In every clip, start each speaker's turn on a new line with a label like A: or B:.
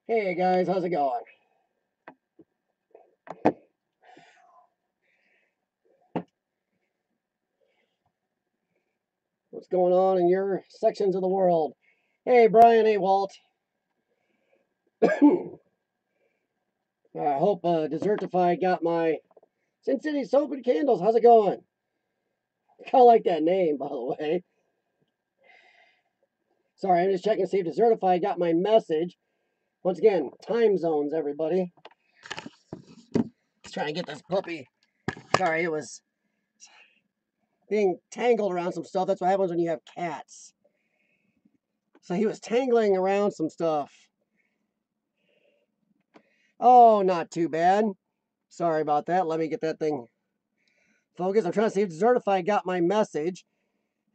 A: Hey guys, how's it going? What's going on in your sections of the world? Hey Brian, hey Walt. I hope Desertify got my Sin City Soap and Candles. How's it going? Kind of like that name, by the way. Sorry, I'm just checking to see if Desertify got my message. Once again, time zones, everybody. Just trying to get this puppy. Sorry, it was being tangled around some stuff. That's what happens when you have cats. So he was tangling around some stuff. Oh, not too bad. Sorry about that. Let me get that thing focused. I'm trying to see if Desertify got my message.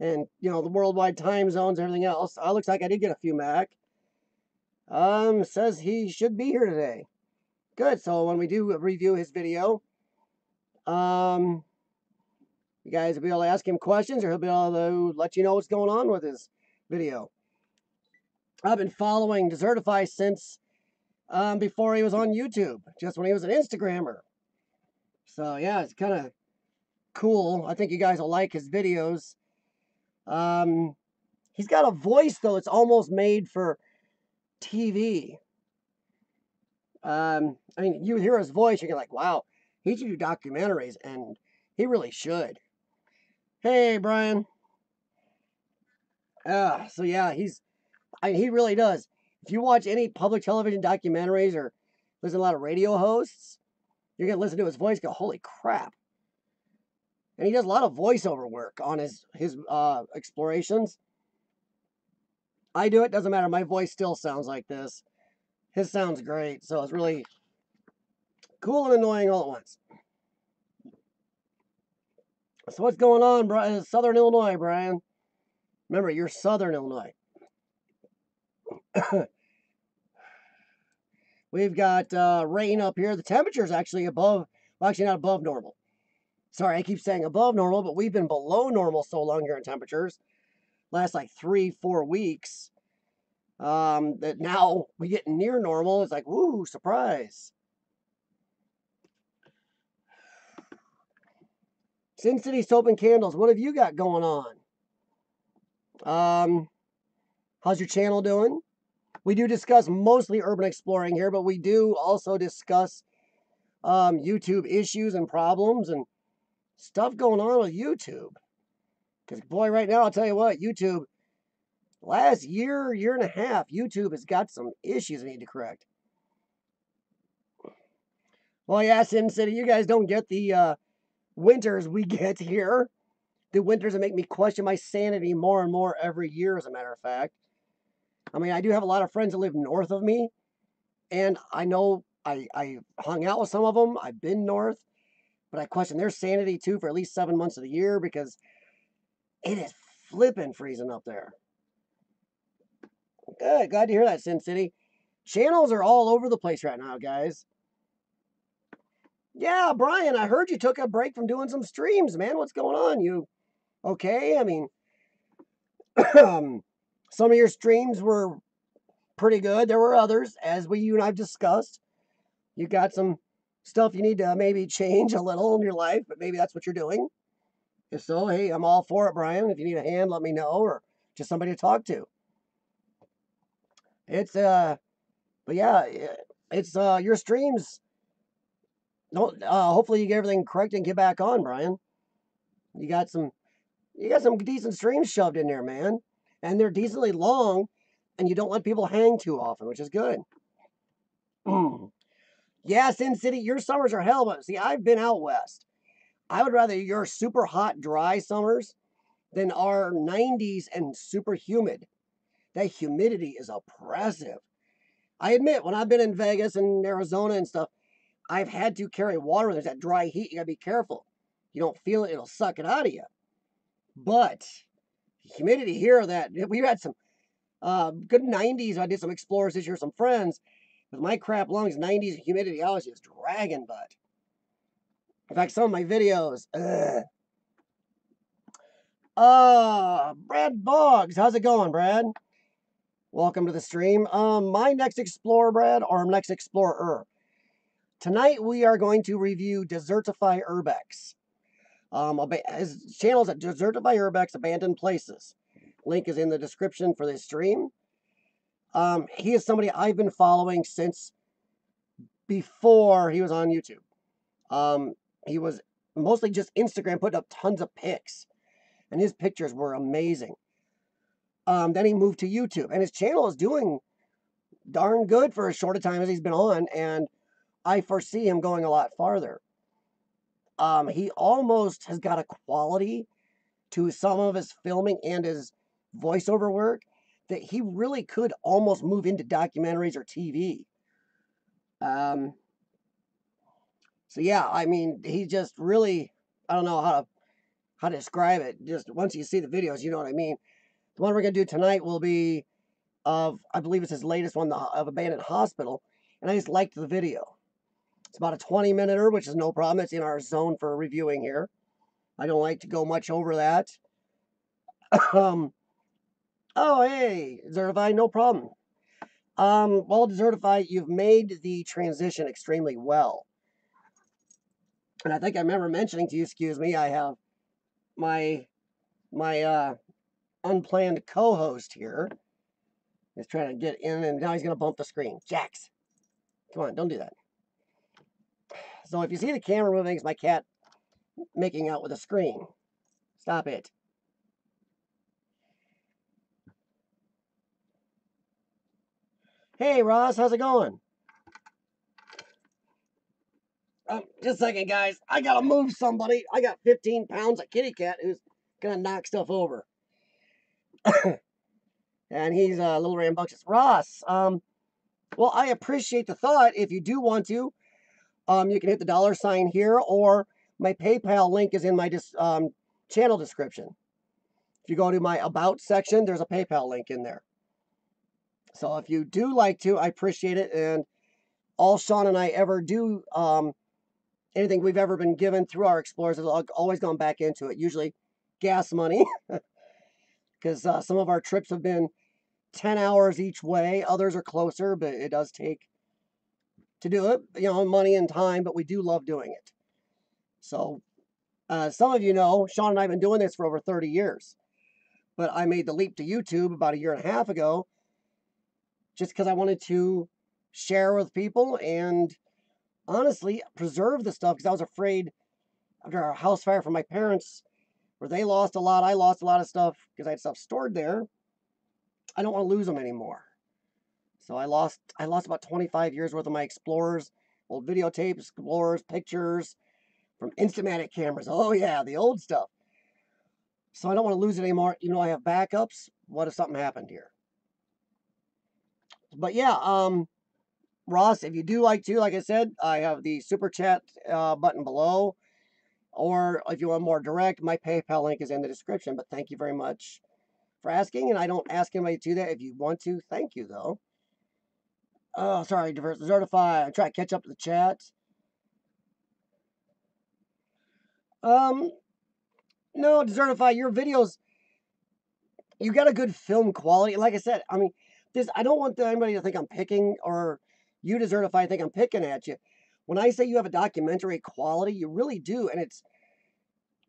A: And, you know, the worldwide time zones, everything else. Looks like I did get a few back. Says he should be here today. Good. So when we do review his video, you guys will be able to ask him questions, or he'll be able to let you know what's going on with his video. I've been following Desertify since before he was on YouTube, just when he was an Instagrammer. So yeah, it's kind of cool. I think you guys will like his videos. He's got a voice though; it's almost made for TV. I mean, you hear his voice, you're like, wow, he should do documentaries, and he really should. Hey, Brian. So yeah, he really does. If you watch any public television documentaries or listen to a lot of radio hosts, you're gonna listen to his voice, go, holy crap. And he does a lot of voiceover work on his explorations. I do it, doesn't matter. My voice still sounds like this. His sounds great, so it's really cool and annoying all at once. So what's going on, Brian? Southern Illinois, Brian? Remember, you're Southern Illinois. We've got rain up here. The temperature's actually above, well, actually not above normal. Sorry, I keep saying above normal, but we've been below normal so long here in temperatures. Last like 3-4 weeks. That now we get near normal. It's like, woo, surprise. Sin City Soap and Candles, what have you got going on? How's your channel doing? We do discuss mostly urban exploring here, but we do also discuss YouTube issues and problems and stuff going on with YouTube. Because, boy, right now, I'll tell you what, YouTube, last year and a half, YouTube has got some issues I need to correct. Well, yeah, Sin City, you guys don't get the winters we get here. The winters that make me question my sanity more and more every year, as a matter of fact. I mean, I do have a lot of friends that live north of me, and I know I hung out with some of them. I've been north, but I question their sanity too for at least 7 months of the year because it is flipping freezing up there. Good, glad to hear that, Sin City. Channels are all over the place right now, guys. Yeah, Brian, I heard you took a break from doing some streams, man. What's going on? You okay? I mean, some of your streams were pretty good. There were others, as you and I've discussed. You got some stuff you need to maybe change a little in your life, but maybe that's what you're doing. If so, hey, I'm all for it, Brian. If you need a hand, let me know, or just somebody to talk to. It's but yeah, it's your streams. Don't hopefully you get everything correct and get back on, Brian. You got some decent streams shoved in there, man, and they're decently long, and you don't let people hang too often, which is good. Yeah, Sin City, your summers are hell, but see, I've been out west. I would rather your super hot, dry summers than our 90s and super humid. That humidity is oppressive. I admit, when I've been in Vegas and Arizona and stuff, I've had to carry water. There's that dry heat. You gotta be careful. You don't feel it, it'll suck it out of you. But humidity here, that we've had some good 90s. I did some explorers this year, some friends. With my crap lungs, 90s humidity, I was just dragging butt. In fact, some of my videos, Brad Boggs, how's it going, Brad? Welcome to the stream. My next explorer, Brad, or next explorer. Tonight we are going to review Desertify Urbex. His channel is at Desertify Urbex Abandoned Places. Link is in the description for this stream. He is somebody I've been following since before he was on YouTube. He was mostly just Instagram, putting up tons of pics, and his pictures were amazing. Then he moved to YouTube, and his channel is doing darn good for as short a time as he's been on, and I foresee him going a lot farther. He almost has got a quality to some of his filming and his voiceover work that he really could almost move into documentaries or TV. So yeah, I mean, he just really, I don't know how to describe it. Just once you see the videos, you know what I mean. The one we're gonna do tonight will be of, I believe it's his latest one, of Abandoned Hospital, and I just liked the video. It's about a 20-minute, which is no problem. It's in our zone for reviewing here. I don't like to go much over that. Oh, hey, Desertify, no problem. Well, Desertify, you've made the transition extremely well. And I think I remember mentioning to you, excuse me, I have my unplanned co-host here. He's trying to get in, and now he's going to bump the screen. Jax, come on, don't do that. So if you see the camera moving, it's my cat making out with a screen. Stop it. Hey, Ross, how's it going? Just a second, guys. I gotta move somebody. I got 15 pounds of kitty cat who's gonna knock stuff over. And he's a little rambunctious. Ross, well, I appreciate the thought. If you do want to, you can hit the $ here, or my PayPal link is in my channel description. If you go to my About section, there's a PayPal link in there. So if you do like to, I appreciate it. And all Sean and I ever do, anything we've ever been given through our explorers has always gone back into it. Usually gas money, because some of our trips have been 10 hours each way. Others are closer, but it does take to do it, you know, money and time, but we do love doing it. So some of you know, Sean and I have been doing this for over 30 years. But I made the leap to YouTube about 1.5 years ago just because I wanted to share with people and honestly preserve the stuff, because I was afraid after our house fire from my parents, where they lost a lot, I lost a lot of stuff because I had stuff stored there. I don't want to lose them anymore. So I lost about 25 years worth of my explorers, old videotapes, explorers, pictures from Instamatic cameras. Oh yeah, the old stuff. So I don't want to lose it anymore. You know, I have backups. What if something happened here? But yeah, Ross, if you do like to, like I said, I have the super chat button below. Or if you want more direct, my PayPal link is in the description. But thank you very much for asking. And I don't ask anybody to do that. If you want to, thank you, though. Oh, sorry, Desertify. I'm trying to catch up to the chat. No, Desertify, your videos, you got a good film quality. Like I said, I mean, I don't want anybody to think I'm picking, or you, Desertify, think I'm picking at you. When I say you have a documentary quality, you really do. And it's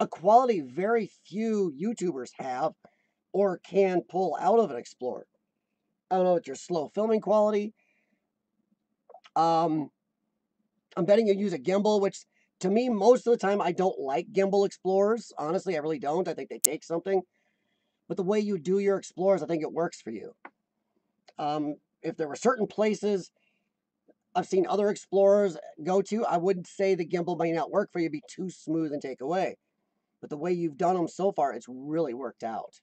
A: a quality very few YouTubers have or can pull out of an explorer. I don't know, it's your slow filming quality. I'm betting you use a gimbal, which to me, most of the time, I don't like gimbal explorers. Honestly, I really don't. I think they take something. But the way you do your explorers, I think it works for you. If there were certain places I've seen other explorers go to, I wouldn't say the gimbal may not work for you, be too smooth and take away. But the way you've done them so far, it's really worked out.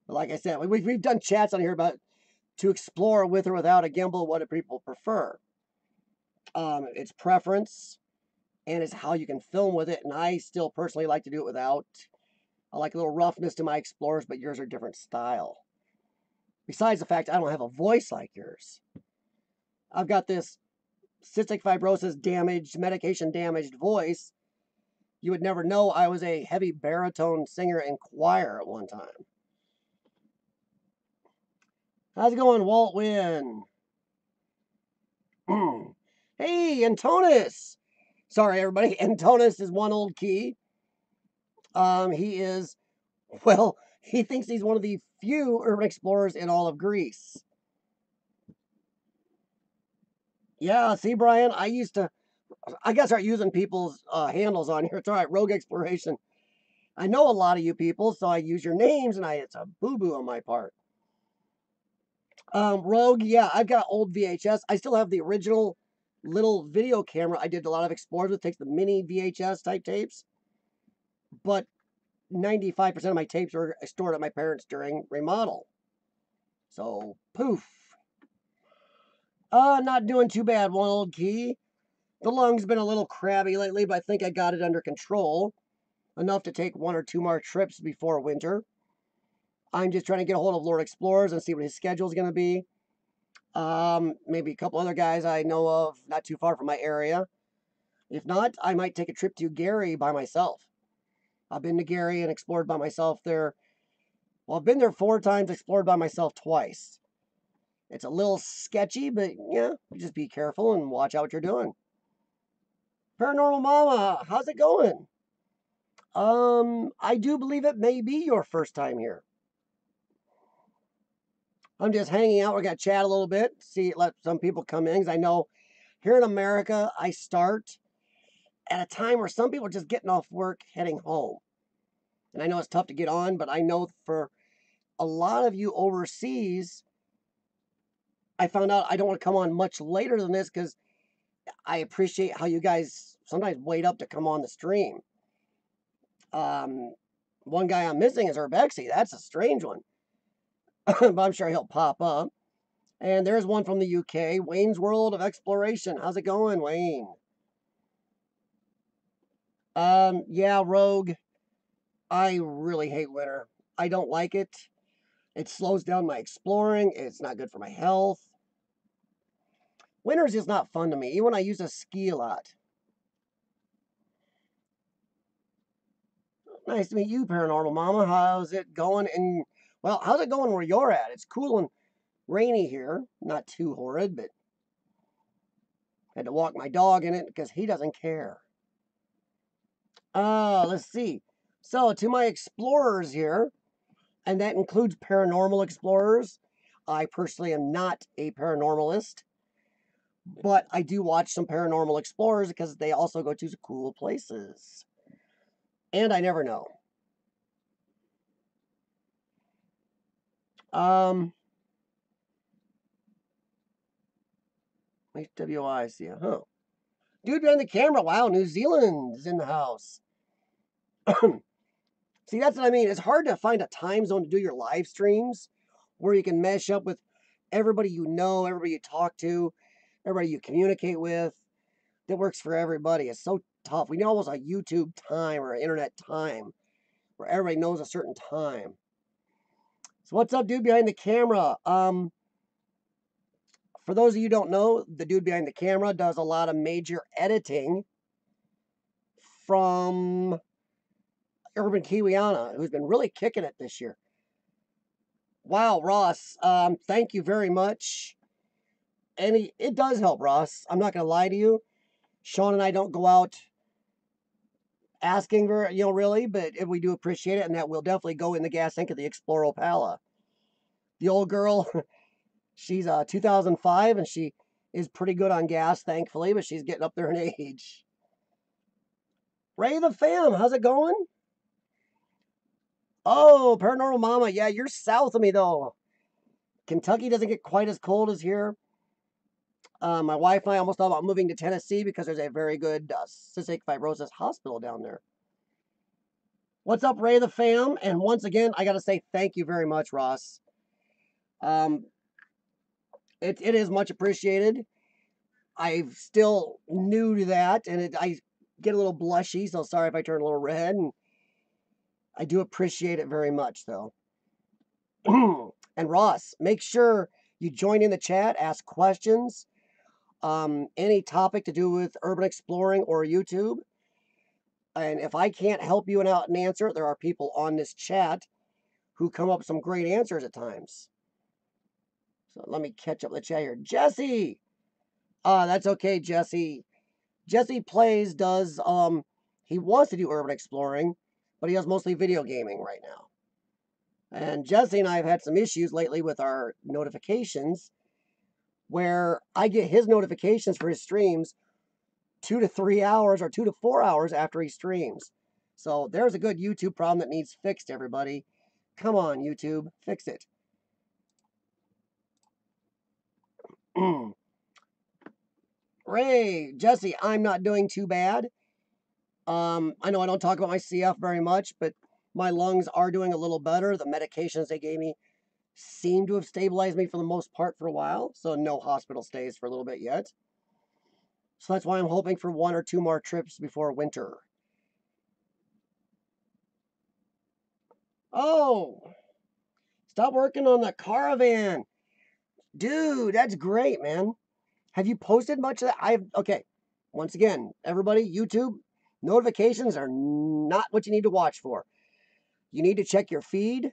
A: But like I said, we've done chats on here about to explore with or without a gimbal, what do people prefer. It's preference, and it's how you can film with it. And I still personally like to do it without. I like a little roughness to my explorers, but yours are different style. Besides the fact I don't have a voice like yours. I've got this cystic fibrosis damaged, medication damaged voice. You would never know I was a heavy baritone singer in choir at one time. How's it going, Walt Win? Hey, Antonis. Sorry, everybody. Antonis is one old key. He is, well, he thinks he's one of the few urban explorers in all of Greece. Yeah, see, Brian, I gotta start using people's handles on here. It's all right, Rogue Exploration. I know a lot of you people, so I use your names, and it's a boo-boo on my part. Rogue, yeah, I've got old VHS. I still have the original little video camera I did a lot of explorers with. Takes the mini VHS type tapes, but 95% of my tapes were stored at my parents' during remodel. So, poof. Not doing too bad, one old key. The lung's been a little crabby lately, but I think I got it under control. Enough to take 1 or 2 more trips before winter. I'm just trying to get a hold of Lord Explorers and see what his schedule is going to be. Maybe a couple other guys I know of not too far from my area. If not, I might take a trip to Gary by myself. I've been to Gary and explored by myself there. Well, I've been there 4 times, explored by myself twice. It's a little sketchy, but yeah, just be careful and watch out what you're doing. Paranormal Mama, how's it going? I do believe it may be your first time here. I'm just hanging out. We're going to chat a little bit, let some people come in, because I know here in America, I start at a time where some people are just getting off work, heading home. And I know it's tough to get on, but I know for a lot of you overseas, I found out I don't want to come on much later than this because I appreciate how you guys sometimes wait up to come on the stream. One guy I'm missing is Urbexy. That's a strange one. But I'm sure he'll pop up. And there's one from the UK, Wayne's World of Exploration. How's it going, Wayne? Yeah, Rogue. I really hate winter. I don't like it. It slows down my exploring. It's not good for my health. Winter's just not fun to me, even when I use to ski a lot. Nice to meet you, Paranormal Mama. How's it going? And, well, how's it going where you're at? It's cool and rainy here. Not too horrid, but had to walk my dog in it because he doesn't care. Let's see. So, to my explorers here, and that includes paranormal explorers. I personally am not a paranormalist, but I do watch some paranormal explorers because they also go to cool places. And I never know. HWIC, huh? Dude behind the camera, wow, New Zealand is in the house. See, that's what I mean. It's hard to find a time zone to do your live streams where you can mesh up with everybody you know, everybody you talk to, everybody you communicate with. That works for everybody. It's so tough. We need almost a YouTube time or an internet time where everybody knows a certain time. So what's up, dude behind the camera? For those of you who don't know, the dude behind the camera does a lot of major editing from Urban Kiwiana, who's been really kicking it this year. Wow, Ross, thank you very much. And it does help, Ross. I'm not going to lie to you. Sean and I don't go out asking for, really, but we do appreciate it, and that will definitely go in the gas tank of the Explorer Opala. The old girl, she's 2005, and she is pretty good on gas, thankfully, but she's getting up there in age. Ray the fam, how's it going? Oh, Paranormal Mama, yeah, you're south of me, though. Kentucky doesn't get quite as cold as here. My wife and I almost thought about moving to Tennessee because there's a very good cystic fibrosis hospital down there. What's up, Ray the fam? And once again, I got to say thank you very much, Ross. It is much appreciated. I'm still new to that, and I get a little blushy, so sorry if I turn a little red. And I do appreciate it very much, though. And Ross, make sure you join in the chat, ask questions, any topic to do with urban exploring or YouTube. And if I can't help you out and answer, there are people on this chat who come up with some great answers at times. So let me catch up the chat here. Jesse! That's okay, Jesse. Jesse does, he wants to do urban exploring, but he does mostly video gaming right now. And Jesse and I have had some issues lately with our notifications, where I get his notifications for his streams 2 to 3 hours or 2 to 4 hours after he streams. So there's a good YouTube problem that needs fixed, everybody. Come on, YouTube, fix it. Ray, Jesse, I'm not doing too bad. I know I don't talk about my CF very much, but my lungs are doing a little better. The medications they gave me seem to have stabilized me for the most part for a while, so no hospital stays for a little bit yet. So that's why I'm hoping for 1 or 2 more trips before winter. Oh, stop working on the caravan. Dude, that's great, man. Have you posted much of that? Okay, once again, everybody, YouTube, notifications are not what you need to watch for. You need to check your feed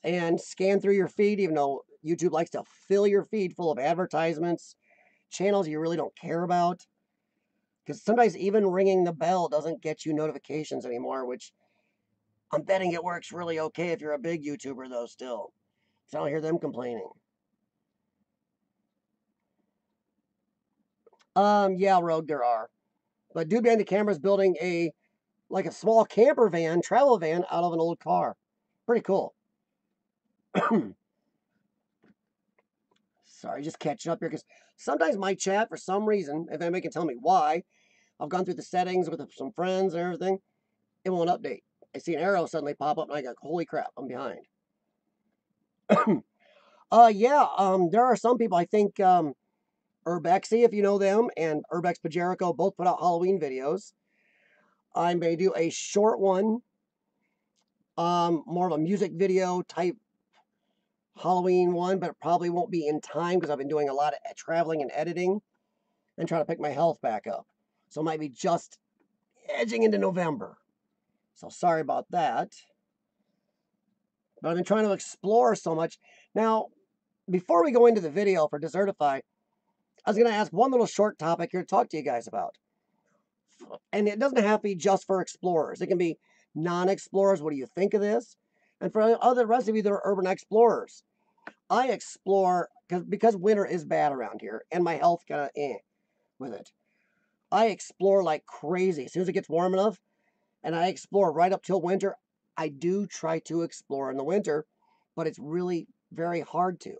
A: and scan through your feed, even though YouTube likes to fill your feed full of advertisements, channels you really don't care about. Because sometimes even ringing the bell doesn't get you notifications anymore, which I'm betting it works really okay if you're a big YouTuber, though, still. So I don't hear them complaining. Yeah, Rogue, there are. But Dude Behind the Camera is building a small camper van, travel van, out of an old car. Pretty cool. Sorry, just catching up here, because sometimes my chat, for some reason, if anybody can tell me why, I've gone through the settings with some friends and everything, it won't update. I see an arrow suddenly pop up, and I go, holy crap, I'm behind. There are some people, I think, Urbexy, if you know them, and Urbex Pajerico both put out Halloween videos. I may do a short one, more of a music video type Halloween one, but it probably won't be in time because I've been doing a lot of traveling and editing and trying to pick my health back up. So it might be just edging into November. So sorry about that. But I've been trying to explore so much. Now, before we go into the video for Desertify, I was going to ask one little short topic here to talk to you guys about. And it doesn't have to be just for explorers. It can be non-explorers. What do you think of this? And for the rest of you that are urban explorers, I explore because winter is bad around here and my health kind of with it. I explore like crazy. As soon as it gets warm enough, and I explore right up till winter. I do try to explore in the winter, but it's really very hard to.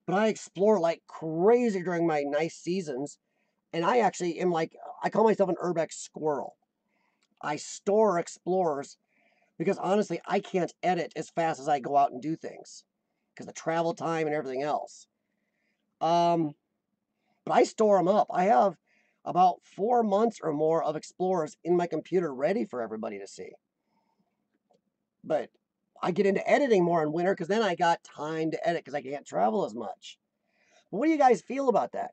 A: But I explore like crazy during my nice seasons, and I actually am I call myself an Urbex squirrel. I store explorers because honestly, I can't edit as fast as I go out and do things because the travel time and everything else. But I store them up. I have about 4 months or more of explorers in my computer ready for everybody to see. But I get into editing more in winter because then I got time to edit because I can't travel as much. But what do you guys feel about that?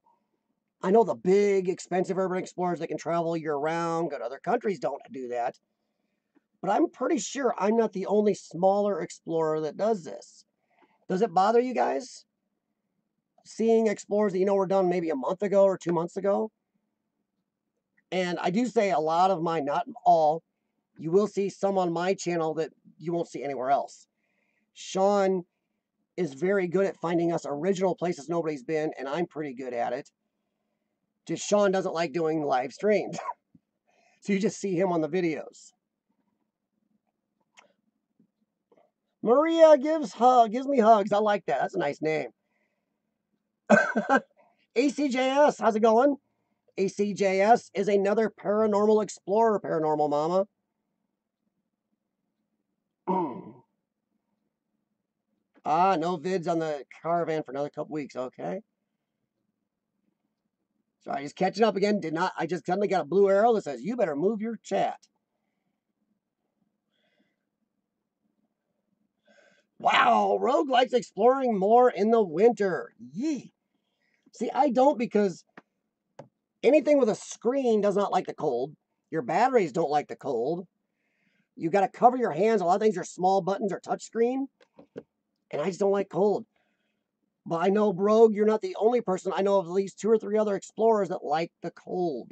A: I know the big, expensive urban explorers that can travel year-round, go to other countries don't do that. But I'm pretty sure I'm not the only smaller explorer that does this. Does it bother you guys? Seeing explorers that you know were done maybe a month ago or 2 months ago? And I do say a lot of mine, not all, you will see some on my channel that you won't see anywhere else. Sean is very good at finding us original places nobody's been, and I'm pretty good at it. Just Sean doesn't like doing live streams. So you just see him on the videos. Maria gives me hugs. I like that. That's a nice name. ACJS, how's it going? ACJS is another paranormal explorer, paranormal mama. No vids on the caravan for another couple weeks. Okay. Sorry, just catching up again. I just suddenly got a blue arrow that says, you better move your chat. Wow, Rogue likes exploring more in the winter. Yee. See, I don't because anything with a screen does not like the cold. Your batteries don't like the cold. You got to cover your hands. A lot of things are small buttons or touch screen. And I just don't like cold. But I know, Rogue, you're not the only person. I know of at least 2 or 3 other explorers that like the cold.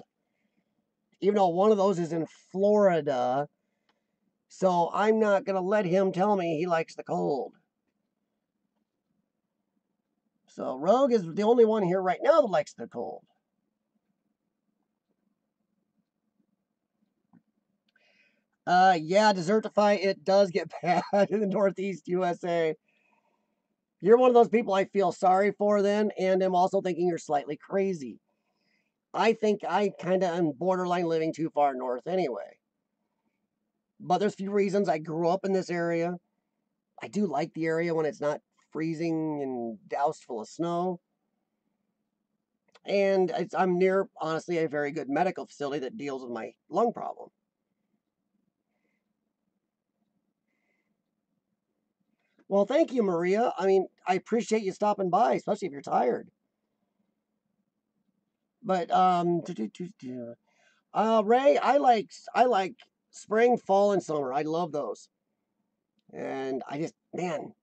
A: Even though one of those is in Florida. So I'm not going to let him tell me he likes the cold. So Rogue is the only one here right now that likes the cold. Yeah, Desertify, it does get bad in the Northeast USA. You're one of those people I feel sorry for then, and I'm also thinking you're slightly crazy. I think I kind of am borderline living too far north anyway. But there's a few reasons. I grew up in this area. I do like the area when it's not freezing and doused full of snow. And I'm near, honestly, a very good medical facility that deals with my lung problem. Well, thank you, Maria. I mean, I appreciate you stopping by, especially if you're tired. But Ray, I like spring, fall, and summer. I love those. And I just, man,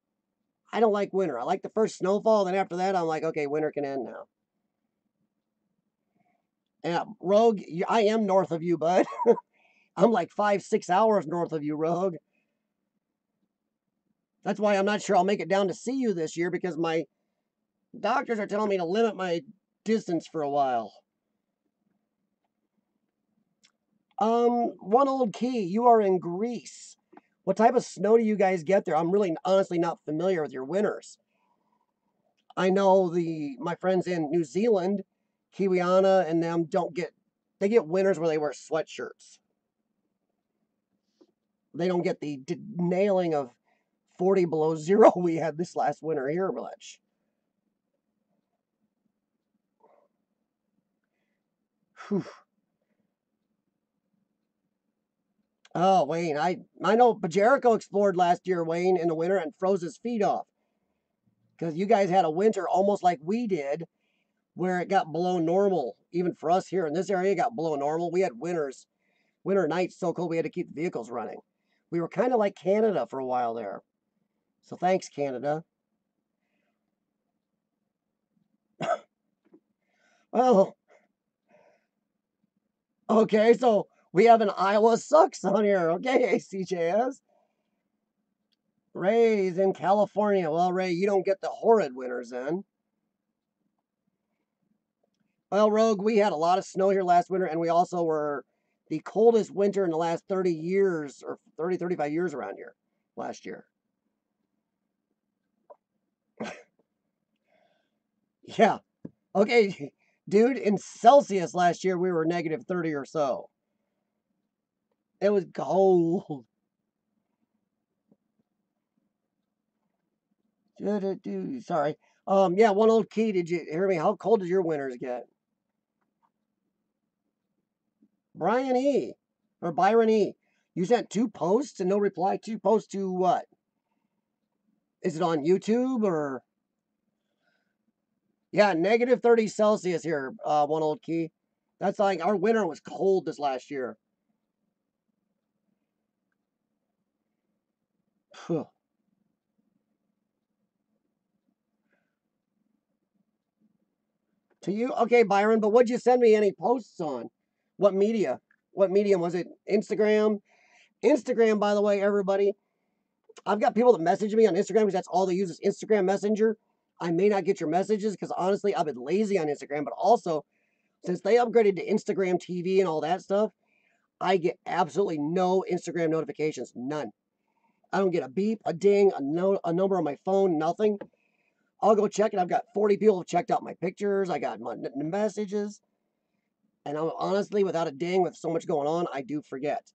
A: I don't like winter. I like the first snowfall. Then after that, I'm like, okay, winter can end now. Yeah, Rogue, I am north of you, bud. I'm like 5, 6 hours north of you, Rogue. That's why I'm not sure I'll make it down to see you this year because my doctors are telling me to limit my distance for a while. One old key, you are in Greece. What type of snow do you guys get there? I'm really honestly not familiar with your winters. I know my friends in New Zealand, Kiwiana and them they get winters where they wear sweatshirts. They don't get the nailing of 40 below zero we had this last winter here much. Whew. Oh, Wayne, I know Jericho explored last year, Wayne, in the winter and froze his feet off. Because you guys had a winter almost like we did, where it got below normal. Even for us here in this area, it got below normal. We had winter nights so cold we had to keep the vehicles running. We were kind of like Canada for a while there. So thanks, Canada. Well, okay, so we have an Iowa sucks on here. Okay, CJS. Ray's in California. Well, Ray, you don't get the horrid winters then. Well, Rogue, we had a lot of snow here last winter, and we also were the coldest winter in the last 30 years, or 30, 35 years around here last year. Yeah. Okay, dude, in Celsius last year, we were negative 30 or so. It was cold. Sorry. Yeah, one old key. Did you hear me? How cold did your winters get? Brian E. Or Byron E. You sent 2 posts and no reply. 2 posts to what? Is it on YouTube or? Yeah, negative 30 Celsius here, one old key. That's like our winter was cold this last year. Phew. To you? Okay, Byron, but what'd you send me any posts on? What media? What medium was it? Instagram? Instagram, by the way, everybody. I've got people that message me on Instagram because that's all they use is Instagram Messenger. I may not get your messages because honestly, I've been lazy on Instagram, but also since they upgraded to Instagram TV and all that stuff, I get absolutely no Instagram notifications. None. I don't get a beep, a ding, a number on my phone, nothing. I'll go check it. I've got 40 people have checked out my pictures. I got my messages. And I'm honestly, without a ding, with so much going on, I do forget.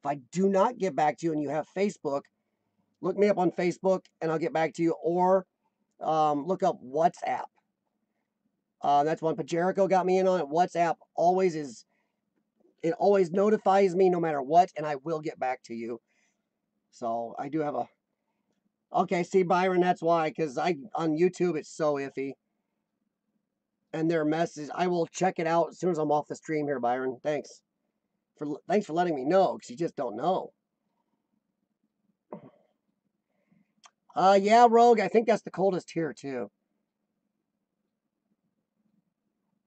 A: If I do not get back to you and you have Facebook, look me up on Facebook and I'll get back to you. Or look up WhatsApp. That's one. But Jericho got me in on it. WhatsApp it always notifies me no matter what, and I will get back to you. So I do have a. Okay, see, Byron, that's why, because on YouTube it's so iffy. And their message, I will check it out as soon as I'm off the stream here, Byron. Thanks for letting me know, because you just don't know. Yeah, Rogue, I think that's the coldest here too.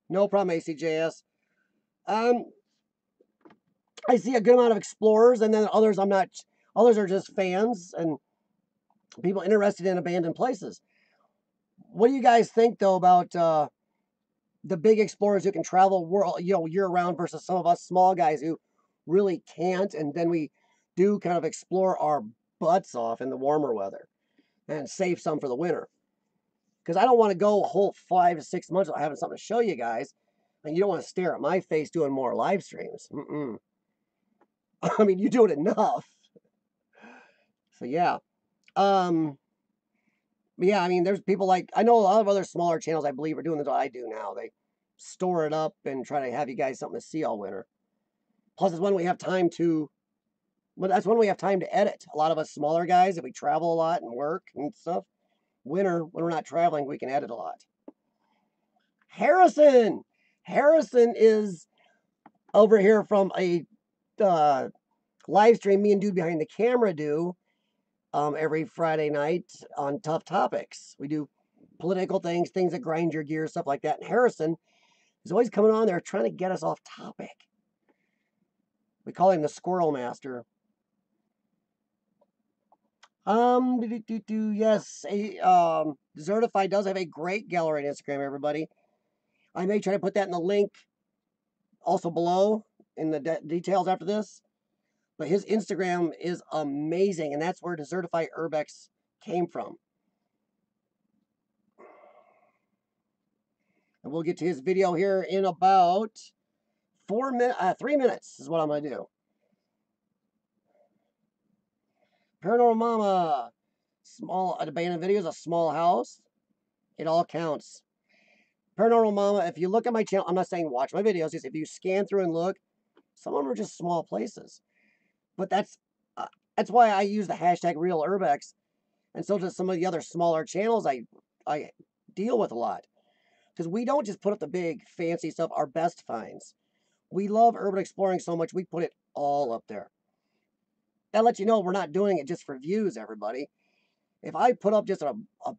A: No problem, ACJS. Um, I see a good amount of explorers, and then others I'm not. Others are just fans and people interested in abandoned places. What do you guys think though about the big explorers who can travel world, year round versus some of us small guys who really can't, and then we do kind of explore our butts off in the warmer weather and save some for the winter? Because I don't want to go a whole 5 to 6 months without having something to show you guys, and you don't want to stare at my face doing more live streams. I mean, you do it enough. So yeah. Um, yeah, I mean, there's people like, I know a lot of other smaller channels, I believe, are doing what I do now. They store it up and try to have you guys something to see all winter. Plus, it's when we have time to, but that's when we have time to edit. A lot of us smaller guys, if we travel a lot and work and stuff, winter, when we're not traveling, we can edit a lot. Harrison! Harrison is over here from a live stream me and Dude Behind the Camera do every Friday night on Tough Topics. We do political things, things that grind your gears, stuff like that. And Harrison is always coming on there trying to get us off topic. We call him the Squirrel Master. Yes, Desertify does have a great gallery on Instagram, everybody. I may try to put that in the link also below in the details after this. But his Instagram is amazing, and that's where Desertify Urbex came from. And we'll get to his video here in about 3 minutes is what I'm going to do. Paranormal Mama. Small abandoned videos, a small house. It all counts. Paranormal Mama, if you look at my channel, I'm not saying watch my videos, just if you scan through and look, some of them are just small places. But that's why I use the hashtag real Urbex, and so does some of the other smaller channels I deal with a lot. Because we don't just put up the big fancy stuff, our best finds. We love urban exploring so much, we put it all up there. That lets you know we're not doing it just for views, everybody. If I put up just a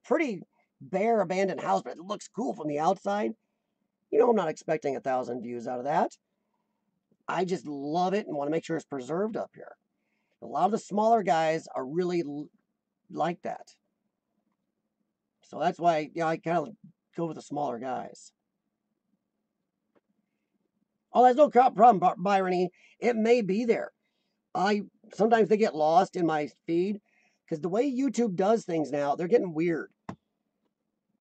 A: pretty bare abandoned house, but it looks cool from the outside, I'm not expecting 1,000 views out of that. I just love it and want to make sure it's preserved up here. A lot of the smaller guys are really like that. So that's why, I kind of go with the smaller guys. Oh, there's no problem, Byrony. It may be there. Sometimes they get lost in my feed because the way YouTube does things now, they're getting weird,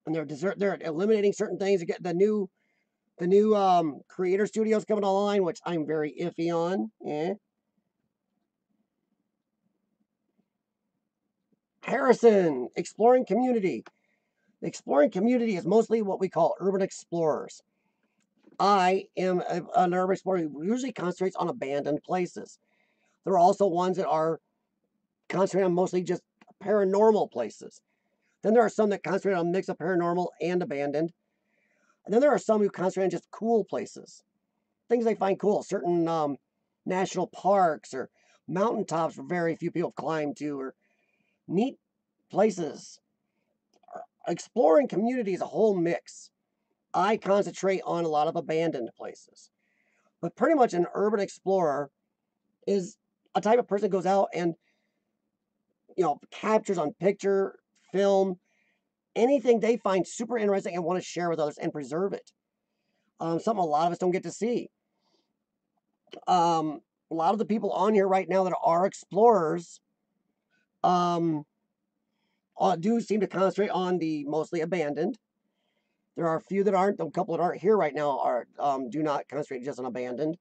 A: and they're eliminating certain things. They get the new creator studios coming online, which I'm very iffy on. Harrison, exploring community. The exploring community is mostly what we call urban explorers. I am an urban explorer who usually concentrates on abandoned places. There are also ones that are concentrated on mostly just paranormal places. Then there are some that concentrate on a mix of paranormal and abandoned. And then there are some who concentrate on just cool places. Things they find cool. Certain national parks or mountaintops where very few people have climbed to, or neat places. Exploring community is a whole mix. I concentrate on a lot of abandoned places. But pretty much an urban explorer is a type of person who goes out and captures on picture, film, anything they find super interesting and want to share with others and preserve it. Something a lot of us don't get to see. A lot of the people on here right now that are explorers do seem to concentrate on the mostly abandoned. There are a few that aren't. A couple that aren't here right now do not concentrate just on abandoned.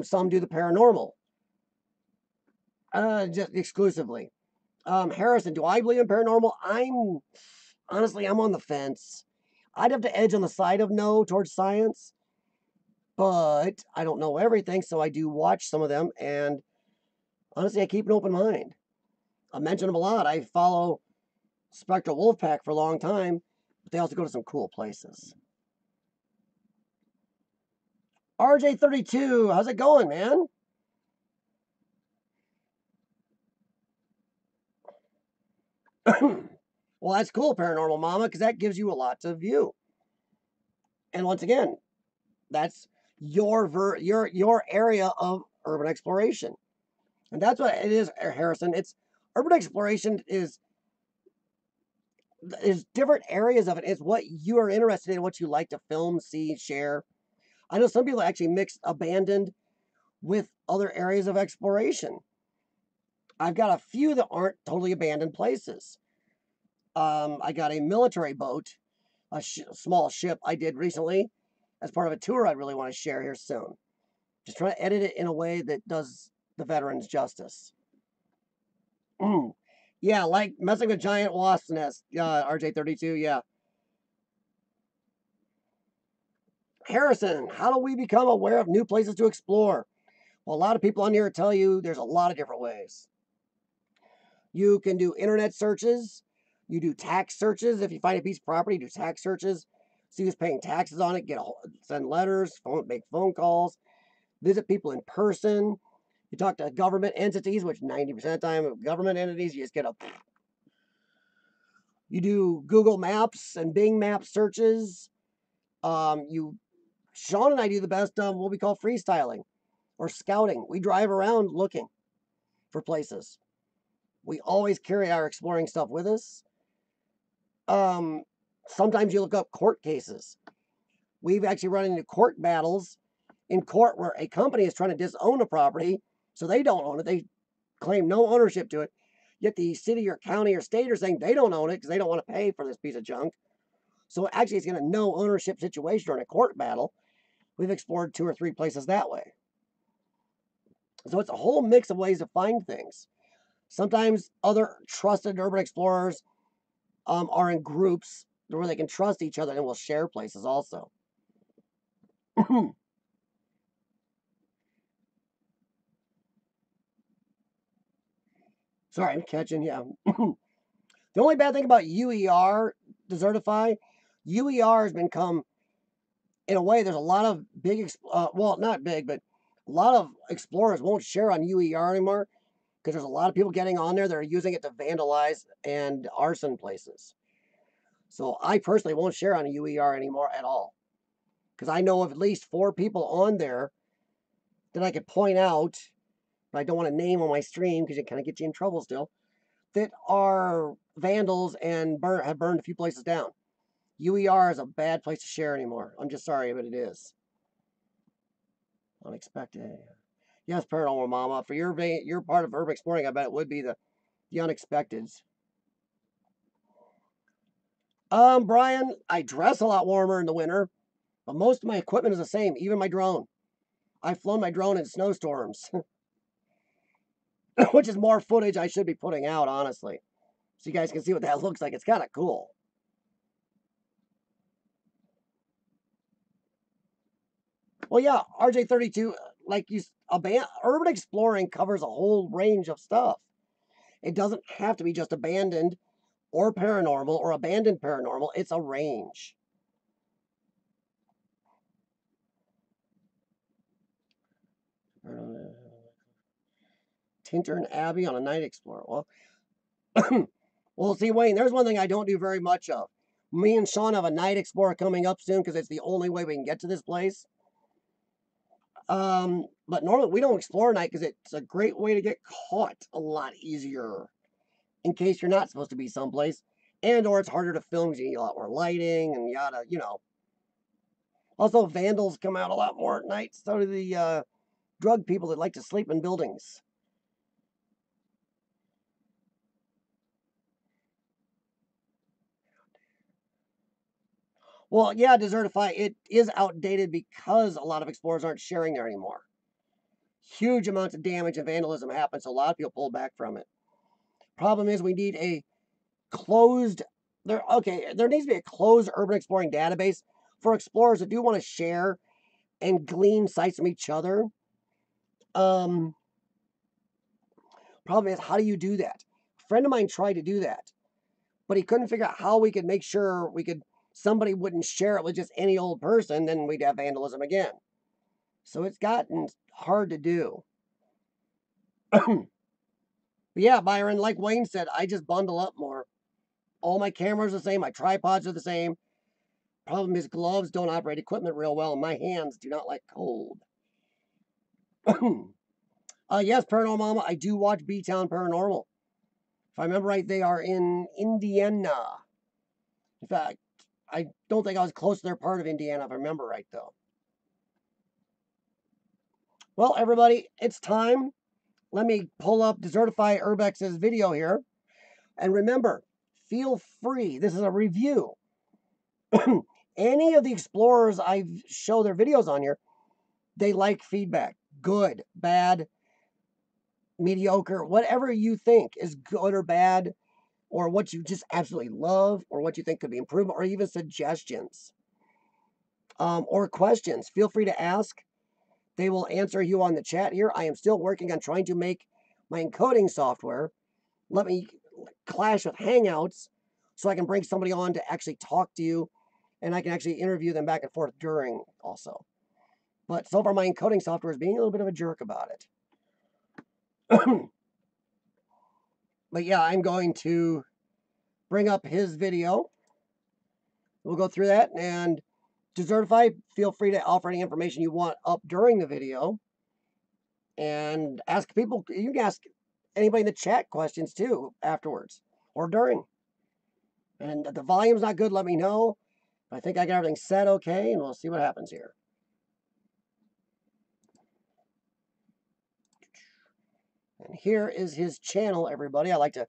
A: Some do the paranormal, just exclusively. Harrison, do I believe in paranormal? Honestly, I'm on the fence. I'd have to edge on the side of no towards science, but I don't know everything, so I do watch some of them, and honestly, I keep an open mind. I mention them a lot. I follow Spectral Wolfpack for a long time, but they also go to some cool places. RJ32, how's it going, man? Well, that's cool, Paranormal Mama, because that gives you a lot to view. And once again, that's your area of urban exploration. And that's what it is, Harrison. It's urban exploration is there's different areas of it. It's what you are interested in, what you like to film, see, share. I know some people actually mix abandoned with other areas of exploration. I've got a few that aren't totally abandoned places. I got a military boat, a small ship I did recently as part of a tour I really want to share here soon. Just trying to edit it in a way that does the veterans justice. Yeah, like messing with giant wasp nest, RJ32, yeah. Harrison, how do we become aware of new places to explore? Well, a lot of people on here tell you there's a lot of different ways. You can do internet searches. You do tax searches. If you find a piece of property, do tax searches. See who's paying taxes on it. Send letters, make phone calls, visit people in person. You talk to government entities, which 90% of the time, government entities, you just get a. You do Google Maps and Bing Maps searches. Sean and I do the best what we call freestyling or scouting. We drive around looking for places. We always carry our exploring stuff with us. Sometimes you look up court cases. We've actually run into court battles in court where a company is trying to disown a property, so they don't own it. They claim no ownership to it. Yet the city or county or state are saying they don't own it because they don't want to pay for this piece of junk. So actually, it's going to no ownership situation during a court battle. We've explored 2 or 3 places that way. So it's a whole mix of ways to find things. Sometimes other trusted urban explorers are in groups where they can trust each other and will share places also. Sorry, I'm catching, yeah. The only bad thing about UER, Desertify, UER has become, in a way, there's a lot of big, well, not big, but a lot of explorers won't share on UER anymore because there's a lot of people getting on there that are using it to vandalize and arson places. So I personally won't share on a UER anymore at all because I know of at least 4 people on there that I could point out, but I don't want to name on my stream because it kind of gets you in trouble still, that are vandals and have burned a few places down. UER is a bad place to share anymore. I'm just sorry, but it is. Unexpected. Yes, paranormal mama. For your part of urban exploring, I bet it would be the unexpecteds. Brian, I dress a lot warmer in the winter, but most of my equipment is the same, even my drone. I've flown my drone in snowstorms, which is more footage I should be putting out, honestly. So you guys can see what that looks like. It's kind of cool. Well, yeah, RJ32, like urban exploring covers a whole range of stuff. It doesn't have to be just abandoned or paranormal or abandoned paranormal. It's a range. Tinter and Abby on a night explorer. Well, well, see, Wayne, there's one thing I don't do very much of. Me and Sean have a night explorer coming up soon because it's the only way we can get to this place. But normally we don't explore at night because it's a great way to get caught a lot easier in case you're not supposed to be someplace, and or it's harder to film because you need a lot more lighting and yada, you know. Also, vandals come out a lot more at night. So do the drug people that like to sleep in buildings. Well, yeah, Desertify, it is outdated because a lot of explorers aren't sharing there anymore. Huge amounts of damage and vandalism happen, so a lot of people pull back from it. Problem is we need a closed there needs to be a closed urban exploring database for explorers that do want to share and glean sites from each other. Problem is, how do you do that? A friend of mine tried to do that, but he couldn't figure out how we could make sure somebody wouldn't share it with just any old person, then we'd have vandalism again. So it's gotten hard to do. But yeah, Byron, like Wayne said, I just bundle up more. All my cameras are the same, my tripods are the same. Problem is, gloves don't operate equipment real well, and my hands do not like cold. Yes, Paranormal Mama, I do watch B-Town Paranormal. If I remember right, they are in Indiana. In fact, I don't think I was close to their part of Indiana, if I remember right, though. Well, everybody, it's time. Let me pull up Desertify Urbex's video here. And remember, feel free. This is a review. Any of the explorers I show their videos on here, they like feedback. Good, bad, mediocre, whatever you think is good or bad, or what you just absolutely love, or what you think could be improved, or even suggestions, or questions. Feel free to ask. They will answer you on the chat here. I am still working on trying to make my encoding software let me clash with Hangouts so I can bring somebody on to actually talk to you, and I can actually interview them back and forth during also. But so far my encoding software is being a little bit of a jerk about it. But yeah, I'm going to bring up his video. We'll go through that, and Desertify, feel free to offer any information you want up during the video. And ask people, you can ask anybody in the chat questions too afterwards or during. And if the volume's not good, let me know. I think I got everything set okay, and we'll see what happens here. And here is his channel, everybody. I like to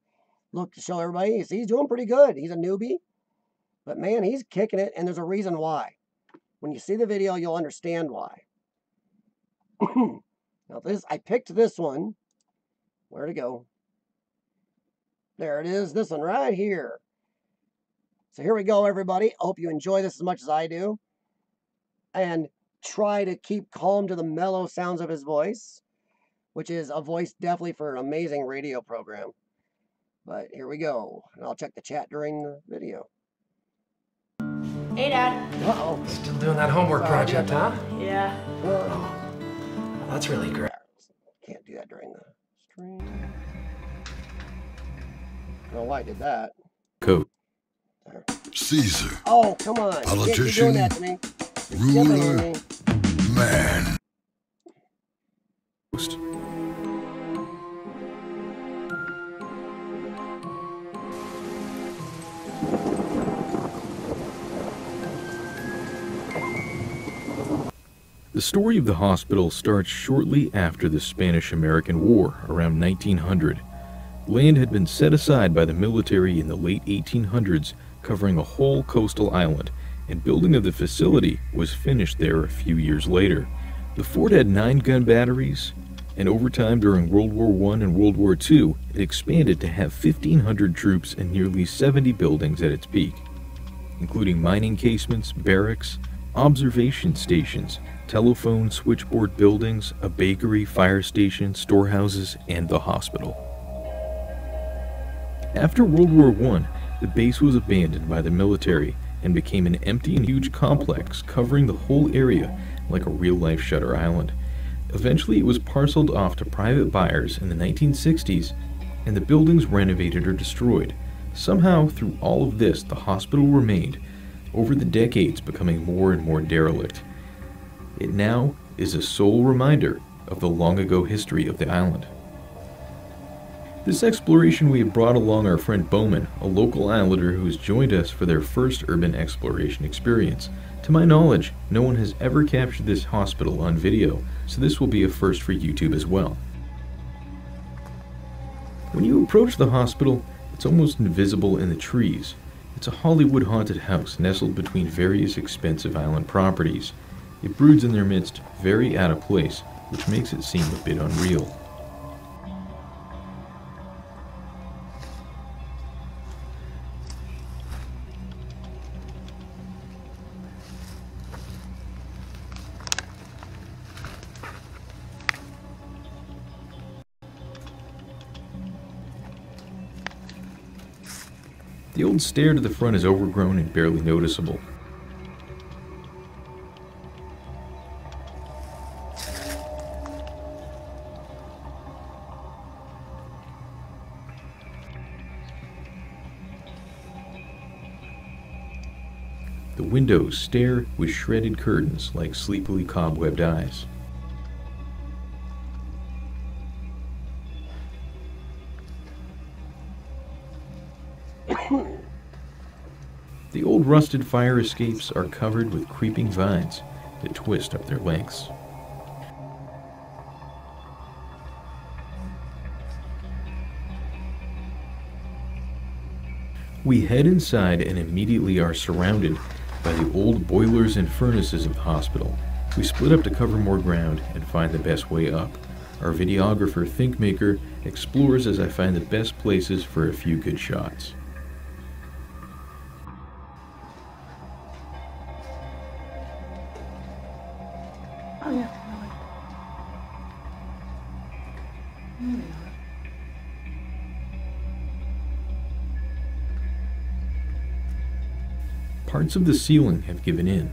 A: look to show everybody. See, he's doing pretty good. He's a newbie, but man, he's kicking it, and there's a reason why. When you see the video, you'll understand why. Now I picked this one. Where'd it go? There it is, this one right here. So here we go, everybody. I hope you enjoy this as much as I do. And try to keep calm to the mellow sounds of his voice, which is a voice definitely for an amazing radio program. But here we go. And I'll check the chat during the video.
B: Hey, Dad.
C: Uh-oh. Still doing that homework project, huh?
B: Yeah.
C: Oh, that's really great.
A: Can't do that during the stream. I don't know why I did that.
D: Code.
A: There.
E: Caesar.
A: Oh, come on.
E: Politician.
A: You can't keep doing that to me.
E: Ruler. Man.
D: The story of the hospital starts shortly after the Spanish-American War, around 1900. Land had been set aside by the military in the late 1800s, covering a whole coastal island, and building of the facility was finished there a few years later. The fort had 9 gun batteries, and over time during World War I and World War II, it expanded to have 1,500 troops and nearly 70 buildings at its peak, including mining casements, barracks, observation stations, telephone switchboard buildings, a bakery, fire station, storehouses, and the hospital. After World War I, the base was abandoned by the military and became an empty and huge complex covering the whole area like a real-life Shudder Island. Eventually it was parceled off to private buyers in the 1960s, and the buildings renovated or destroyed. Somehow, through all of this, the hospital remained, over the decades becoming more and more derelict. It now is a sole reminder of the long-ago history of the island. This exploration we have brought along our friend Bowman, a local islander who has joined us for their first urban exploration experience. To my knowledge, no one has ever captured this hospital on video, so this will be a first for YouTube as well. When you approach the hospital, it's almost invisible in the trees. It's a Hollywood haunted house nestled between various expensive island properties. It broods in their midst, very out of place, which makes it seem a bit unreal. The old stair to the front is overgrown and barely noticeable. The windows stare with shredded curtains like sleepily cobwebbed eyes. The old rusted fire escapes are covered with creeping vines that twist up their lengths. We head inside and immediately are surrounded by the old boilers and furnaces of the hospital. We split up to cover more ground and find the best way up. Our videographer, Thinkmaker, explores as I find the best places for a few good shots.
B: Oh yeah.
D: Parts of the ceiling have given in.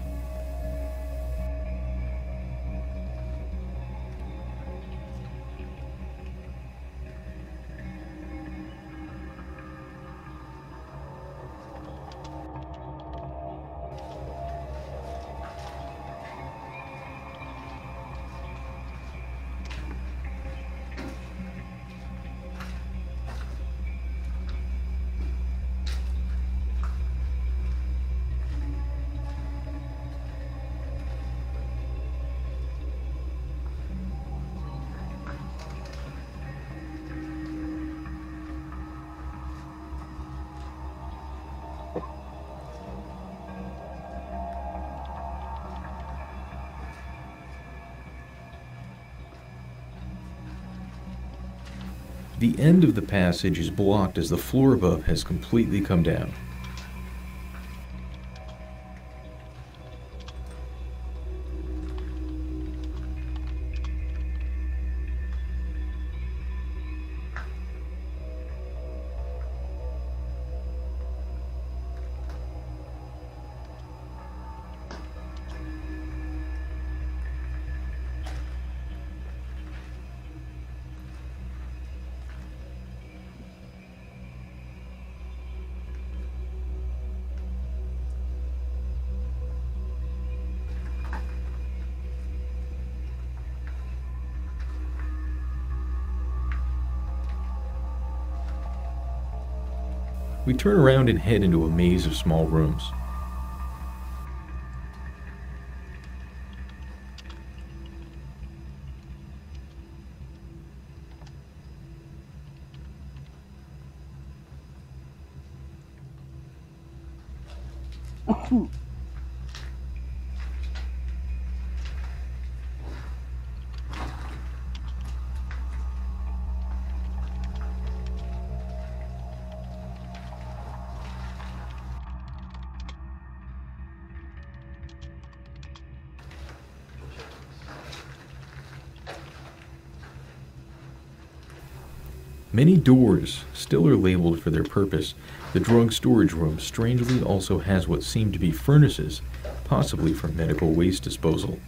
D: The end of the passage is blocked as the floor above has completely come down. We turn around and head into a maze of small rooms. Many doors still are labeled for their purpose. The drug storage room strangely also has what seem to be furnaces, possibly for medical waste disposal.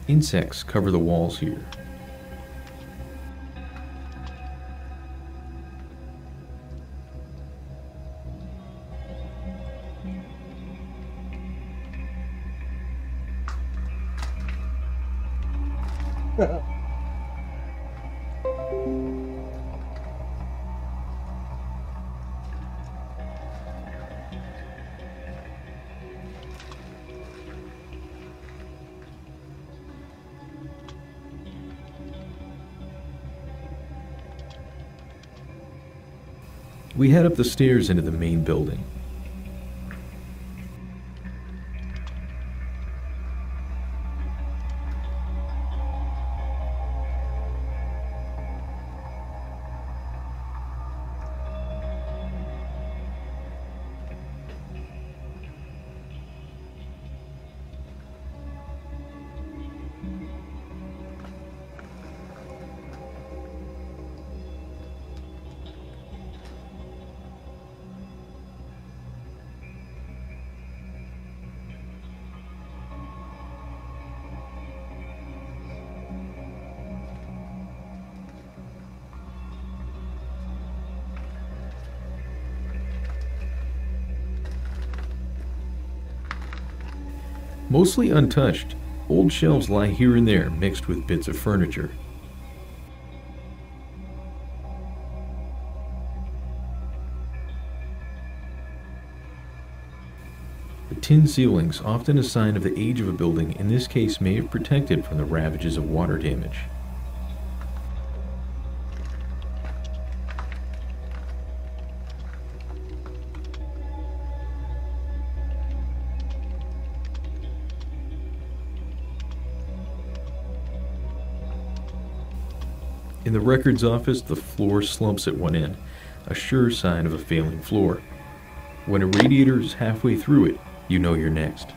D: Insects cover the walls here. We head up the stairs into the main building. Mostly untouched, old shelves lie here and there mixed with bits of furniture. The tin ceilings, often a sign of the age of a building, in this case may have protected from the ravages of water damage. In the records office, the floor slumps at one end, a sure sign of a failing floor. When a radiator is halfway through it, you know you're next.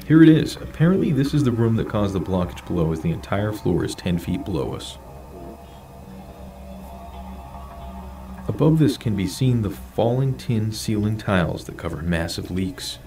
D: Here it is. Apparently this is the room that caused the blockage below, as the entire floor is 10 feet below us. Above this can be seen the falling tin ceiling tiles that cover massive leaks.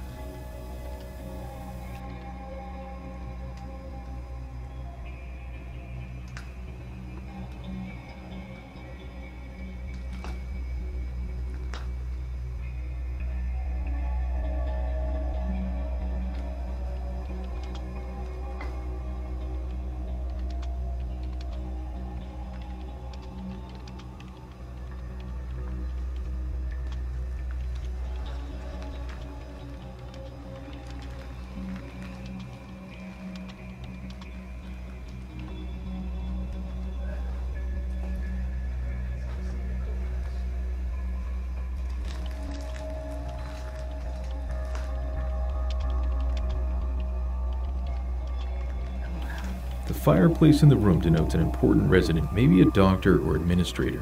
D: The fireplace in the room denotes an important resident, maybe a doctor or administrator.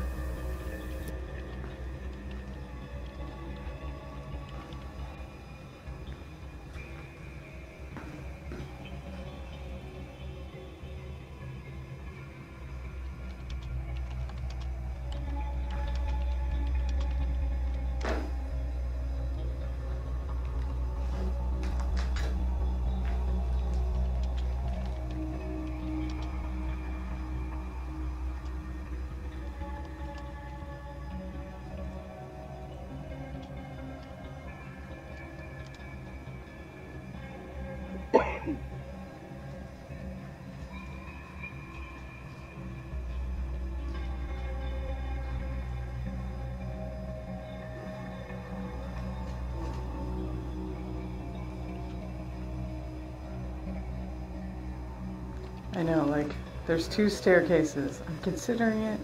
B: I know, like, there's 2 staircases. I'm considering it.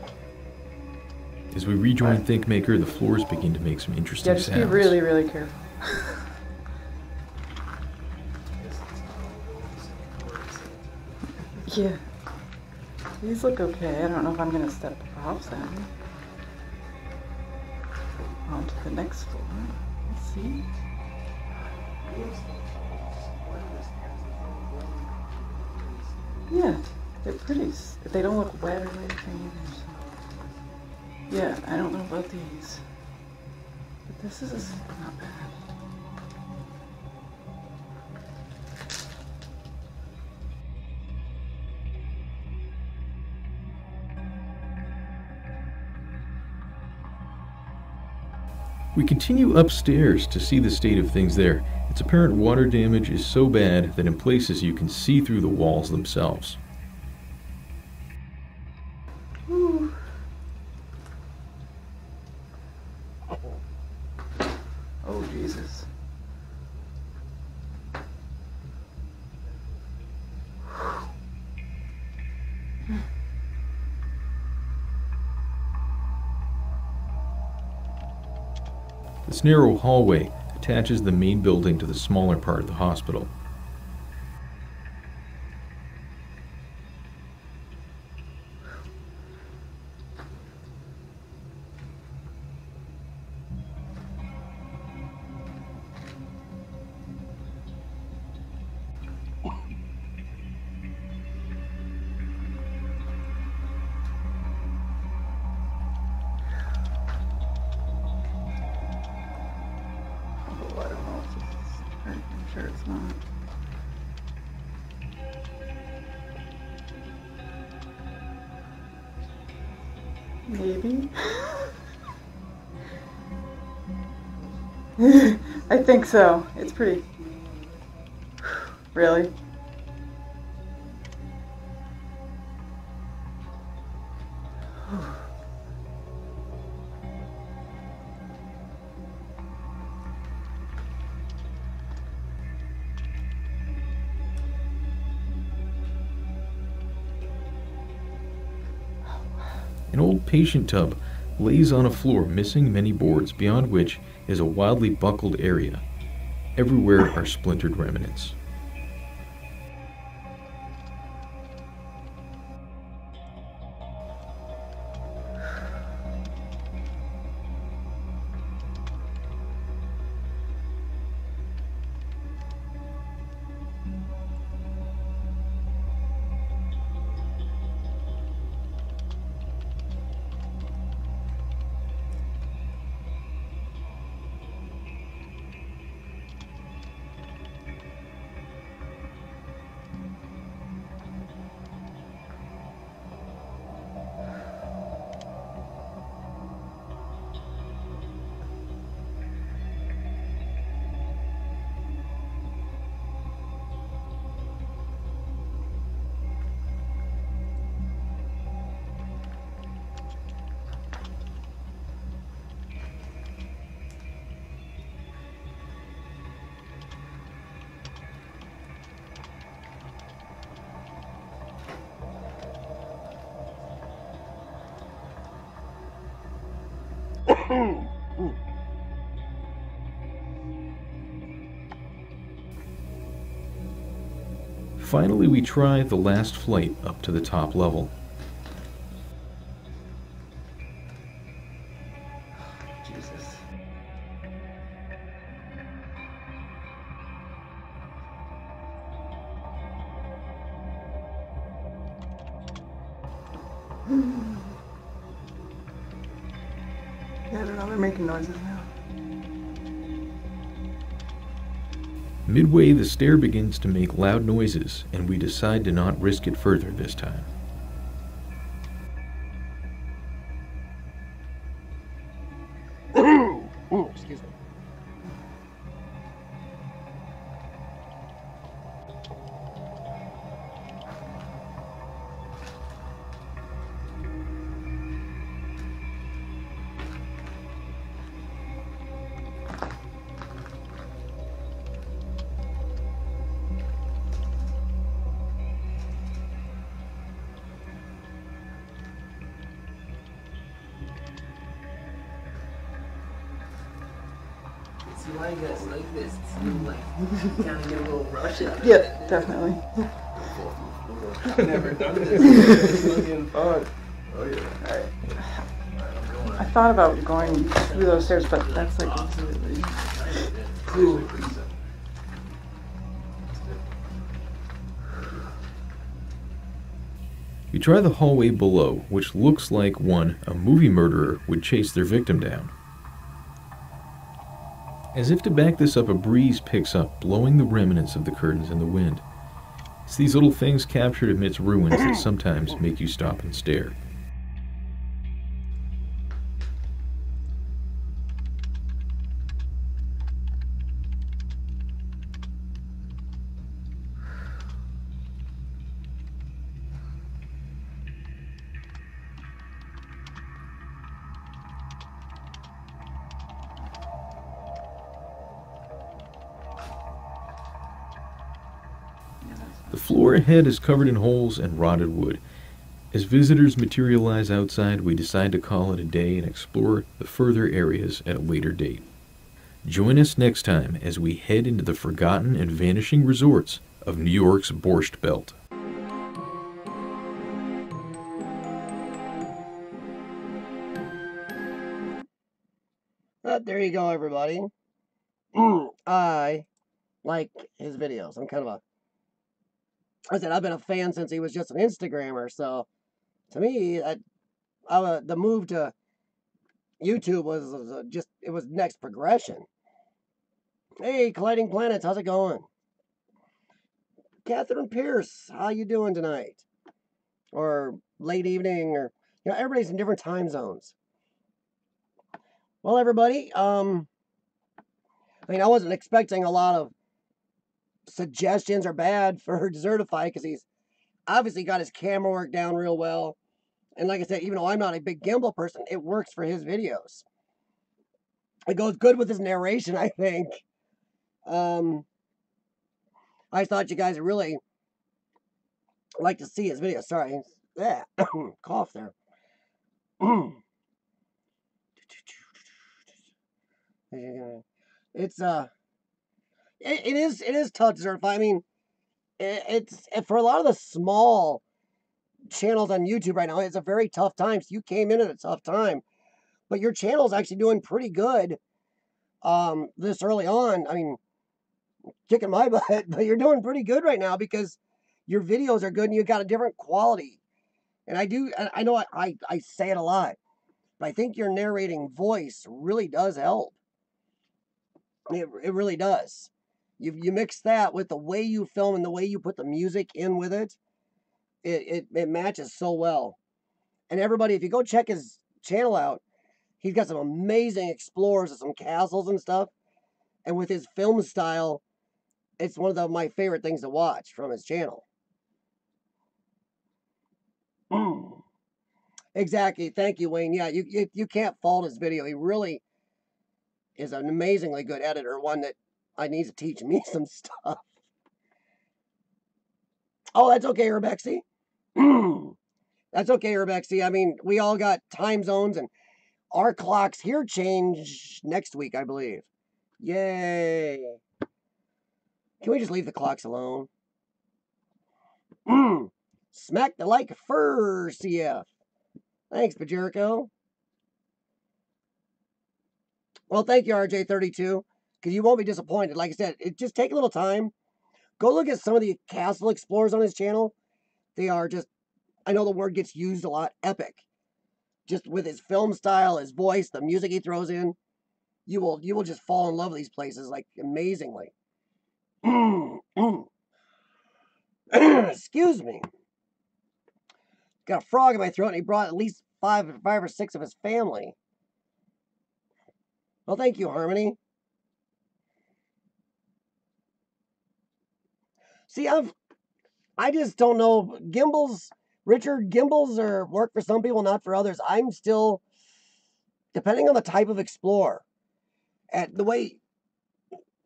D: As we rejoin ThinkMaker, the floors begin to make some interesting
B: Yeah, just
D: sounds.
B: be really, really careful. Yeah. These look okay. I don't know if I'm gonna step off them. On to the next floor. Let's see. Yeah, they're pretty. They don't look wet or anything either. So. Yeah, I don't know about these. But this is not bad.
D: We continue upstairs to see the state of things there. Its apparent water damage is so bad that in places you can see through the walls themselves.
B: Ooh. Oh, Jesus.
D: This narrow hallway attaches the main building to the smaller part of the hospital.
B: Sure it's not. Maybe. I think so. It's pretty. Really?
D: An old patient tub lays on a floor missing many boards, beyond which is a wildly buckled area. Everywhere are splintered remnants. Finally, we try the last flight up to the top level.
B: Jesus. Yeah, I don't know, they're making noises now.
D: Midway, the stair begins to make loud noises, and we decide to not risk it further this time.
A: Excuse me.
F: See why you guys like this? It's a little, like, kind of get a little rush out of
B: Yeah,
F: it.
B: definitely.
F: I've never done this. It's looking fun.
C: Oh, yeah.
F: Alright.
B: I thought about going through those stairs, but that's like completely.
F: Cool.
D: We try the hallway below, which looks like one a movie murderer would chase their victim down. As if to back this up, a breeze picks up, blowing the remnants of the curtains in the wind. It's these little things captured amidst ruins that sometimes make you stop and stare. The floor ahead is covered in holes and rotted wood. As visitors materialize outside, we decide to call it a day and explore the further areas at a later date. Join us next time as we head into the forgotten and vanishing resorts of New York's Borscht Belt.
A: There you go, everybody. I like his videos. I'm kind of I said I've been a fan since he was just an Instagrammer. So to me, the move to YouTube was just, it was next progression. Hey, Colliding Planets, how's it going? Catherine Pierce, how you doing tonight? Or late evening, or everybody's in different time zones. Well, everybody, I mean, I wasn't expecting a lot of suggestions or bad for Desertify because he's obviously got his camera work down real well. And like I said, even though I'm not a big gimbal person, it works for his videos. It goes good with his narration, I think. I thought you guys would really like to see his video. Sorry. Yeah. Cough there. It's it is tough to certify. I mean, it's for a lot of the small channels on YouTube right now, it's a very tough time. So you came in at a tough time, but your channel's actually doing pretty good this early on. I mean, kicking my butt, but you're doing pretty good right now because your videos are good and you got a different quality. And I know I say it a lot, but I think your narrating voice really does help. It really does. You mix that with the way you film and the way you put the music in with it, it matches so well. And everybody, if you go check his channel out, he's got some amazing explorers and some castles and stuff. And with his film style, it's one of my favorite things to watch from his channel. Exactly. Thank you, Wayne. Yeah, you can't fault his video. He really is an amazingly good editor, one that I need to teach me some stuff. Oh, that's okay, Urbexy. That's okay, Urbexy. I mean, we all got time zones, and our clocks here change next week, I believe. Yay. Can we just leave the clocks alone? Smack the like fur, CF. Thanks, Bajerico. Well, thank you, RJ32, because you won't be disappointed. Like I said, it just take a little time. Go look at some of the castle explorers on his channel. They are just, I know the word gets used a lot, epic. Just with his film style, his voice, the music he throws in, you will just fall in love with these places like amazingly. Excuse me. Got a frog in my throat, and he brought at least five or six of his family. Well, thank you, Harmony. See, I just don't know. Gimbals, Richard, gimbals are work for some people, not for others. I'm still, depending on the type of explorer, at the way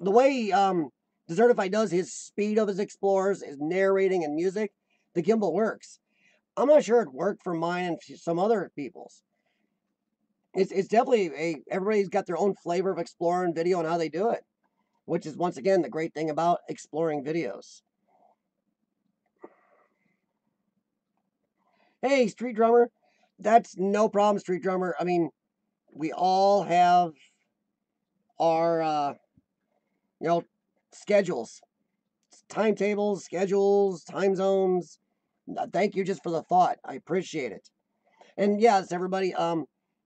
A: Desertify does his speed of his explorers, his narrating and music, the gimbal works. I'm not sure it worked for mine and some other people's. It's definitely everybody's got their own flavor of exploring video and how they do it, which is once again the great thing about exploring videos. Hey, Street Drummer, that's no problem, Street Drummer. I mean, we all have our schedules, timetables, schedules, time zones. Thank you just for the thought. I appreciate it. And yes, everybody,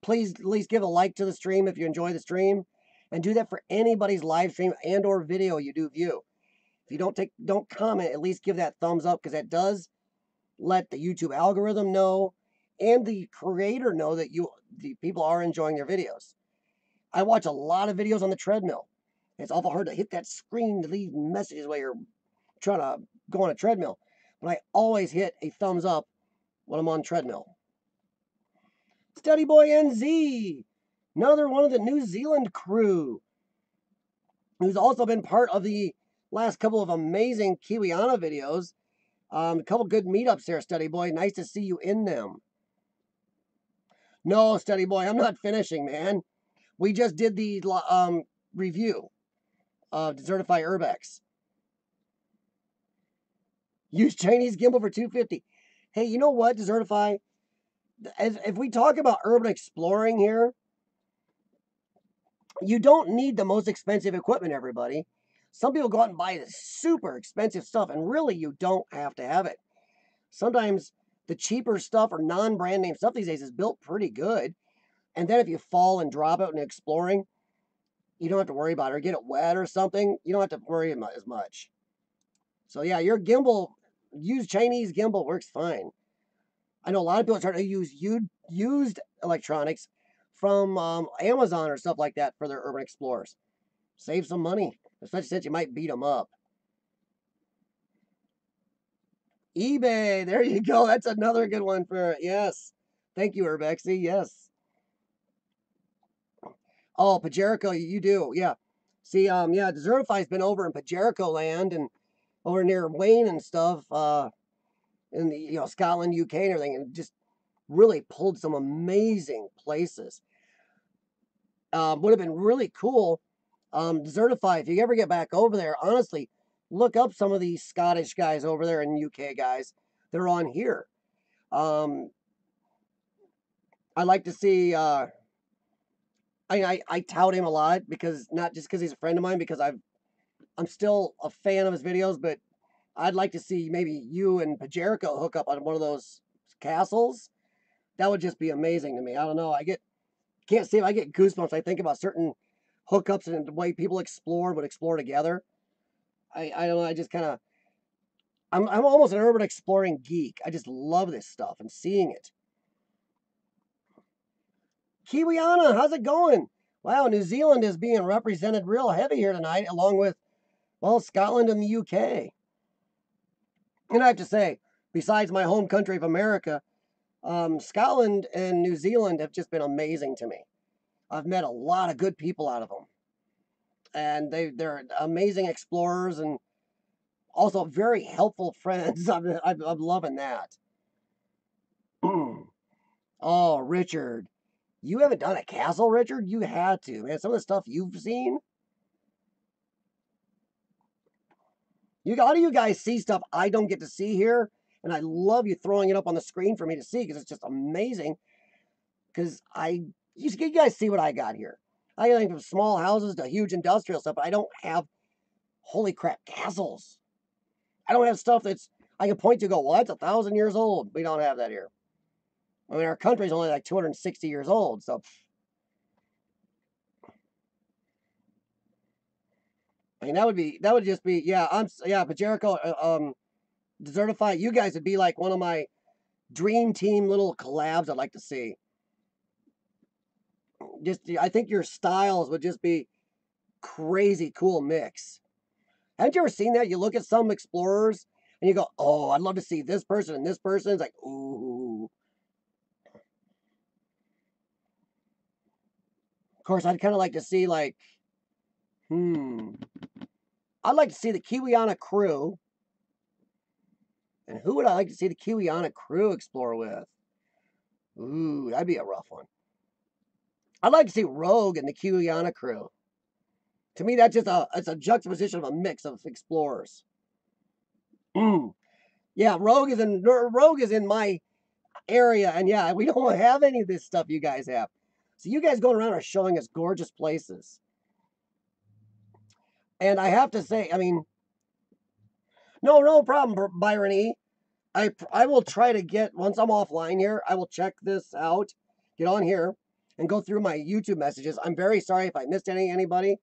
A: please at least give a like to the stream if you enjoy the stream, and do that for anybody's live stream and or video you do view. If you don't comment, at least give that thumbs up, because that does let the YouTube algorithm know and the creator know that the people are enjoying their videos. I watch a lot of videos on the treadmill. It's awful hard to hit that screen to leave messages while you're trying to go on a treadmill. But I always hit a thumbs up when I'm on treadmill. Steady Boy NZ, another one of the New Zealand crew, who's also been part of the last couple of amazing Kiwiana videos. A couple good meetups there, Steady Boy. Nice to see you in them. No, Steady Boy, I'm not finishing, man. We just did the review of Desertify Urbex. Use Chinese gimbal for $250. Hey, you know what, Desertify? If we talk about urban exploring here, you don't need the most expensive equipment, everybody. Some people go out and buy this super expensive stuff, and really you don't have to have it. Sometimes the cheaper stuff or non-brand name stuff these days is built pretty good. And then if you fall and drop out in exploring, you don't have to worry about it, or get it wet or something. You don't have to worry as much. So yeah, your gimbal, use Chinese gimbal, works fine. I know a lot of people are starting to use used electronics from Amazon or stuff like that for their urban explorers. Save some money, especially since you might beat them up. eBay, there you go. That's another good one for it. Yes. Thank you, Urbexy. Yes. Oh, Pajerico, you do. Yeah. See, yeah, Desertify's been over in Pajerico land and over near Wayne and stuff, in the, Scotland, UK and everything, and just really pulled some amazing places. Would have been really cool. Desertify, if you ever get back over there, honestly, look up some of these Scottish guys over there and UK guys that are on here. I'd like to see, I tout him a lot, because not just because he's a friend of mine, because I'm still a fan of his videos, but I'd like to see maybe you and Pajerico hook up on one of those castles. That would just be amazing to me. I don't know. Can't say if I get goosebumps. I think about certain hookups and the way people would explore together. I don't know. I just kind of, I'm almost an urban exploring geek. I just love this stuff and seeing it. Kiwiana, how's it going? Wow, New Zealand is being represented real heavy here tonight, along with, well, Scotland and the UK. And I have to say, besides my home country of America, Scotland and New Zealand have just been amazing to me. I've met a lot of good people out of them. And they're amazing explorers and also very helpful friends. I'm loving that. Oh, Richard. You haven't done a castle, Richard? You had to, man. Some of the stuff you've seen. A lot of you guys see stuff I don't get to see here. And I love you throwing it up on the screen for me to see because it's just amazing. Because you guys see what I got here. I got from small houses to huge industrial stuff, but I don't have, holy crap, castles. I don't have stuff that's, I can point to go, well, that's 1,000 years old. We don't have that here. I mean, our country's only like 260 years old, so. I mean, that would just be, but Jericho, Desertify, you guys would be like one of my dream team little collabs I'd like to see. I think your styles would just be crazy cool mix. Haven't you ever seen that? You look at some explorers and you go, oh, I'd love to see this person and this person. It's like, ooh. Of course, I'd kind of like to see like, I'd like to see the Kiwiana crew. And who would I like to see the Kiwiana crew explore with? Ooh, that'd be a rough one. I'd like to see Rogue and the Kiwiana crew. To me, that's just it's a juxtaposition of a mix of explorers. Yeah, Rogue is in my area, and yeah, we don't have any of this stuff you guys have. So you guys going around are showing us gorgeous places. And I have to say, I mean, no problem, Byron E. I will try to get, once I'm offline here, I will check this out, get on here, and go through my YouTube messages. I'm very sorry if I missed anybody.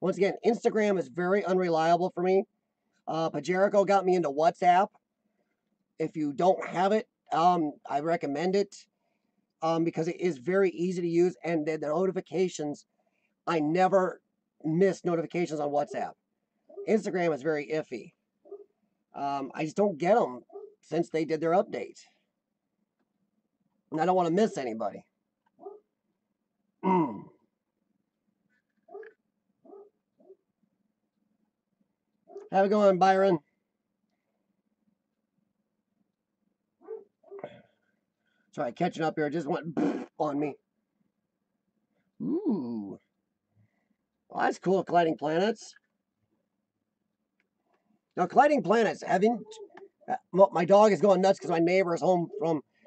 A: Once again, Instagram is very unreliable for me. Pajerico got me into WhatsApp. If you don't have it, I recommend it because it is very easy to use, and the notifications, I never miss notifications on WhatsApp. Instagram is very iffy. I just don't get them since they did their update. And I don't want to miss anybody. Have it going, Byron. Sorry, catching up here. It just went on me. Ooh. Well, that's cool, colliding planets. Now, colliding planets, my dog is going nuts because my neighbor is home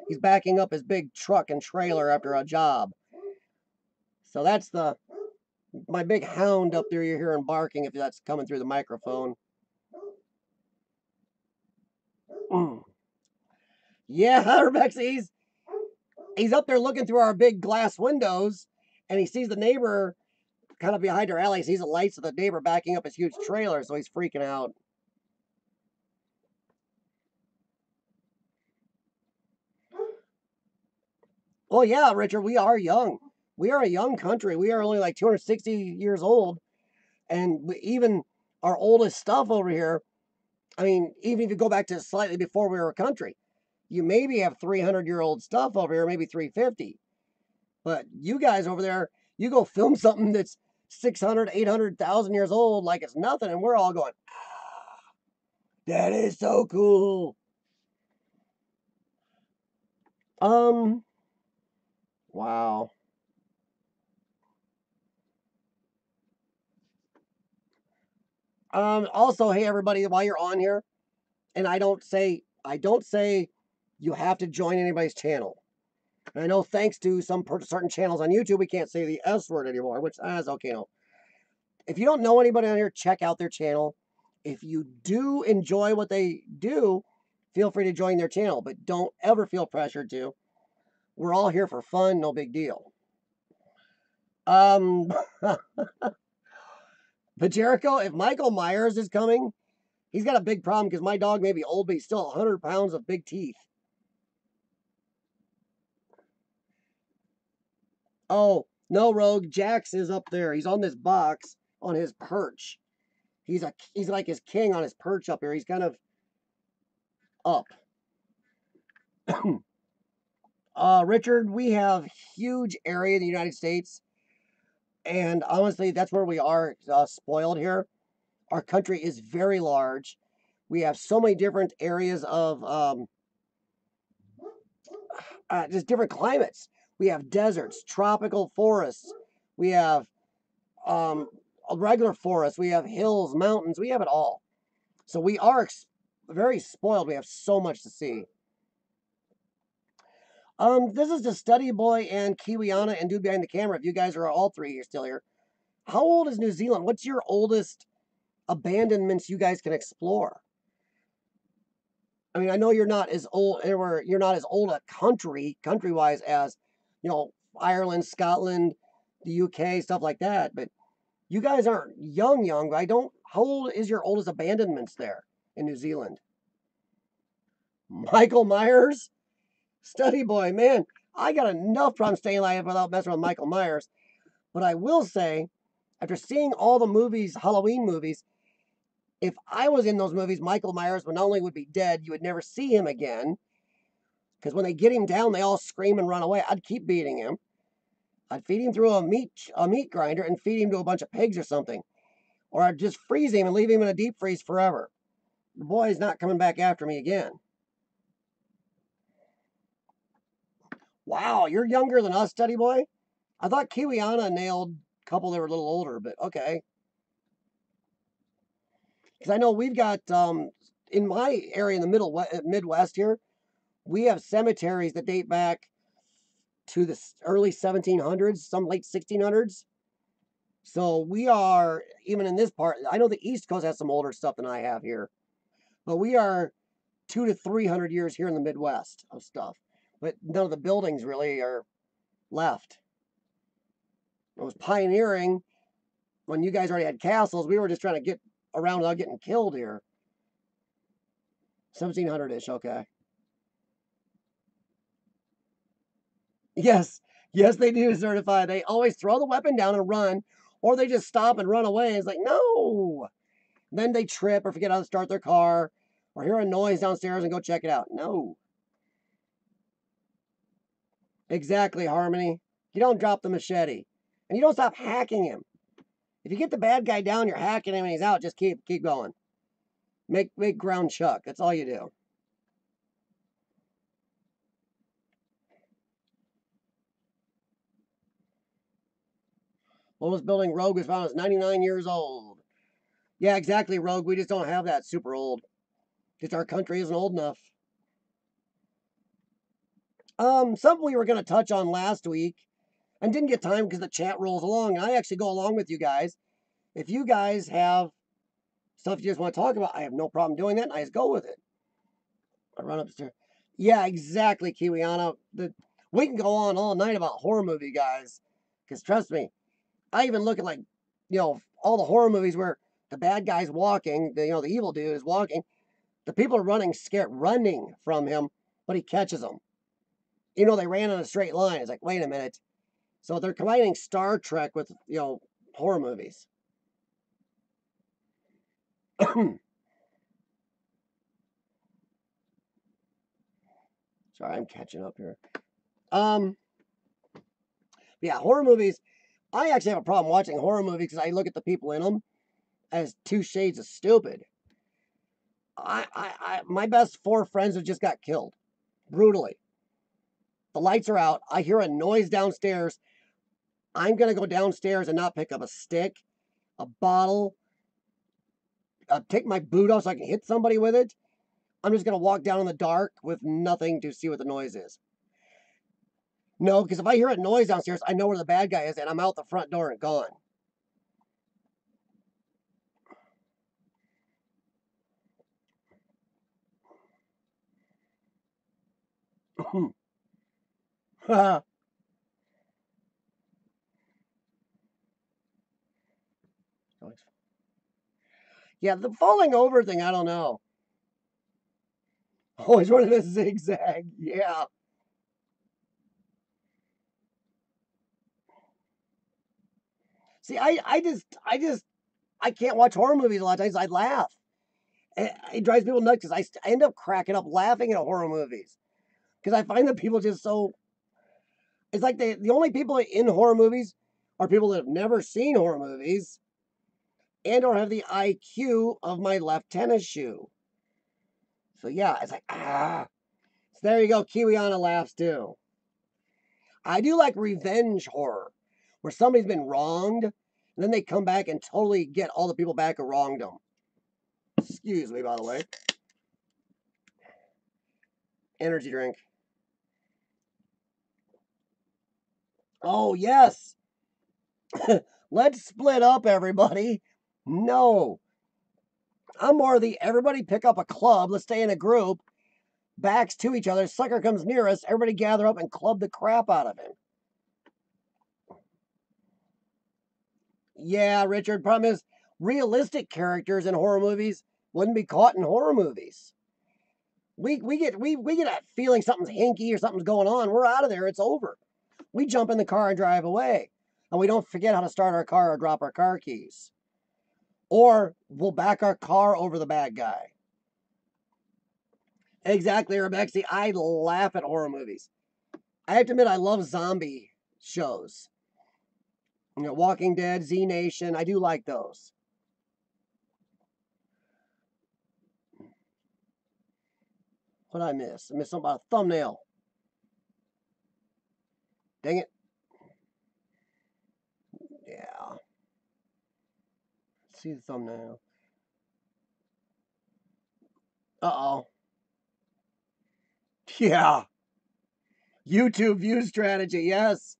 A: he's backing up his big truck and trailer after a job. So that's my big hound up there you're hearing barking if that's coming through the microphone. Yeah, Urbex, he's up there looking through our big glass windows, and he sees the neighbor kind of behind our alley. He sees the lights of the neighbor backing up his huge trailer, so he's freaking out. Well, yeah, Richard, we are young. We are a young country. We are only like 260 years old, and even our oldest stuff over here, I mean, even if you go back to slightly before we were a country, you maybe have 300-year-old stuff over here, maybe 350. But you guys over there, you go film something that's 600, 800,000 years old like it's nothing, and we're all going, that is so cool. Wow. Also, hey everybody, while you're on here, and I don't say you have to join anybody's channel. And I know thanks to some certain channels on YouTube, we can't say the S word anymore, which is okay. No. If you don't know anybody on here, check out their channel. If you do enjoy what they do, feel free to join their channel, but don't ever feel pressured to. We're all here for fun, no big deal. But Jericho, if Michael Myers is coming, he's got a big problem because my dog may be old, but he's still 100 pounds of big teeth. Oh, no, Rogue. Jax is up there. He's on this box on his perch. He's like his king on his perch up here. He's kind of up. Richard, we have huge area in the United States. And honestly, that's where we are spoiled here. Our country is very large. We have so many different areas of just different climates. We have deserts, tropical forests. We have a regular forest. We have hills, mountains. We have it all. So we are very spoiled. We have so much to see. This is the Study Boy and Kiwiana and Dude Behind the Camera. If you guys are all three, you're still here. How old is New Zealand? What's your oldest abandonments you guys can explore? I mean, I know you're not as old, or you're not as old a country-wise as, you know, Ireland, Scotland, the UK, stuff like that. But you guys aren't young. I don't. How old is your oldest abandonments there in New Zealand? Michael Myers, Study Boy, man. I got enough problems staying alive without messing with Michael Myers. But I will say, after seeing all the movies, Halloween movies, if I was in those movies, Michael Myers would not only would be dead, you would never see him again. Because when they get him down, they all scream and run away. I'd keep beating him. I'd feed him through a meat grinder and feed him to a bunch of pigs or something. Or I'd just freeze him and leave him in a deep freeze forever. The boy's not coming back after me again. Wow, you're younger than us, Study Boy? I thought Kiwiana nailed a couple that were a little older, but okay. Because I know we've got, in my area in the Midwest here, we have cemeteries that date back to the early 1700s, some late 1600s. So we are, even in this part, I know the East Coast has some older stuff than I have here. But we are 200 to 300 years here in the Midwest of stuff. But none of the buildings really are left. It was pioneering when you guys already had castles. We were just trying to get around without getting killed here. 1700-ish, okay. Yes, they do certify. They always throw the weapon down and run, or they just stop and run away. It's like, no. Then they trip or forget how to start their car, or hear a noise downstairs and go check it out. No. Exactly, Harmony. You don't drop the machete. And you don't stop hacking him. If you get the bad guy down, you're hacking him and he's out. Just keep going. Make ground chuck. That's all you do. Oldest building Rogue was found is 99 years old. Yeah, exactly, Rogue. We just don't have that super old. Because our country isn't old enough. Something we were going to touch on last week and didn't get time because the chat rolls along. And I actually go along with you guys. If you guys have stuff you just want to talk about, I have no problem doing that. And I just go with it. I run upstairs. Yeah, exactly, Kiwiana. We can go on all night about horror movie, guys. Because trust me, I even look at, like, you know, all the horror movies where the bad guy's walking, the evil dude is walking. The people are running from him, but he catches them. You know, they ran in a straight line. It's like, wait a minute. So they're combining Star Trek with, horror movies. Sorry, I'm catching up here. Yeah, horror movies. I actually have a problem watching horror movies because I look at the people in them as two shades of stupid. My best 4 friends have just got killed. Brutally. The lights are out. I hear a noise downstairs. I'm going to go downstairs and not pick up a stick, a bottle, take my boot off so I can hit somebody with it. I'm just going to walk down in the dark with nothing to see what the noise is. No, because if I hear a noise downstairs, I know where the bad guy is, and I'm out the front door and gone. Yeah, the falling over thing, I don't know. Always running a zigzag, yeah. See, I can't watch horror movies a lot of times. I laugh. It drives people nuts because I end up cracking up laughing at horror movies. Because I find that people just so... It's like the only people in horror movies are people that have never seen horror movies and or have the IQ of my left tennis shoe. So yeah, it's like, So there you go. Kiwiana laughs too. I do like revenge horror, where somebody's been wronged, and then they come back and totally get all the people back who wronged them. Excuse me, by the way. Energy drink. Oh, yes. Let's split up, everybody. No. I'm more the everybody pick up a club. Let's stay in a group. Backs to each other. Sucker comes near us. Everybody gather up and club the crap out of him. Yeah, Richard. Problem is, realistic characters in horror movies wouldn't be caught in horror movies. We get that feeling something's hinky or something's going on. We're out of there. It's over. We jump in the car and drive away. And we don't forget how to start our car or drop our car keys. Or we'll back our car over the bad guy. Exactly, Urbex. See, I laugh at horror movies. I have to admit, I love zombie shows. You know, Walking Dead, Z Nation. I do like those. What did I miss? I missed something about a thumbnail. Dang it. Yeah. Let's see the thumbnail. Uh-oh. Yeah. YouTube view strategy, yes.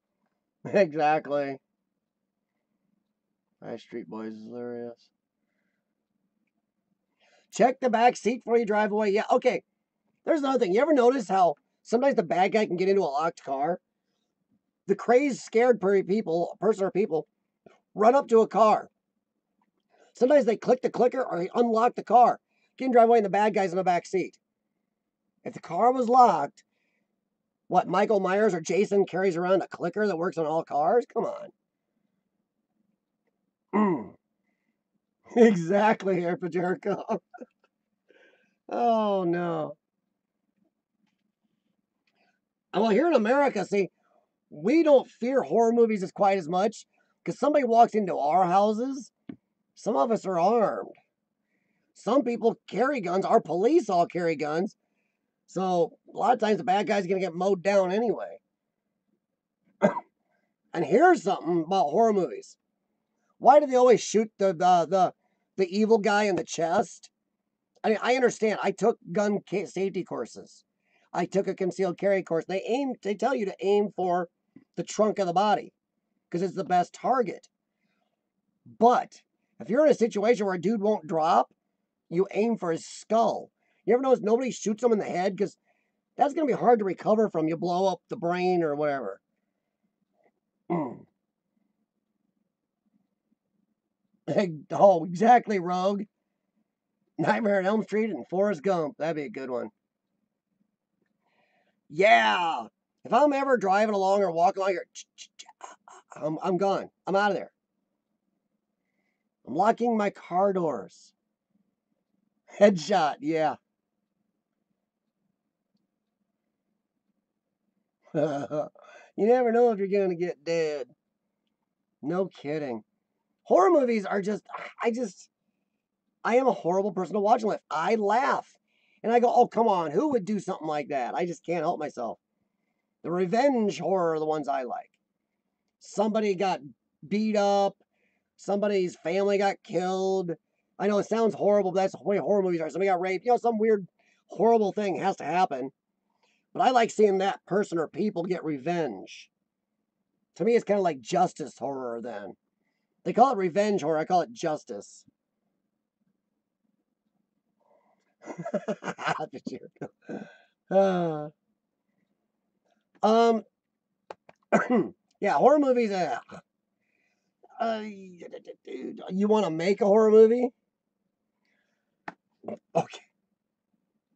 A: Exactly. High Street Boys is hilarious. Check the back seat before you drive away. Yeah, okay. There's another thing. You ever notice how sometimes the bad guy can get into a locked car? The crazed, scared person or people, run up to a car. Sometimes they click the clicker or they unlock the car. Can drive away and the bad guy's in the back seat. If the car was locked, what, Michael Myers or Jason carries around a clicker that works on all cars? Come on. Exactly, Air Jericho. Oh, no. Well, here in America, see, we don't fear horror movies as quite as much because somebody walks into our houses, some of us are armed. Some people carry guns. Our police all carry guns. So a lot of times the bad guy's going to get mowed down anyway. And here's something about horror movies. Why do they always shoot the evil guy in the chest? I mean, I understand. I took gun safety courses. I took a concealed carry course. They tell you to aim for the trunk of the body because it's the best target. But if you're in a situation where a dude won't drop, you aim for his skull. You ever notice nobody shoots him in the head? Because that's going to be hard to recover from. You blow up the brain or whatever. Oh, exactly, Rogue. Nightmare on Elm Street and Forrest Gump. That'd be a good one. Yeah. If I'm ever driving along or walking along here, I'm gone. I'm out of there. I'm locking my car doors. Headshot, yeah. You never know if you're going to get dead. No kidding. Horror movies are just, I am a horrible person to watch them with. I laugh. And I go, oh, come on, who would do something like that? I just can't help myself. The revenge horror are the ones I like. Somebody got beat up. Somebody's family got killed. I know it sounds horrible, but that's the way horror movies are. Somebody got raped. You know, some weird, horrible thing has to happen. But I like seeing that person or people get revenge. To me, it's kind of like justice horror then. They call it revenge horror. I call it justice. Yeah, horror movies. You want to make a horror movie? Okay.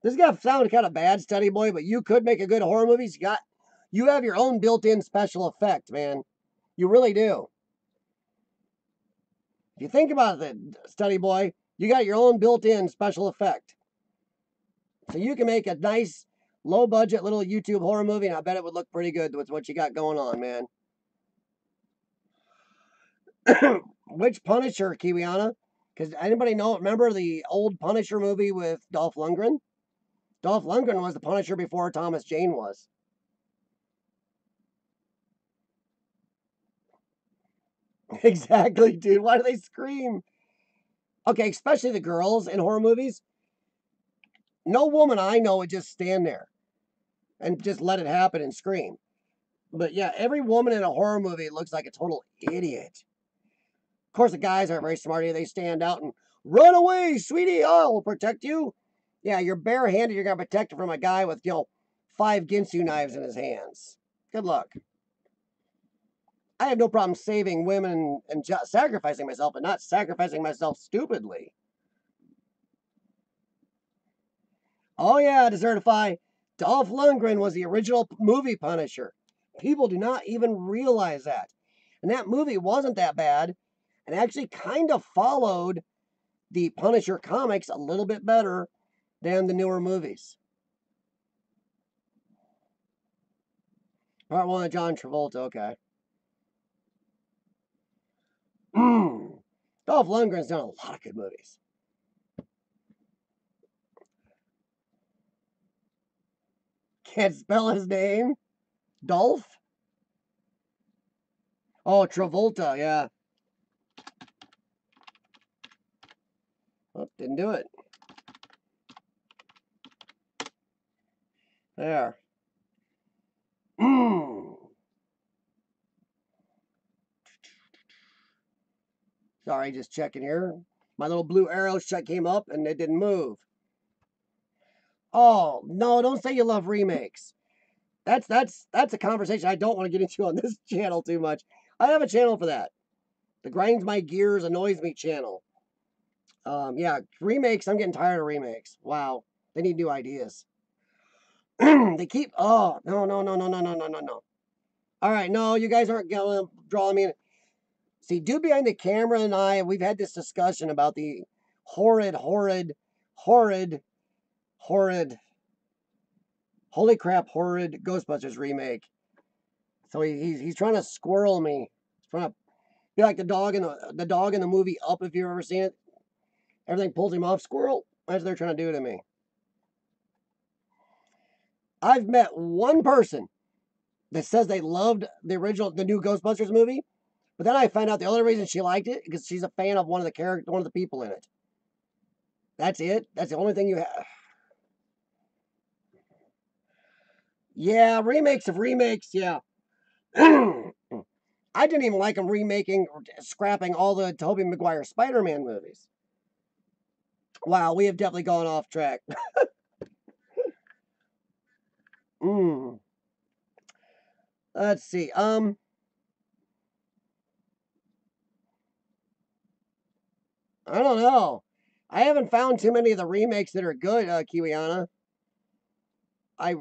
A: This is gonna sound kind of bad, Study Boy, but you could make a good horror movie. You have your own built-in special effect, man. You really do. If you think about it, Study Boy, you got your own built-in special effect. So you can make a nice, low-budget little YouTube horror movie, and I bet it would look pretty good with what you got going on, man. Which Punisher, Kiwiana? Because anybody remember the old Punisher movie with Dolph Lundgren? Dolph Lundgren was the Punisher before Thomas Jane was. Exactly, dude. Why do they scream? Okay, especially the girls in horror movies. No woman I know would just stand there. and just let it happen and scream. But yeah, every woman in a horror movie looks like a total idiot. Of course, the guys aren't very smart either. They stand out and run away, sweetie. I'll protect you. Yeah, you're barehanded. You're going to protect her from a guy with, 5 Ginsu knives in his hands. Good luck. I have no problem saving women and sacrificing myself, but not sacrificing myself stupidly. Oh yeah, Desertify. Dolph Lundgren was the original movie Punisher. People do not even realize that. And that movie wasn't that bad, and actually kind of followed the Punisher comics a little bit better than the newer movies. Part 1 of John Travolta, okay. Dolph Lundgren's done a lot of good movies. Can't spell his name. Dolph? Oh, Travolta, yeah. Oh, didn't do it. There. Sorry, just checking here. My little blue arrow came up and it didn't move. Oh, no, don't say you love remakes. That's a conversation I don't want to get into on this channel too much. I have a channel for that. The Grinds My Gears Annoys Me channel. Yeah, remakes, I'm getting tired of remakes. Wow, they need new ideas. They keep, oh, no. All right, no, you guys aren't going to draw me in. See, Dude Behind the Camera and I, we've had this discussion about the horrid, holy crap, horrid Ghostbusters remake. So he's trying to squirrel me. He's trying to be like the dog in the movie Up, if you've ever seen it. Everything pulls him off. Squirrel. That's what they're trying to do to me. I've met one person that says they loved the new Ghostbusters movie, but then I found out the only reason she liked it because she's a fan of one of the people in it. That's it. That's the only thing you have. Yeah, remakes of remakes. Yeah. I didn't even like them remaking or scrapping all the Tobey Maguire Spider-Man movies. Wow, we have definitely gone off track. Let's see. I don't know. I haven't found too many of the remakes that are good, Kiwiana. I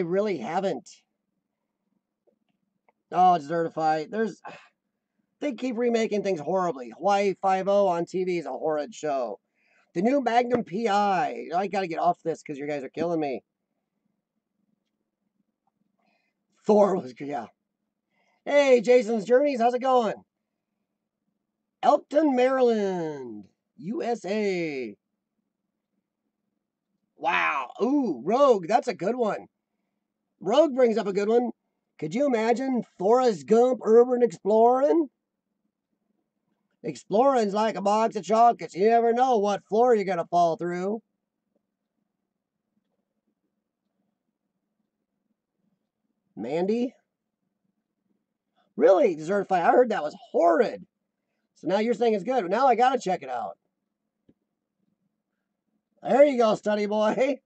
A: really haven't. Oh, Desertify. They keep remaking things horribly. Hawaii Five-0 on TV is a horrid show. The new Magnum P.I. I gotta get off this because you guys are killing me. Thor was, yeah. Hey, Jason's Journeys, how's it going? Elkton, Maryland, USA. Wow. Ooh, Rogue, that's a good one. Rogue brings up a good one. Could you imagine Forrest Gump urban exploring? Exploring's like a box of chocolates. You never know what floor you're going to fall through. Mandy? Really? Desertify. I heard that was horrid. So now you're saying it's good. Now I got to check it out. There you go, study boy.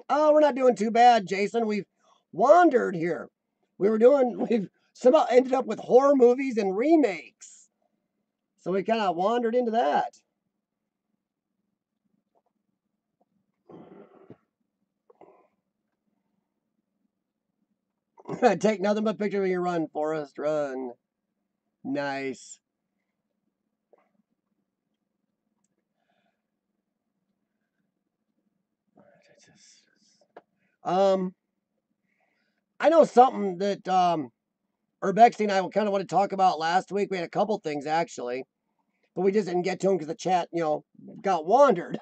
A: Oh, we're not doing too bad, Jason. We've wandered here. We've somehow ended up with horror movies and remakes. So we kind of wandered into that. Take nothing but picture when you run, Forrest, run. Nice. I know something that Urbex and I kind of want to talk about last week. We had a couple things actually, but we just didn't get to them because the chat, got wandered.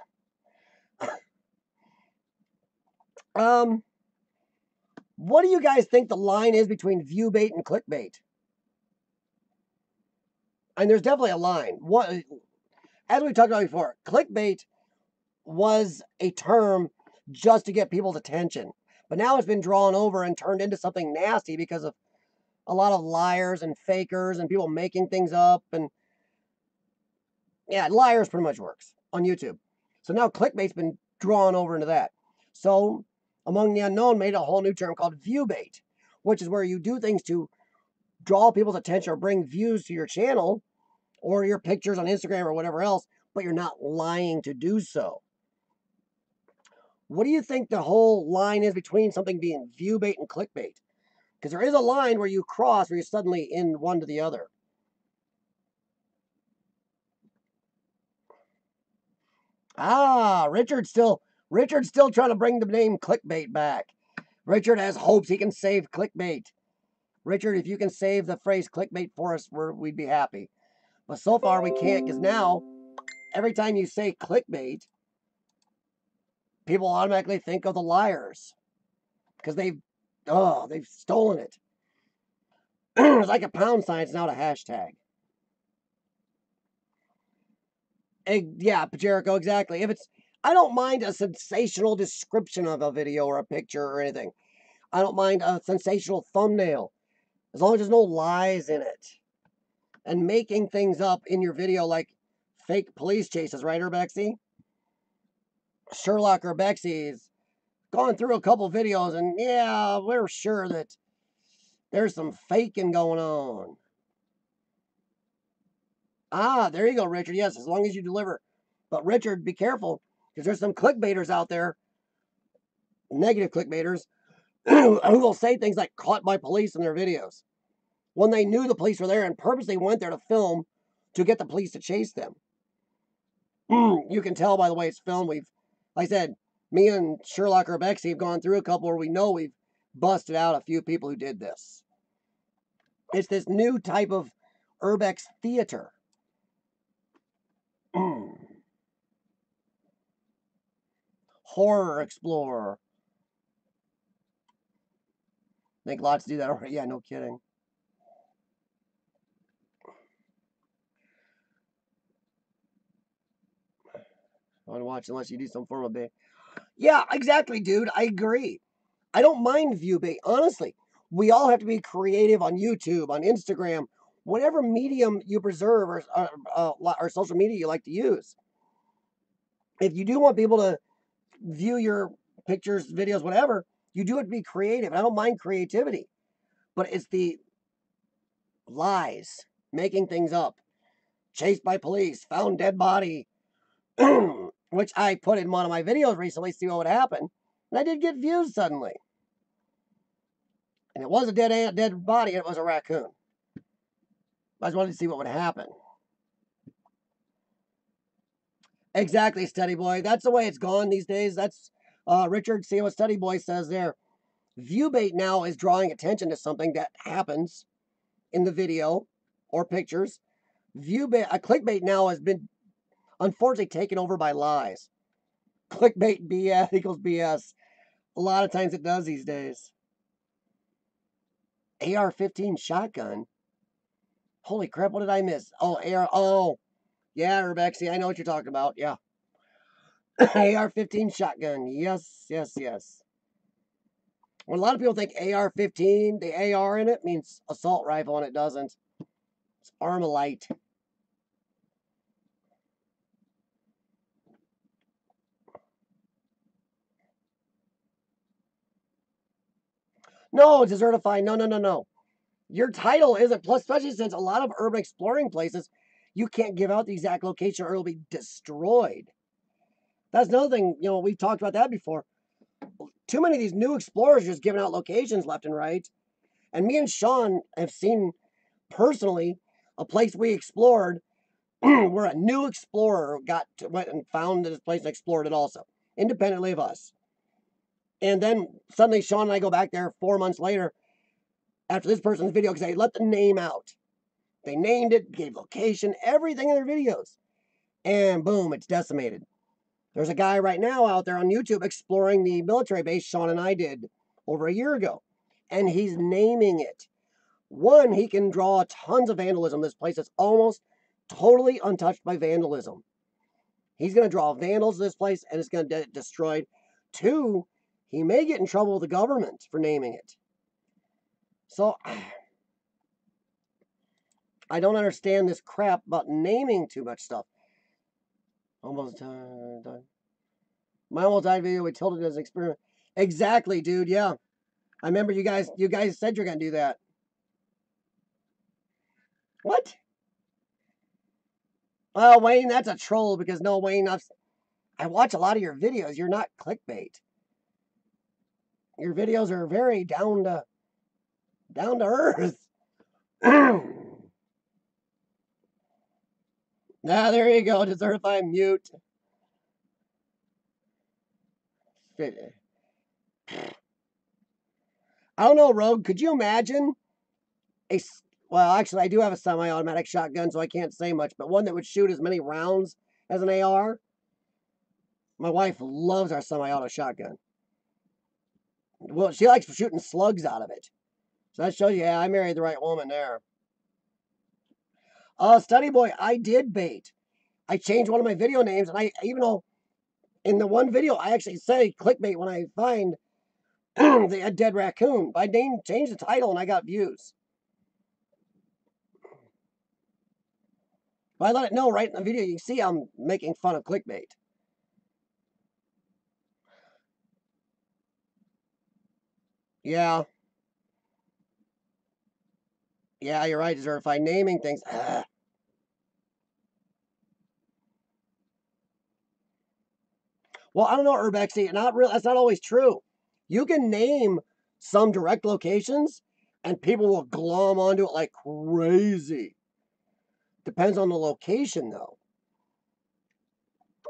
A: What do you guys think the line is between view bait and clickbait? And there's definitely a line. As we talked about before, clickbait was a term just to get people's attention. But now it's been drawn over and turned into something nasty because of a lot of liars and fakers and people making things up. And yeah, liars pretty much works on YouTube. So now clickbait's been drawn over into that. So Among the Unknown made a whole new term called view bait, which is where you do things to draw people's attention or bring views to your channel or your pictures on Instagram or whatever else, but you're not lying to do so. What do you think the whole line is between something being view bait and clickbait? Because there is a line where you cross, where you're suddenly in one to the other. Ah, Richard's still trying to bring the name clickbait back. Richard has hopes he can save clickbait. Richard, if you can save the phrase clickbait for us, we'd be happy. But so far we can't, because now every time you say clickbait, people automatically think of the liars because they've stolen it. It's like a pound sign. It's not a hashtag. Yeah, Jericho, exactly. I don't mind a sensational description of a video or a picture or anything. I don't mind a sensational thumbnail, as long as there's no lies in it. And making things up in your video, like fake police chases, right, Urbexy? Sherlock Urbexy's gone through a couple videos, and yeah, we're sure that there's some faking going on. Ah, there you go, Richard. Yes, as long as you deliver. But Richard, be careful, because there's some clickbaiters out there, negative clickbaiters, who will say things like caught by police in their videos, when they knew the police were there and purposely went there to film to get the police to chase them. You can tell by the way it's filmed. Like I said, me and Sherlock Urbexy have gone through a couple where we know we've busted out a few people who did this. It's this new type of Urbex theater. Horror Explorer. I think lots do that already. Yeah, no kidding. I want to watch unless you do some form of bait. Yeah, exactly, dude. I agree. I don't mind view bait, honestly. We all have to be creative on YouTube, on Instagram, whatever medium you preserve or social media you like to use. If you do want people to view your pictures, videos, whatever, you do have to be creative. I don't mind creativity, but it's the lies, making things up, chased by police, found dead body, which I put in one of my videos recently, see what would happen, and I did get views suddenly. And it was a dead body, and it was a raccoon. I just wanted to see what would happen. Exactly, Steady Boy. That's the way it's gone these days. That's Richard, see what Steady Boy says there. View bait now is drawing attention to something that happens in the video or pictures. Clickbait now has been unfortunately taken over by lies. Clickbait BS equals BS. A lot of times it does these days. AR-15 shotgun. Holy crap, what did I miss? Oh, AR. Oh, yeah, Urbexy, I know what you're talking about. Yeah. AR-15 shotgun. Yes, yes, yes. When a lot of people think AR-15, the AR in it means assault rifle, and it doesn't. It's Armalite. No, Desertify. No. Your title isn't, plus especially since a lot of urban exploring places, you can't give out the exact location or it'll be destroyed. That's another thing, we've talked about that before. Too many of these new explorers just giving out locations left and right. And me and Sean have seen personally a place we explored where a new explorer went and found this place and explored it also, independently of us. And then suddenly Sean and I go back there 4 months later after this person's video because they let the name out. They named it, gave location, everything in their videos. And boom, it's decimated. There's a guy right now out there on YouTube exploring the military base Sean and I did over a year ago. And he's naming it. One, he can draw tons of vandalism. This place is almost totally untouched by vandalism. He's going to draw vandals to this place and it's going to get destroyed. Two, he may get in trouble with the government for naming it. So, I don't understand this crap about naming too much stuff. Almost done. My almost died video, we tilted it as an experiment. Exactly, dude, yeah. I remember you guys said you're going to do that. What? Oh, Wayne, that's a troll because no, Wayne, I watch a lot of your videos. You're not clickbait. Your videos are very down to earth. Now, there you go. Desertify mute. I don't know, Rogue. Could you imagine well, actually, I do have a semi-automatic shotgun, so I can't say much, but one that would shoot as many rounds as an AR? My wife loves our semi-auto shotgun. Well, she likes shooting slugs out of it. So that shows you, yeah, I married the right woman there. Study Boy, I did bait. I changed one of my video names, and even though in the one video I actually say clickbait when I find the dead raccoon, I changed the title and I got views. But I let it know right in the video. You can see I'm making fun of clickbait. Yeah. Yeah, you're right, Desertify. Naming things. Well, I don't know, Urbexy. That's not always true. You can name some direct locations, and people will glom onto it like crazy. Depends on the location, though.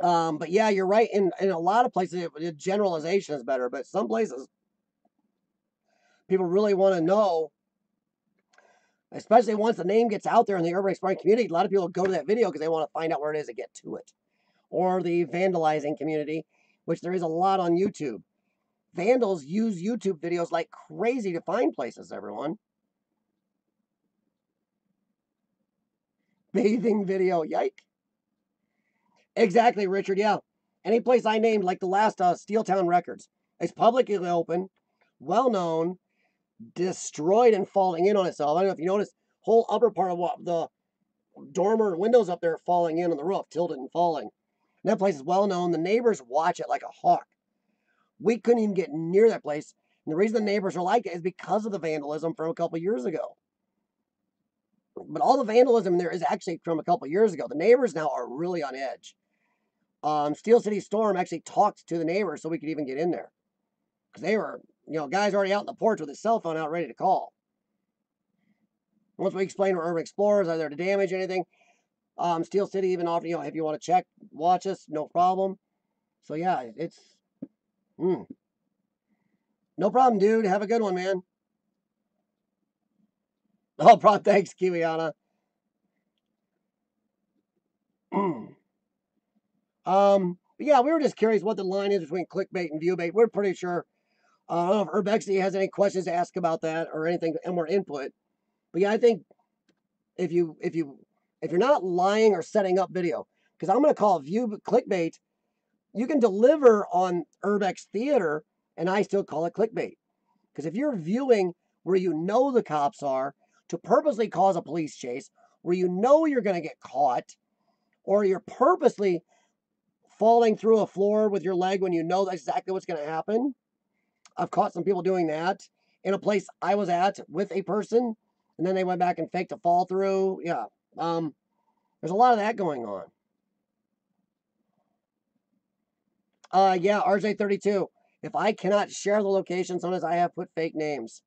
A: But yeah, you're right. In a lot of places, generalization is better. But some places, people really want to know, especially once the name gets out there in the urban exploring community. A lot of people go to that video because they want to find out where it is and get to it. Or the vandalizing community, which there is a lot on YouTube. Vandals use YouTube videos like crazy to find places, everyone. Bathing video, yike. Exactly, Richard, yeah. Any place I named, like the last Steeltown Records, it's publicly open, well-known, destroyed and falling in on itself. I don't know if you noticed, whole upper part of the dormer windows up there falling in on the roof, tilted and falling. And that place is well-known. The neighbors watch it like a hawk. We couldn't even get near that place. And the reason the neighbors are like it is because of the vandalism from a couple years ago. But all the vandalism in there is actually from a couple years ago. The neighbors now are really on edge. Steel City Storm actually talked to the neighbors so we could even get in there. Because they were, guys already out on the porch with his cell phone out ready to call. Once we explained we're urban explorers, are there to damage anything? Steel City even offered, if you want to check, watch us, no problem. So yeah, it's, no problem, dude. Have a good one, man. Oh, problem. Thanks, Kiwiana. Yeah, we were just curious what the line is between clickbait and viewbait. We're pretty sure. I don't know if Urbexy has any questions to ask about that or anything and more input. But yeah, I think if you're not lying or setting up video, because I'm going to call clickbait, you can deliver on Urbex Theater, and I still call it clickbait. Because if you're viewing where you know the cops are to purposely cause a police chase, where you know you're going to get caught, or you're purposely falling through a floor with your leg when you know that's exactly what's going to happen. I've caught some people doing that in a place I was at with a person, and then they went back and faked a fall through. Yeah. There's a lot of that going on. Yeah, RJ32. If I cannot share the location, sometimes I have put fake names.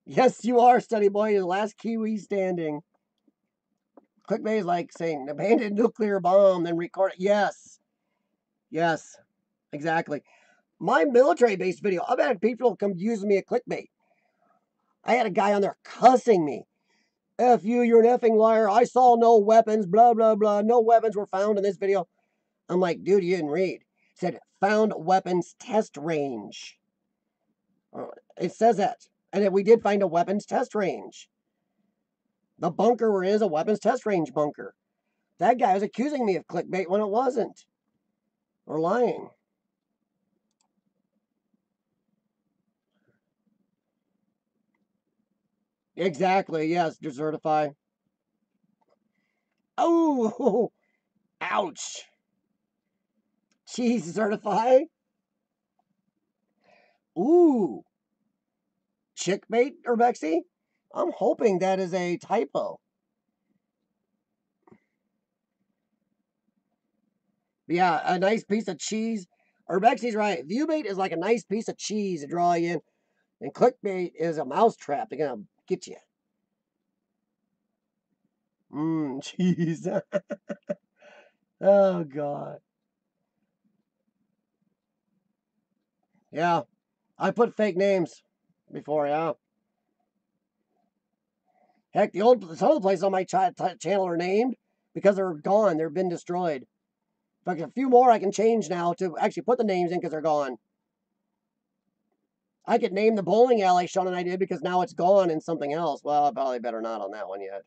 A: Yes, you are, Study Boy. You're the last Kiwi standing. Clickbait is like saying abandoned nuclear bomb, then record it. Yes. Yes. Exactly. My military-based video, I've had people come use me at clickbait. I had a guy on there cussing me. F you, you're an effing liar. I saw no weapons, blah, blah, blah. No weapons were found in this video. I'm like, dude, you didn't read. It said, found weapons test range. It says that. And we did find a weapons test range. The bunker we're in is a weapons test range bunker. That guy was accusing me of clickbait when it wasn't. Or lying. Exactly. Yes, Desertify. Oh, ouch. Cheese Desertify. Ooh, chickbait Urbexy? I'm hoping that is a typo. Yeah, a nice piece of cheese. Urbexy's right. Viewbait is like a nice piece of cheese to draw you in, and clickbait is a mousetrap. They're gonna get you. Cheese. Oh God. Yeah, I put fake names before. Yeah. Heck, some of the places on my channel are named because they're gone. They've been destroyed. In fact, a few more I can change now to actually put the names in because they're gone. I could name the bowling alley Sean and I did because now it's gone and something else. Well, I probably better not on that one yet.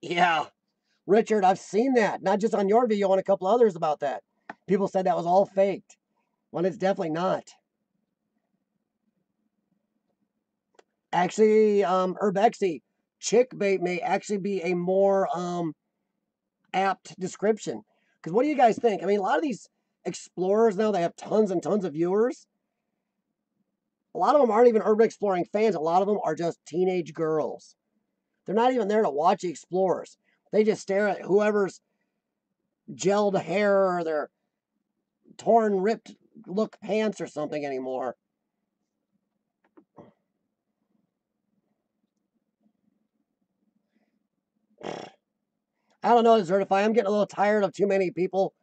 A: Yeah, Richard, I've seen that. Not just on your video, on a couple others about that. People said that was all faked, when it's definitely not. Actually, Urbexy, chickbait may actually be a more apt description. Because what do you guys think? I mean, a lot of these explorers now, they have tons and tons of viewers. A lot of them aren't even urban exploring fans. A lot of them are just teenage girls. They're not even there to watch the explorers. They just stare at whoever's gelled hair or their torn, ripped look pants or something anymore. I don't know, Desertify. I'm getting a little tired of too many people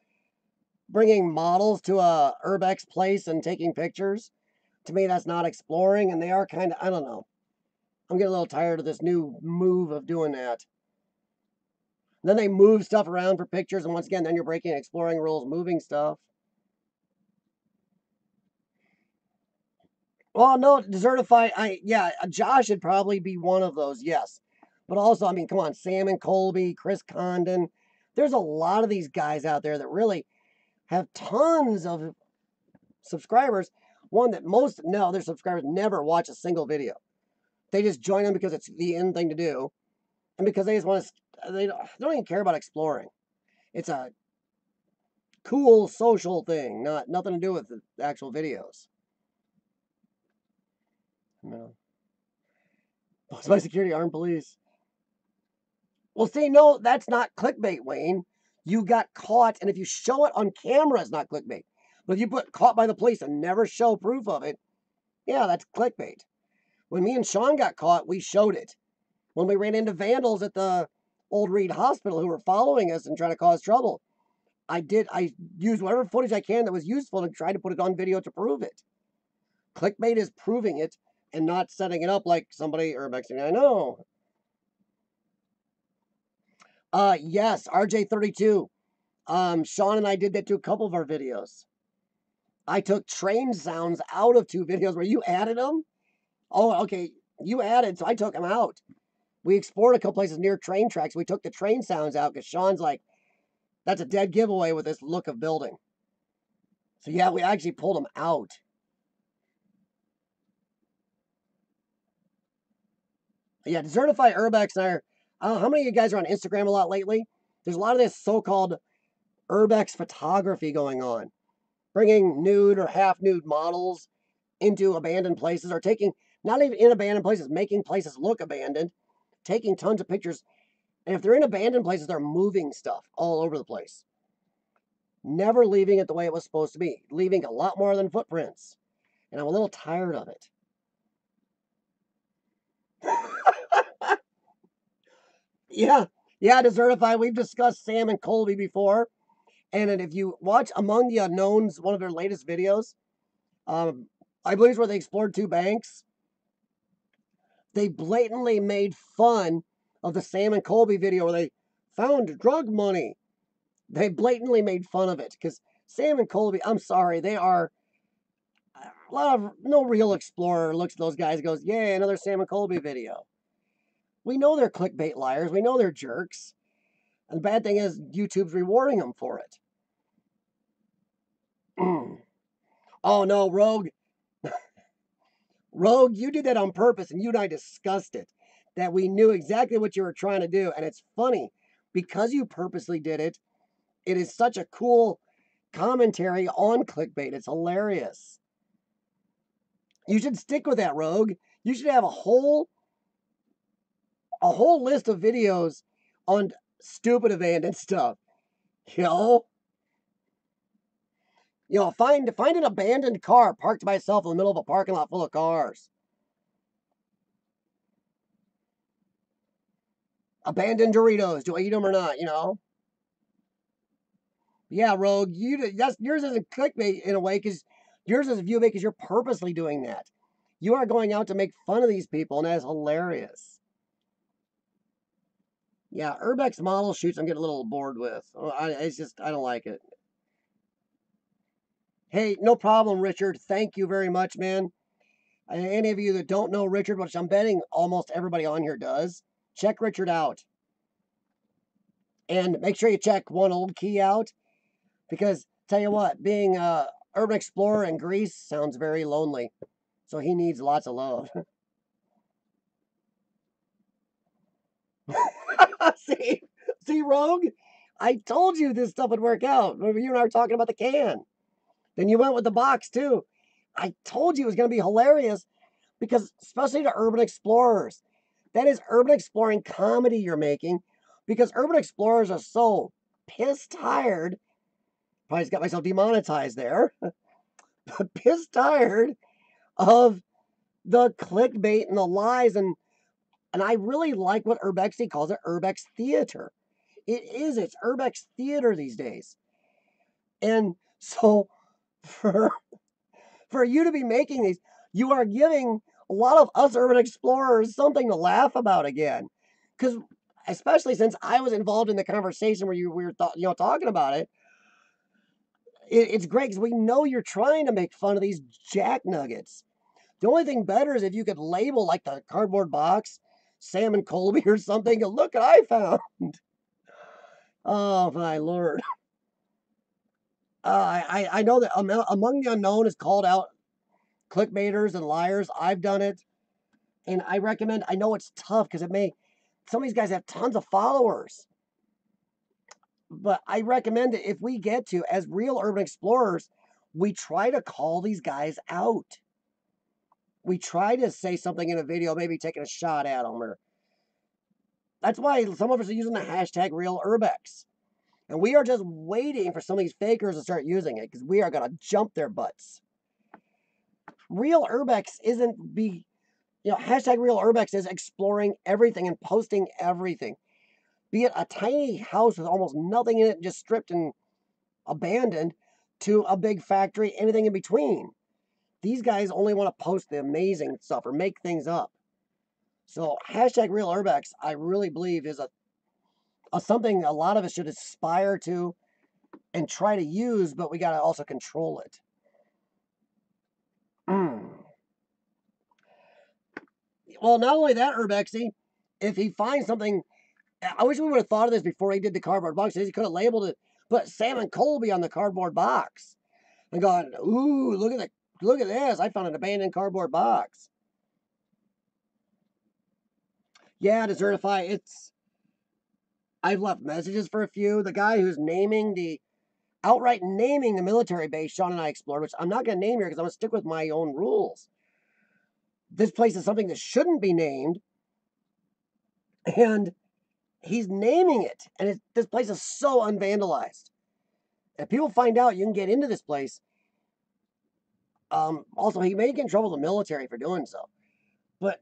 A: bringing models to a Urbex place and taking pictures. To me, that's not exploring, and they are kind of, I don't know. I'm getting a little tired of this new move of doing that. Then they move stuff around for pictures, and once again, then you're breaking exploring rules, moving stuff. Well, no, Desertify, yeah, Josh would probably be one of those, yes. But also, I mean, come on, Sam and Colby, Chris Condon. There's a lot of these guys out there that really have tons of subscribers. One that most, no, their subscribers never watch a single video. They just join them because it's the end thing to do. And because they just want to, they don't even care about exploring. It's a cool social thing, nothing to do with the actual videos. No. By security, armed police. Well, see, no, that's not clickbait, Wayne. You got caught, and if you show it on camera, it's not clickbait. But if you put caught by the police and never show proof of it, yeah, that's clickbait. When me and Sean got caught, we showed it. When we ran into vandals at the Old Reed Hospital who were following us and trying to cause trouble, I used whatever footage I can that was useful to try to put it on video to prove it. Clickbait is proving it and not setting it up like somebody urbexing. I know. Yes, RJ32. Sean and I did that to a couple of our videos. I took train sounds out of 2 videos where you added them. Oh, okay. You added, so I took them out. We explored a couple places near train tracks. We took the train sounds out because Sean's like, that's a dead giveaway with this look of building. So yeah, we actually pulled them out. Yeah, Desertify Urbex and I are, how many of you guys are on Instagram a lot lately? There's a lot of this so-called Urbex photography going on. Bringing nude or half-nude models into abandoned places, or taking, not even in abandoned places, making places look abandoned, taking tons of pictures. And if they're in abandoned places, they're moving stuff all over the place. Never leaving it the way it was supposed to be. Leaving a lot more than footprints. And I'm a little tired of it. Yeah, Desertify. We've discussed Sam and Colby before. And if you watch Among the Unknowns, one of their latest videos, I believe it's where they explored 2 banks. They blatantly made fun of the Sam and Colby video where they found drug money. They blatantly made fun of it because Sam and Colby, I'm sorry, they are a lot of, no real explorer looks at those guys and goes, yay, another Sam and Colby video. We know they're clickbait liars. We know they're jerks. And the bad thing is YouTube's rewarding them for it. Oh no, Rogue. Rogue, you did that on purpose, and you and I discussed it, that we knew exactly what you were trying to do. And it's funny, because you purposely did it, it is such a cool commentary on clickbait. It's hilarious. You should stick with that, Rogue. You should have a whole list of videos on stupid abandoned stuff. You know? Find an abandoned car parked by itself in the middle of a parking lot full of cars. Abandoned Doritos. Do I eat them or not? Yeah, Rogue. Yours isn't clickbait in a way, because yours is viewbait because you're purposely doing that. You are going out to make fun of these people, and that's hilarious. Yeah, Urbex model shoots I'm getting a little bored with. I don't like it. Hey, no problem, Richard. Thank you very much, man. Any of you that don't know Richard, which I'm betting almost everybody on here does, check Richard out. And make sure you check One Old Key out, because tell you what, being a urban explorer in Greece sounds very lonely. So he needs lots of love. See, Rogue? I told you this stuff would work out. You and I were talking about the can. Then you went with the box, too. I told you it was going to be hilarious, because especially to urban explorers, that is urban exploring comedy you're making, because urban explorers are so piss tired. Probably just got myself demonetized there. Piss tired of the clickbait and the lies, and I really like what Urbexy calls it, Urbex theater. It's Urbex theater these days. And so for you to be making these, you are giving a lot of us urban explorers something to laugh about again. Because especially since I was involved in the conversation where we were talking about it, it's great because we know you're trying to make fun of these jack nuggets. The only thing better is if you could label, like, the cardboard box Sam and Colby or something. And look what I found. Oh my lord. I know that Among the Unknown is called out clickbaiters and liars. I've done it, and I recommend. I know it's tough because some of these guys have tons of followers, but I recommend that if we get to, as real urban explorers, we try to call these guys out. We try to say something in a video, maybe taking a shot at them, or that's why some of us are using the hashtag real urbex. And we are just waiting for some of these fakers to start using it, because we are going to jump their butts. Real urbex hashtag real urbex is exploring everything and posting everything. Be it a tiny house with almost nothing in it, just stripped and abandoned, to a big factory, anything in between. These guys only want to post the amazing stuff or make things up. So hashtag real urbex, I really believe, is a something a lot of us should aspire to and try to use, but we got to also control it. Well, not only that, Urbexy, if he finds something, I wish we would have thought of this before he did the cardboard box. He could have labeled it, put Sam and Colby on the cardboard box, and gone, ooh, look at this, I found an abandoned cardboard box. Yeah, Desertify, I've left messages for a few. The guy who's outright naming the military base Sean and I explored, which I'm not going to name here because I'm going to stick with my own rules. This place is something that shouldn't be named, and he's naming it. And this place is so unvandalized. If people find out you can get into this place, also, he may get in trouble with the military for doing so. But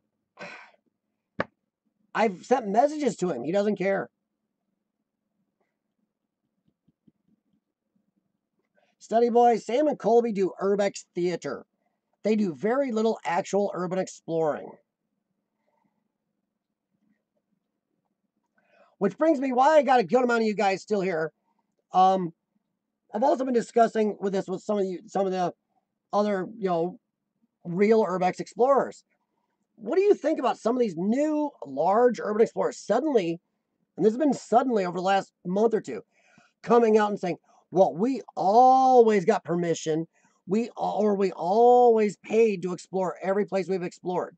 A: I've sent messages to him. He doesn't care. Study boy, Sam and Colby do urbex theater. They do very little actual urban exploring. Which brings me why I got a good amount of you guys still here. I've also been discussing with some of the other, real urbex explorers. What do you think about some of these new large urban explorers suddenly, and this has been suddenly over the last month or two, coming out and saying, well, we always got permission. we always paid to explore every place we've explored.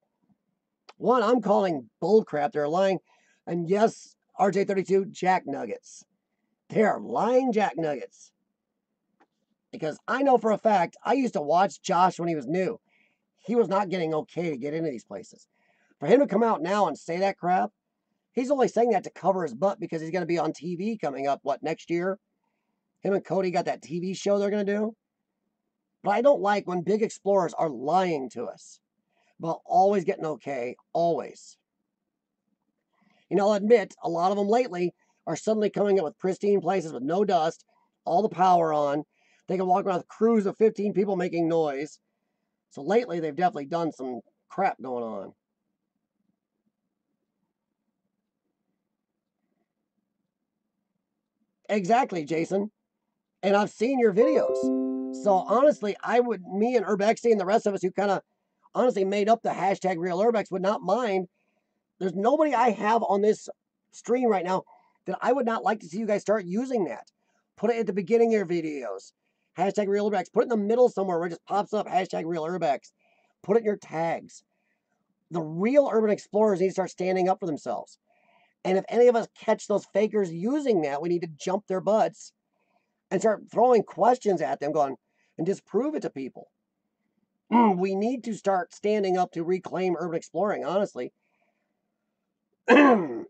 A: One, I'm calling bullcrap. They're lying. And yes, RJ32, jack nuggets. They are lying jack nuggets. Because I know for a fact, I used to watch Josh when he was new. He was not getting okay to get into these places. For him to come out now and say that crap, he's only saying that to cover his butt because he's going to be on TV coming up, next year? Him and Cody got that TV show they're going to do. But I don't like when big explorers are lying to us. But always getting okay, always. I'll admit, a lot of them lately are suddenly coming up with pristine places with no dust, all the power on. They can walk around with crews of 15 people making noise. So lately, they've definitely done some crap going on. Exactly, Jason. And I've seen your videos. So honestly, me and Urbexy and the rest of us who kind of honestly made up the hashtag Real Urbex would not mind. There's nobody I have on this stream right now that I would not like to see you guys start using that. Put it at the beginning of your videos. Hashtag Real Urbex. Put it in the middle somewhere where it just pops up. Hashtag Real Urbex. Put it in your tags. The real urban explorers need to start standing up for themselves. And if any of us catch those fakers using that, we need to jump their butts and start throwing questions at them, going, and disprove it to people. We need to start standing up to reclaim urban exploring, honestly. See,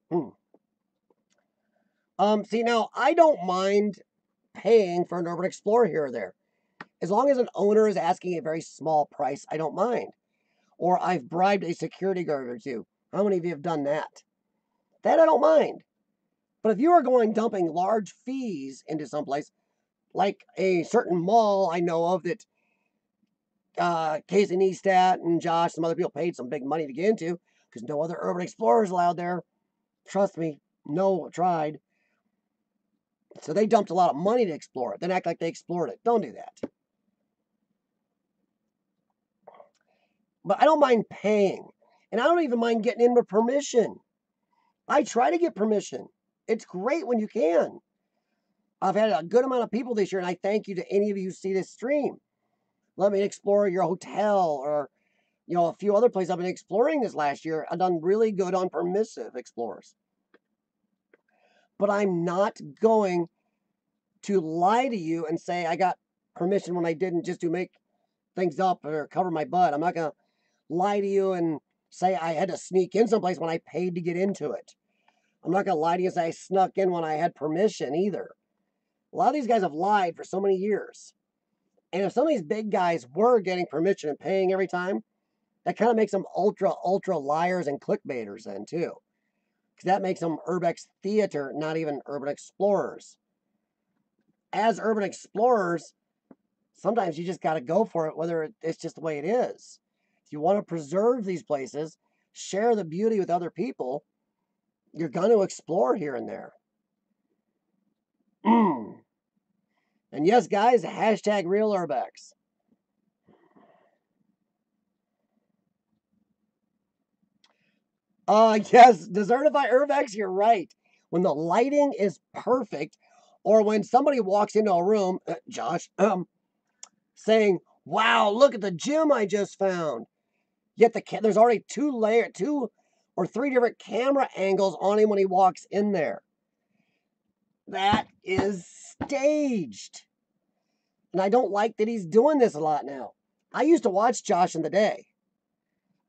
A: now, I don't mind paying for an urban explorer here or there. As long as an owner is asking a very small price, I don't mind. Or I've bribed a security guard or two. How many of you have done that? That I don't mind. But if you are dumping large fees into someplace, like a certain mall I know of that Casey Neistat and Josh, some other people paid some big money to get into, because no other urban explorers allowed there. Trust me, no, tried. So they dumped a lot of money to explore it, then act like they explored it. Don't do that. But I don't mind paying. And I don't even mind getting in with permission. I try to get permission. It's great when you can. I've had a good amount of people this year, and I thank you to any of you who see this stream. Let me explore your hotel or, a few other places I've been exploring this last year. I've done really good on permissive explorers. But I'm not going to lie to you and say I got permission when I didn't, just to make things up or cover my butt. I'm not going to lie to you and say I had to sneak in someplace when I paid to get into it. I'm not going to lie to you and say I snuck in when I had permission either. A lot of these guys have lied for so many years. And if some of these big guys were getting permission and paying every time, that kind of makes them ultra liars and clickbaiters then too. Because that makes them Urbex theater, not even urban explorers. As urban explorers, sometimes you just got to go for it, whether it's just the way it is. If you want to preserve these places, share the beauty with other people, you're going to explore here and there. And yes, guys, hashtag Real Urbex. Yes, Desertify Urbex, you're right. When the lighting is perfect, or when somebody walks into a room, Josh, saying, wow, look at the gym I just found. Yet there's already two or three different camera angles on him when he walks in there. That is staged. And I don't like that he's doing this a lot now. I used to watch Josh in the day.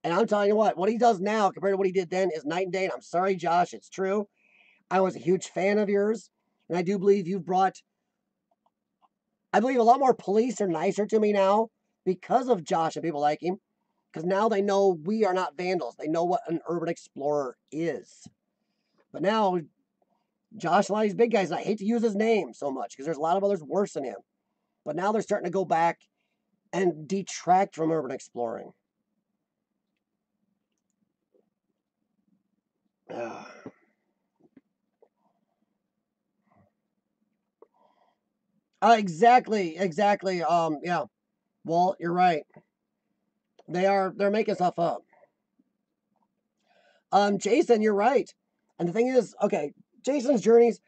A: And I'm telling you what he does now compared to what he did then is night and day. And I'm sorry, Josh, it's true. I was a huge fan of yours. And I do believe you've brought, I believe a lot more police are nicer to me now because of Josh and people like him. Because now they know we are not vandals. They know what an urban explorer is. But now, Josh, a lot of these big guys, and I hate to use his name so much because there's a lot of others worse than him. But now they're starting to go back and detract from urban exploring. Exactly. Yeah. Walt, you're right. They're making stuff up. Jason, you're right. And the thing is, okay, Jason's Journeys,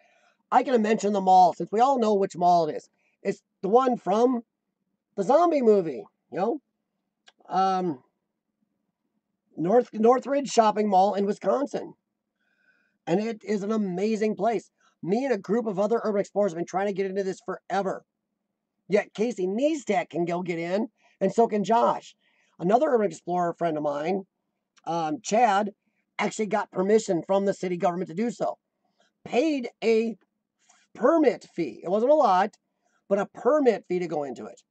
A: I can mention them all since we all know which mall it is. It's the one from the zombie movie, you know, Northridge Shopping Mall in Wisconsin. And it is an amazing place. Me and a group of other urban explorers have been trying to get into this forever. Yet Casey Neistat can go get in, and so can Josh. Another urban explorer friend of mine, Chad, actually got permission from the city government to do so. Paid a permit fee. It wasn't a lot, but a permit fee to go into it.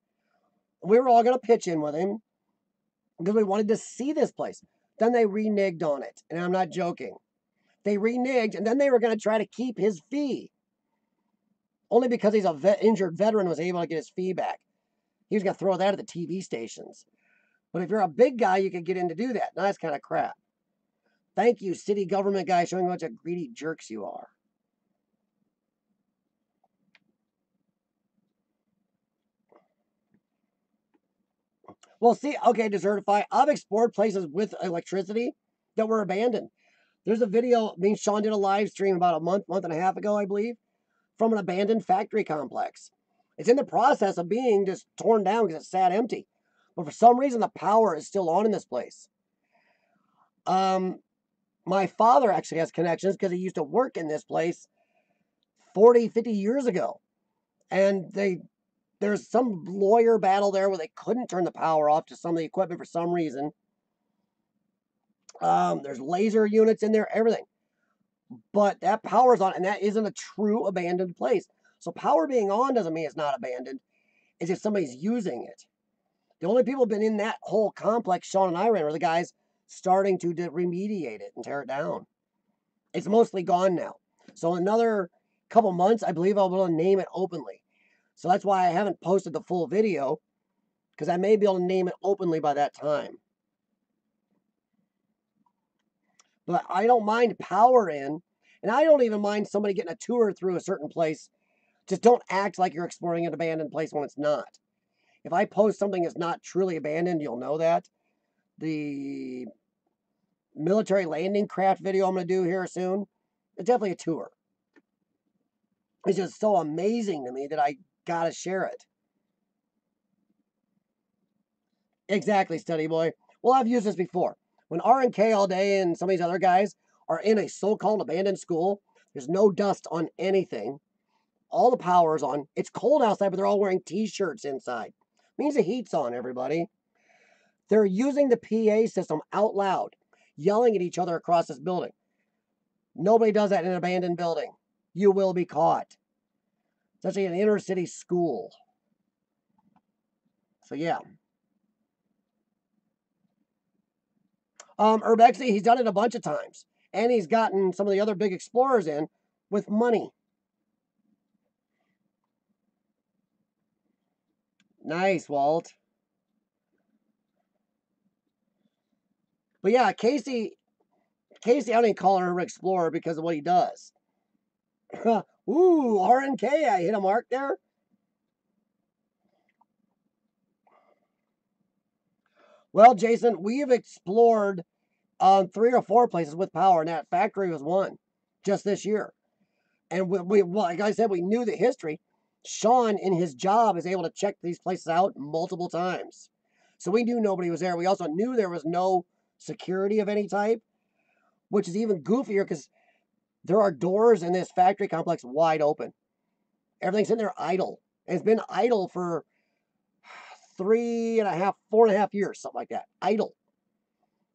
A: We were all going to pitch in with him because we wanted to see this place. Then they reneged on it, and I'm not joking. They reneged, and then they were going to try to keep his fee. Only because he's a injured veteran was able to get his fee back. He was going to throw that at the TV stations. But if you're a big guy, you could get in to do that. Now, that's kind of crap. Thank you, city government guys, showing how much of greedy jerks you are. Well, see, okay, Desertify. I've explored places with electricity that were abandoned. There's a video, me and Sean did a live stream about a month and a half ago, I believe, from an abandoned factory complex. It's in the process of being just torn down because it's sat empty. But for some reason, the power is still on in this place. My father actually has connections because he used to work in this place 40, 50 years ago. And there's some lawyer battle there where they couldn't turn the power off to some of the equipment for some reason. There's laser units in there, everything. But that power's on, and that isn't a true abandoned place. So power being on doesn't mean it's not abandoned. It's just somebody's using it. The only people who've been in that whole complex, Sean and I ran, were the guys starting to remediate it and tear it down. It's mostly gone now. So another couple months, I believe I'll be able to name it openly. So that's why I haven't posted the full video, because I may be able to name it openly by that time. But I don't mind power in, and I don't even mind somebody getting a tour through a certain place. Just don't act like you're exploring an abandoned place when it's not. If I post something that's not truly abandoned, you'll know that. The military landing craft video I'm going to do here soon, it's definitely a tour. It's just so amazing to me that I got to share it. Exactly, Study Boy. Well, I've used this before. When R&K all day and some of these other guys are in a so-called abandoned school, there's no dust on anything. All the power is on. It's cold outside, but they're all wearing t-shirts inside. Means the heat's on, everybody. They're using the PA system out loud, yelling at each other across this building. Nobody does that in an abandoned building. You will be caught. Especially in an inner city school. So yeah. Urbex, he's done it a bunch of times. And he's gotten some of the other big explorers in with money. Nice, Walt. But yeah, Casey, I don't even call her an explorer because of what he does. Ooh, R&K, I hit a mark there. Well, Jason, we have explored 3 or 4 places with power, and that factory was one just this year. And well, like I said, we knew the history. Sean, in his job, is able to check these places out multiple times. So we knew nobody was there. We also knew there was no security of any type, which is even goofier because there are doors in this factory complex wide open. Everything's in there idle. And it's been idle for 3.5, 4.5 years, something like that. Idle.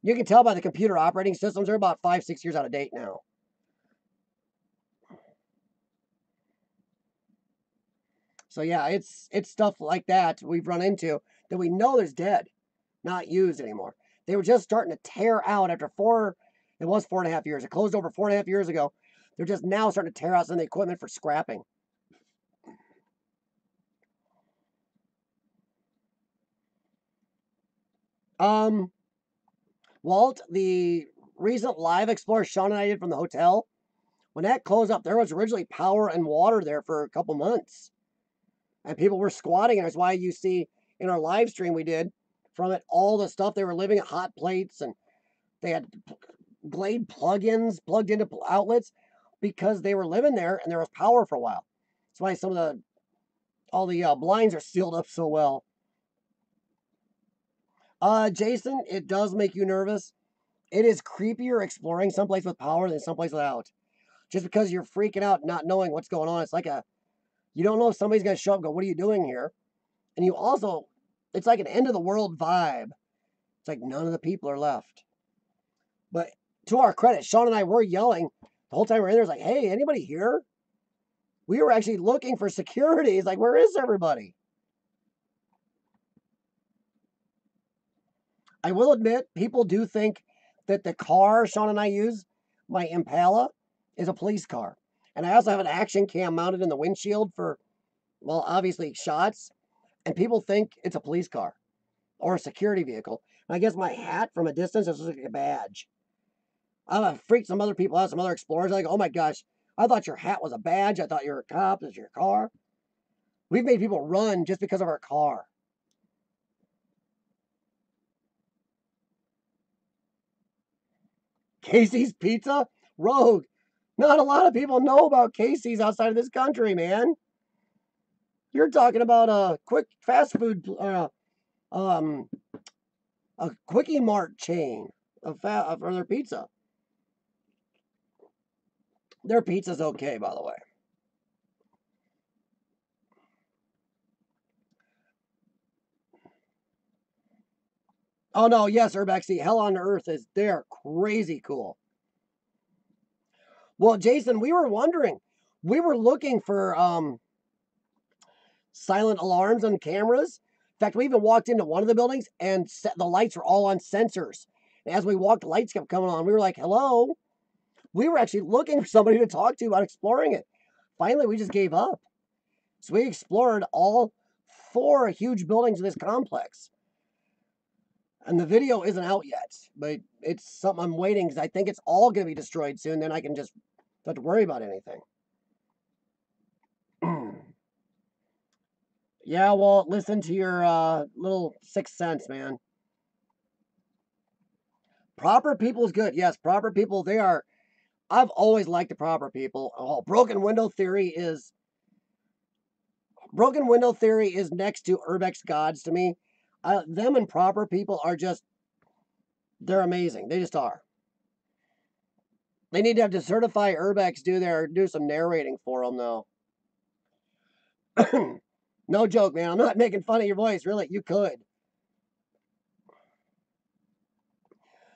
A: You can tell by the computer operating systems, they're about 5, 6 years out of date now. So yeah, it's stuff like that we've run into that we know there's dead, not used anymore. They were just starting to tear out after 4.5 years. It closed over 4.5 years ago. They're just now starting to tear out some of the equipment for scrapping. Walt, the recent live Explorer Sean and I did from the hotel, when that closed up, there was originally power and water there for a couple months. And people were squatting, and that's why you see in our live stream we did from it all the stuff they were living at, hot plates, and they had Glade plugins plugged into outlets because they were living there and there was power for a while. That's why all the blinds are sealed up so well. Jason, it does make you nervous. It is creepier exploring someplace with power than someplace without. Just because you're freaking out, not knowing what's going on. It's like you don't know if somebody's going to show up and go, what are you doing here? And you also, it's like an end of the world vibe. It's like none of the people are left. But to our credit, Sean and I were yelling the whole time we're in there. It's like, hey, anybody here? We were actually looking for security. It's like, where is everybody? I will admit, people do think that the car Sean and I use, my Impala, is a police car. And I also have an action cam mounted in the windshield for, well, obviously shots. And people think it's a police car or a security vehicle. And I guess my hat from a distance is like a badge. I've freaked some other people out, some other explorers. Like, oh my gosh, I thought your hat was a badge. I thought you were a cop. This is your car. We've made people run just because of our car. Casey's Pizza? Rogue. Not a lot of people know about Casey's outside of this country, man. You're talking about a quick fast food, a Quickie Mart chain for their pizza. Their pizza's okay, by the way. Oh no, yes, Urbex. See, Hell on Earth they're crazy cool. Well, Jason, we were wondering. We were looking for silent alarms on cameras. In fact, we even walked into one of the buildings and the lights were all on sensors. And as we walked, the lights kept coming on. We were like, hello. We were actually looking for somebody to talk to about exploring it. Finally, we just gave up. So we explored all 4 huge buildings in this complex. And the video isn't out yet, but it's something I'm waiting because I think it's all going to be destroyed soon. Then I can just don't have to worry about anything. Yeah, well, listen to your little sixth sense, man. Proper people is good. Yes, proper people, they are. I've always liked the proper people. Oh, broken window theory is next to Urbex gods to me. Them and proper people are just, they're amazing. They just are. They need to have Desertify Urbex do some narrating for them, though. No joke, man. I'm not making fun of your voice. Really, you could.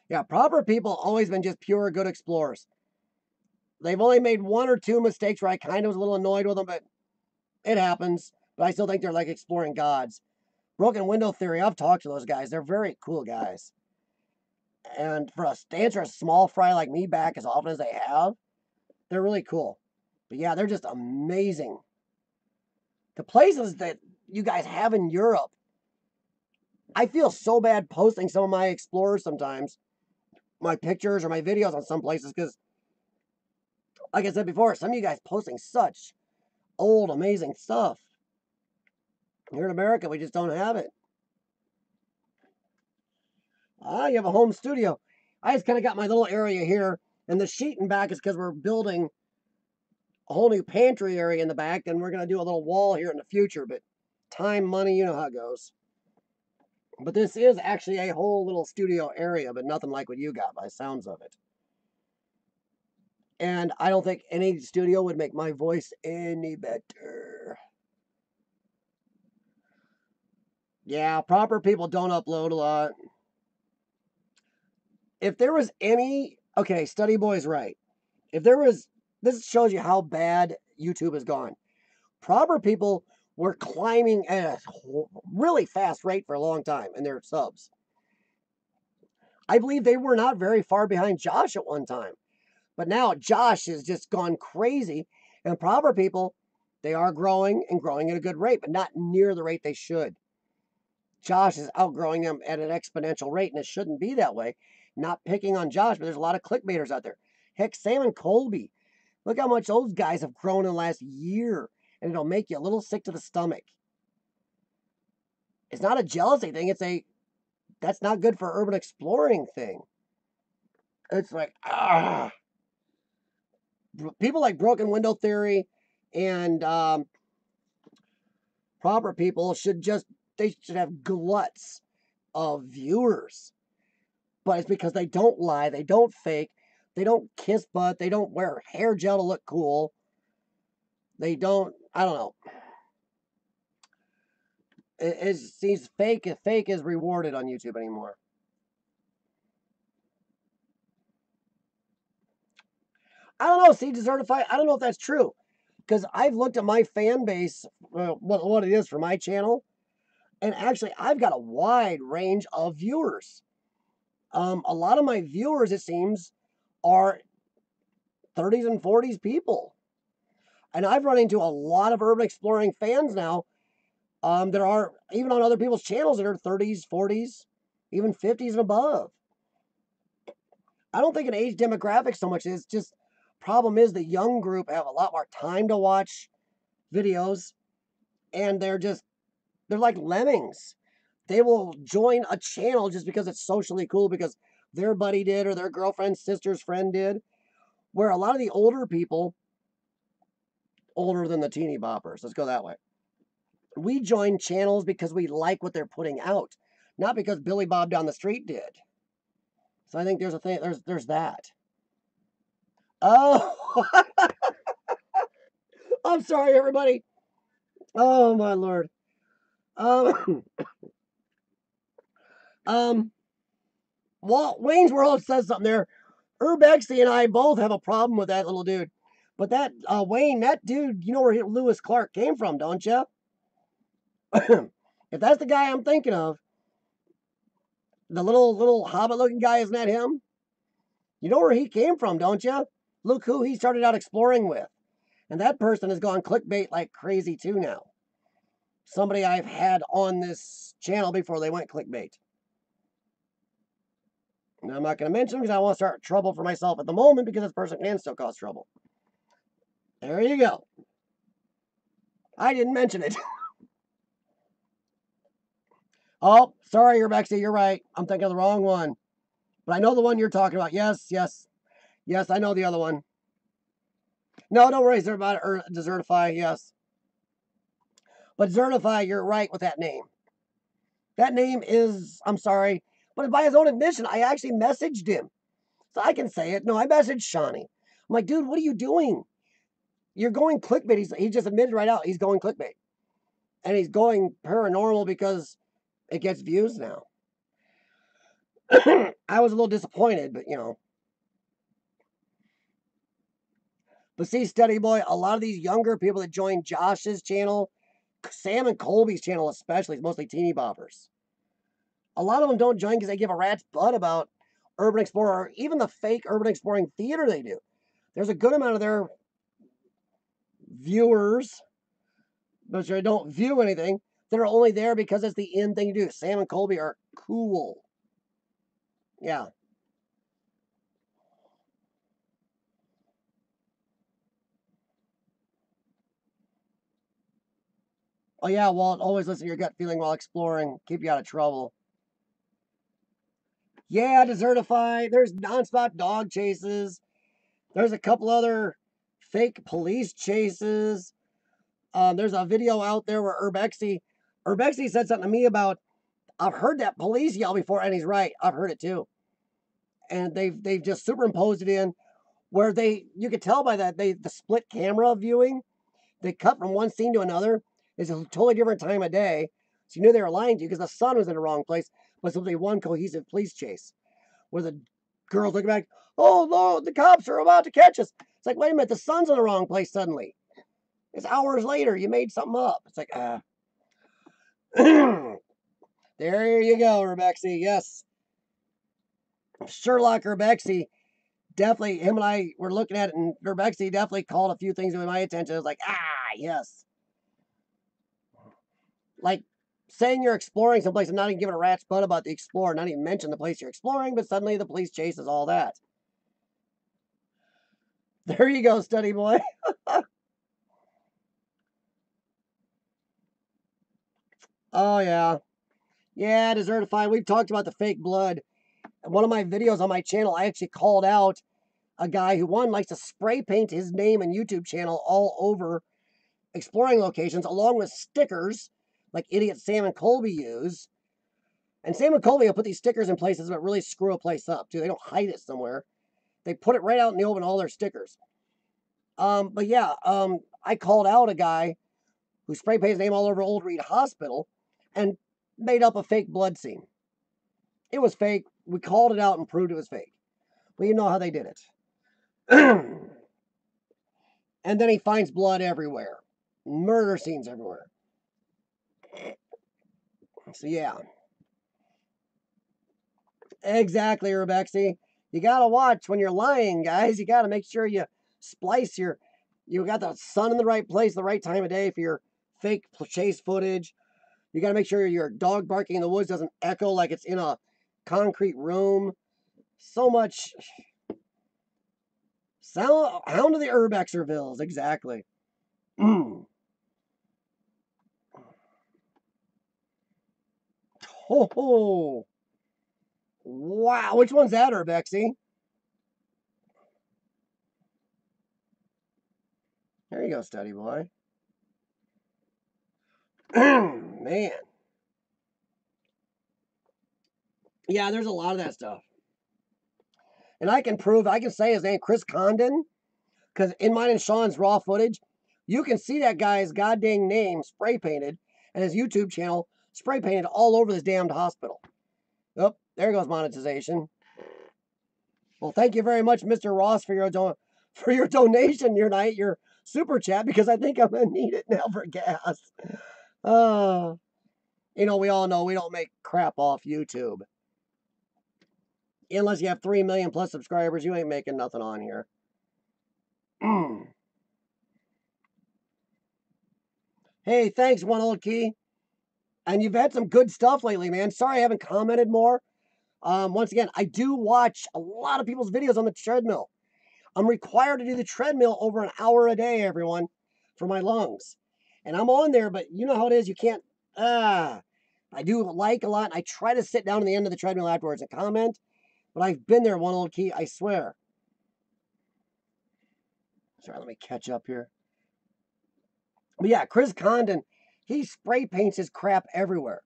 A: Yeah, proper people always been just pure good explorers. They've only made 1 or 2 mistakes where I kind of was a little annoyed with them, but it happens. But I still think they're like exploring gods. Broken window theory, I've talked to those guys. They're very cool guys. And for us to answer a small fry like me back as often as they have, they're really cool. But yeah, they're just amazing. The places that you guys have in Europe, I feel so bad posting some of my explorers sometimes, my pictures or my videos on some places, because like I said before, some of you guys posting such old, amazing stuff. Here in America, we just don't have it. You have a home studio. I just kind of got my little area here, and the sheet in back is because we're building a whole new pantry area in the back, and we're going to do a little wall here in the future, but time, money, you know how it goes. But this is actually a whole little studio area, but nothing like what you got by the sounds of it. And I don't think any studio would make my voice any better. Yeah, proper people don't upload a lot. If there was any... Okay, Study Boy's right. If there was... This shows you how bad YouTube has gone. Proper people were climbing at a really fast rate for a long time in their subs. I believe they were not very far behind Josh at one time. But now Josh has just gone crazy. And proper people, they are growing and growing at a good rate, but not near the rate they should. Josh is outgrowing them at an exponential rate, and it shouldn't be that way. Not picking on Josh, but there's a lot of clickbaiters out there. Heck, Sam and Colby. Look how much those guys have grown in the last year, and it'll make you a little sick to the stomach. It's not a jealousy thing. It's a, that's not good for urban exploring thing. It's like, people like Broken Window Theory and proper people should just, they should have gluts of viewers. But it's because they don't lie, they don't fake, they don't kiss butt, they don't wear hair gel to look cool. They don't, I don't know. It seems fake is rewarded on YouTube anymore. I don't know, see, Desertify, I don't know if that's true. Because I've looked at my fan base, what it is for my channel, and actually I've got a wide range of viewers. A lot of my viewers, it seems, are 30s and 40s people. And I've run into a lot of urban exploring fans now. There are, even on other people's channels, that are 30s, 40s, even 50s and above. I don't think an age demographic so much. It's just, problem is the young group have a lot more time to watch videos, and they're like lemmings. They will join a channel just because it's socially cool, because their buddy did or their girlfriend's sister's friend did. Where a lot of the older people, older than the teeny boppers, let's go that way, we join channels because we like what they're putting out, not because Billy Bob down the street did. So I think there's a thing, there's that. Oh, I'm sorry, everybody. Oh, my Lord. Walt Wayne's World says something there. Urbexy and I both have a problem with that little dude. But that, Wayne, that dude, you know where Lewis Clark came from, don't you? If that's the guy I'm thinking of, the little hobbit-looking guy, isn't that him? You know where he came from, don't you? Look who he started out exploring with. And that person has gone clickbait like crazy too now. Somebody I've had on this channel before they went clickbait. And I'm not going to mention because I want to start trouble for myself at the moment, because this person can still cause trouble. There you go. I didn't mention it. Oh, sorry, Urbexy, you're right. I'm thinking of the wrong one. But I know the one you're talking about. Yes, yes. Yes, I know the other one. No, don't worry, Desertify, yes. But Desertify, you're right with that name. That name is, I'm sorry, but by his own admission, I actually messaged him. So I can say it. No, I messaged Shawnee. I'm like, dude, what are you doing? You're going clickbait. He just admitted right out he's going clickbait. And he's going paranormal because it gets views now. I was a little disappointed, but you know. But see, Steady Boy, a lot of these younger people that join Josh's channel, Sam and Colby's channel especially, it's mostly teeny boppers. A lot of them don't join because they give a rat's butt about Urban Explorer, or even the fake Urban Exploring theater they do. There's a good amount of their viewers, but they don't view anything, that are only there because it's the in thing to do. Sam and Colby are cool. Yeah. Oh yeah, Walt, always listen to your gut feeling while exploring. Keep you out of trouble. Yeah, Desertify. There's nonstop dog chases. There's a couple other fake police chases. There's a video out there where Urbexy said something to me about, I've heard that police yell before, and he's right. I've heard it too. And they've just superimposed it in where you could tell by that, the split camera viewing, they cut from one scene to another. It's a totally different time of day. So you knew they were lying to you because the sun was in the wrong place, but simply one cohesive police chase where the girls looking back, oh Lord, the cops are about to catch us. It's like, wait a minute, the sun's in the wrong place suddenly. It's hours later. You made something up. It's like, there you go, Urbexy. Yes. Sherlock Urbexy, definitely, him and I were looking at it, and Urbexy definitely called a few things to my attention. I was like, yes. Like saying you're exploring someplace and not even giving a rat's butt about the explorer, not even mention the place you're exploring, but suddenly the police chases all that. There you go, Study Boy. Oh, yeah. Yeah, Desertify. We've talked about the fake blood. In one of my videos on my channel, I actually called out a guy who, one, likes to spray paint his name and YouTube channel all over exploring locations, along with stickers like Idiot Sam and Colby use. And same with Colby, will put these stickers in places that really screw a place up, too. They don't hide it somewhere. They put it right out in the open, all their stickers. But yeah, I called out a guy who spray painted his name all over Old Reed Hospital and made up a fake blood scene. It was fake. We called it out and proved it was fake. Well, you know how they did it. And then he finds blood everywhere. Murder scenes everywhere. So yeah. Exactly, Rebexy. You gotta watch when you're lying, guys. You gotta make sure you splice you got the sun in the right place, the right time of day for your fake chase footage. You gotta make sure your dog barking in the woods doesn't echo like it's in a concrete room. So much. Hound of the Urbexervilles, exactly. Ho ho! Wow, which one's that, Urbexy? There you go, study boy. Man. Yeah, there's a lot of that stuff. And I can say his name, Chris Condon, because in mine and Sean's raw footage, you can see that guy's goddamn name spray painted and his YouTube channel spray painted all over this damned hospital. Oh, there goes monetization. Well, thank you very much, Mr. Ross, for your donation your super chat, because I think I'm gonna need it now for gas. We all know we don't make crap off YouTube. Unless you have 3 million plus subscribers, you ain't making nothing on here. Hey, thanks, One Old Key. And you've had some good stuff lately, man. Sorry I haven't commented more. Once again, I do watch a lot of people's videos on the treadmill. I'm required to do the treadmill over an hour a day, everyone, for my lungs. And I'm on there, but you know how it is. You can't. I do like a lot. I try to sit down at the end of the treadmill afterwards and comment. But I've been there, One Old Key, I swear. Sorry, let me catch up here. But yeah, Chris Condon, he spray paints his crap everywhere.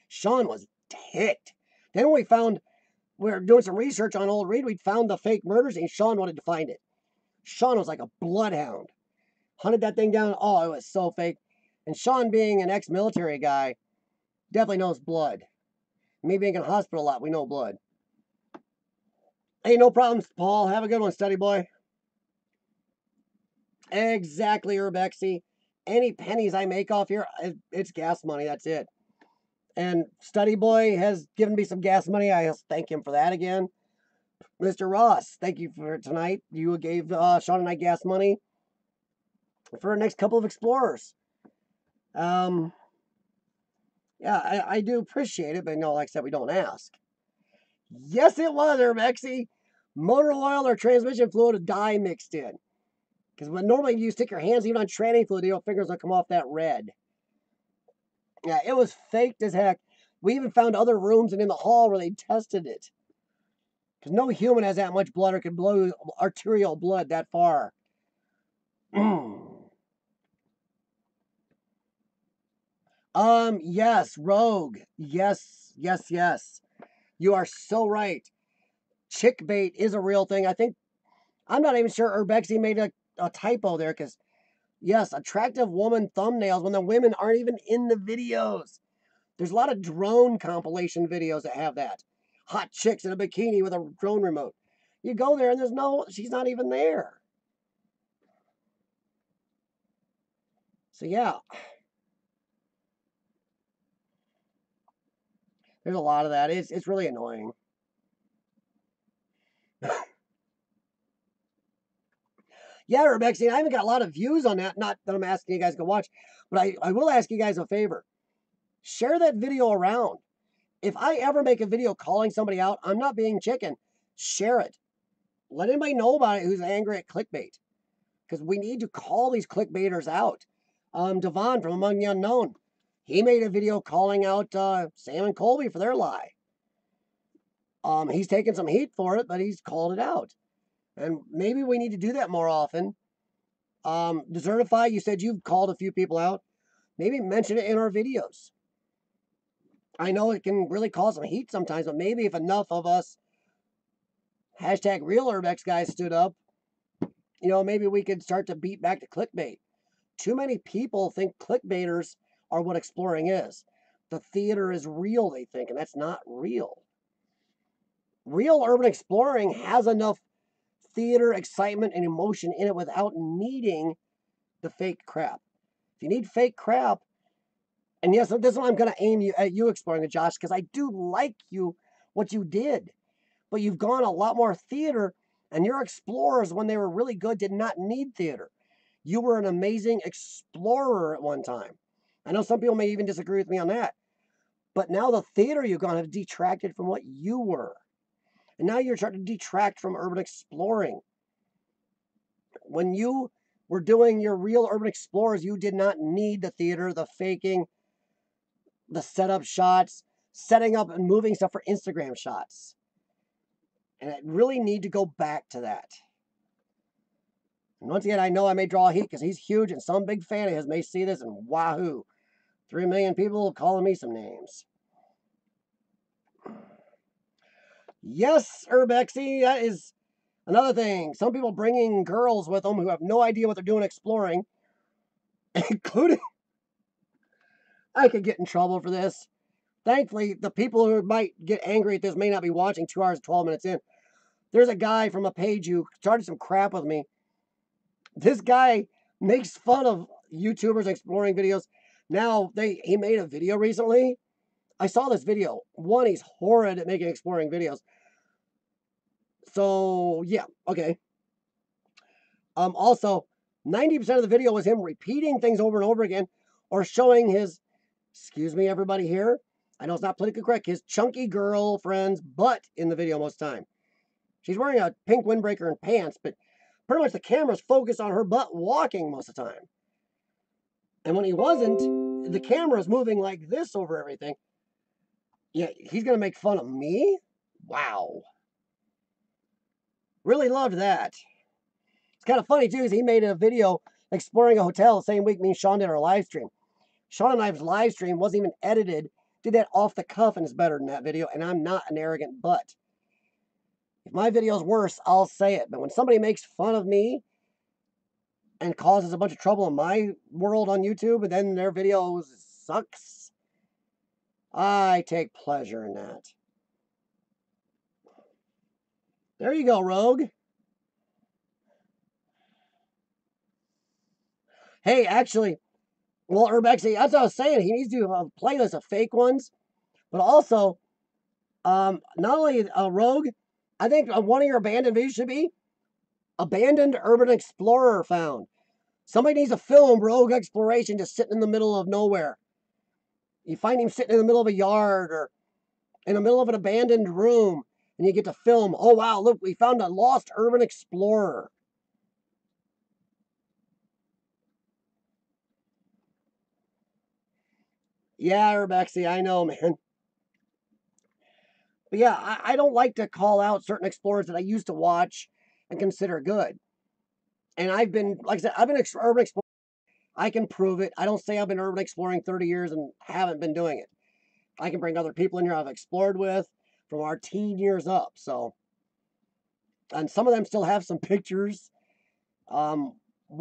A: Sean was ticked. Then we were doing some research on Old Reed, we found the fake murders, and Sean wanted to find it. Sean was like a bloodhound. Hunted that thing down. Oh, it was so fake. And Sean, being an ex-military guy, definitely knows blood. Me being in a hospital a lot, we know blood. Hey, no problems, Paul. Have a good one, study boy. Exactly, Urbexy. Any pennies I make off here, it's gas money. That's it. And study boy has given me some gas money. I thank him for that again. Mr. Ross, thank you for tonight. You gave Sean and I gas money for our next couple of explorers. Yeah, I do appreciate it, but no, like I said, we don't ask. Yes, it was, Urbexy. Motor oil or transmission fluid with dye mixed in. Because when normally you stick your hands even on tranny fluid, your fingers will come off that red. Yeah, it was faked as heck. We even found other rooms and in the hall where they tested it. Because no human has that much blood or can blow arterial blood that far. Yes, Rogue. Yes. You are so right. Chick bait is a real thing. I'm not even sure Urbexy made a typo there, because yes, attractive woman thumbnails when the women aren't even in the videos. There's a lot of drone compilation videos that have that. Hot chicks in a bikini with a drone remote. You go there and she's not even there. So yeah. There's a lot of that. It's really annoying. Yeah, Rebecca, I haven't got a lot of views on that. Not that I'm asking you guys to watch, but I will ask you guys a favor. Share that video around. If I ever make a video calling somebody out, I'm not being chicken. Share it. Let anybody know about it who's angry at clickbait. Because we need to call these clickbaiters out. Devon from Among the Unknown, he made a video calling out Sam and Colby for their lie. He's taken some heat for it, but he's called it out. And maybe we need to do that more often. Desertify, you said you've called a few people out. Maybe mention it in our videos. I know it can really cause some heat sometimes, but maybe if enough of us hashtag real Urbex guys stood up, you know, maybe we could start to beat back the clickbait. Too many people think clickbaiters are what exploring is. The theater is real, they think, and that's not real. Real urban exploring has enough theater, excitement, and emotion in it without needing the fake crap. If you need fake crap, and yes, this is what I'm going to aim at you exploring it, Josh, because I do like what you did. But you've gone a lot more theater, and your explorers, when they were really good, did not need theater. You were an amazing explorer at one time. I know some people may even disagree with me on that. But now the theater you've gone have detracted from what you were. And now you're trying to detract from urban exploring. When you were doing your real urban explorers, you did not need the theater, the faking, the setup shots, setting up and moving stuff for Instagram shots. And I really need to go back to that. And once again, I know I may draw heat because he's huge and some big fan of his may see this and wahoo. 3 million people calling me some names. Yes, Urbexy, that is another thing. Some people bringing girls with them who have no idea what they're doing exploring, including, I could get in trouble for this. Thankfully, the people who might get angry at this may not be watching 2 hours, 12 minutes in. There's a guy from a page who started some crap with me. This guy makes fun of YouTubers exploring videos. Now, he made a video recently. I saw this video. One, he's horrid at making exploring videos. So, yeah, okay. Also, 90% of the video was him repeating things over and over again or showing his, excuse me, everybody here, I know it's not politically correct, his chunky girlfriend's butt in the video most of the time. She's wearing a pink windbreaker and pants, but pretty much the camera's focused on her butt walking most of the time. And when he wasn't, the camera's moving like this over everything. Yeah, he's going to make fun of me? Wow. Really loved that. It's kind of funny, too, is he made a video exploring a hotel the same week me and Sean did our live stream. Sean and I's live stream wasn't even edited. Did that off the cuff and it's better than that video, and I'm not an arrogant butt. If my video's worse, I'll say it. But when somebody makes fun of me and causes a bunch of trouble in my world on YouTube, and then their video sucks, I take pleasure in that. There you go, Rogue. Hey, actually, well, Urbex, that's what I was saying. He needs to do a playlist of fake ones, but also, not only Rogue, I think one of your abandoned videos should be Abandoned Urban Explorer Found. Somebody needs to film Rogue Exploration just sitting in the middle of nowhere. You find him sitting in the middle of a yard or in the middle of an abandoned room, and you get to film, oh wow, look, we found a lost urban explorer. Yeah, Urbexy, I know, man. But yeah, I don't like to call out certain explorers that I used to watch and consider good. And I've been, like I said, I've been urban exploring. I can prove it. I don't say I've been urban exploring 30 years and haven't been doing it. I can bring other people in here I've explored with from our teen years up. So, and some of them still have some pictures. One